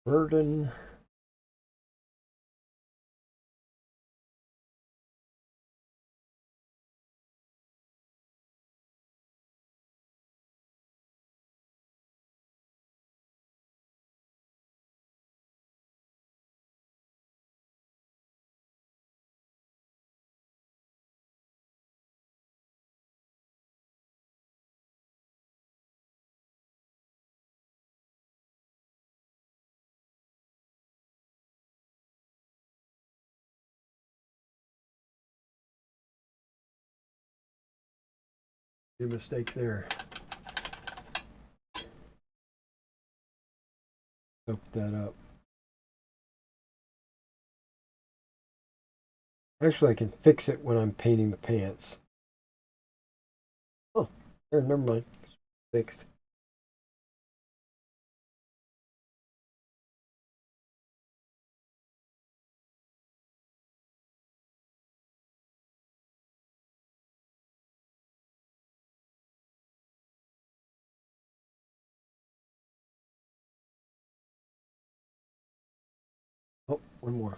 Speaker 1: Burden. Your mistake there. Soak that up. Actually, I can fix it when I'm painting the pants. Oh, there, never mind. It's fixed. Oh, one more.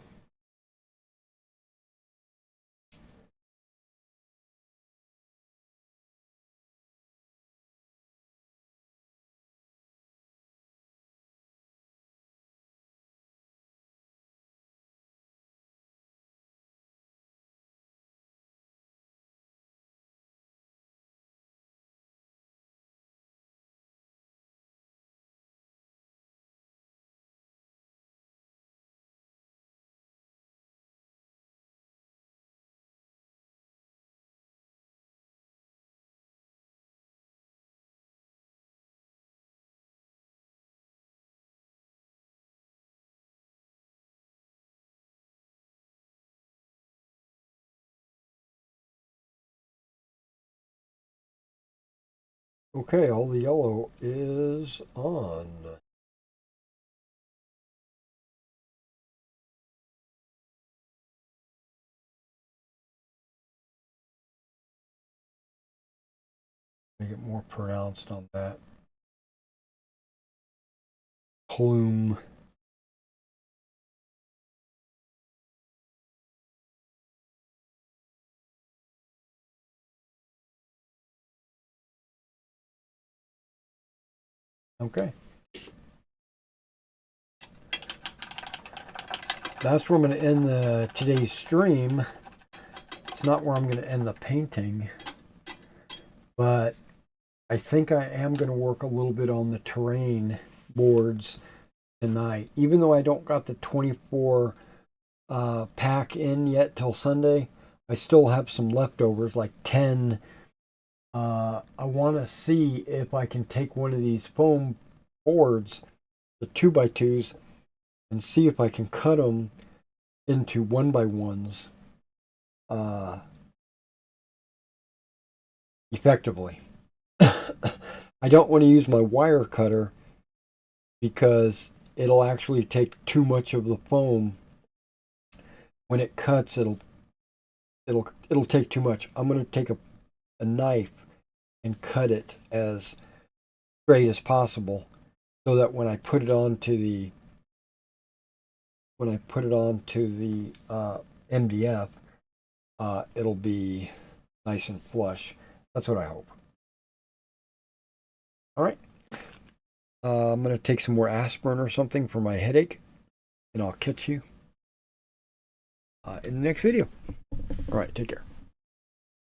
Speaker 1: Okay, all the yellow is on. Make it more pronounced on that plume. Okay. That's where I'm going to end today's stream. It's not where I'm going to end the painting, but I think I am going to work a little bit on the terrain boards tonight. Even though I don't got the 24 pack in yet till Sunday, I still have some leftovers, like 10. I want to see if I can take one of these foam boards, the 2x2s, and see if I can cut them into 1x1s effectively. I don't want to use my wire cutter because it'll actually take too much of the foam. When it cuts, it'll take too much. I'm going to take a knife and cut it as straight as possible, so that when I put it onto the MDF, it'll be nice and flush. That's what I hope. All right. I'm going to take some more aspirin or something for my headache, and I'll catch you in the next video. All right, take care.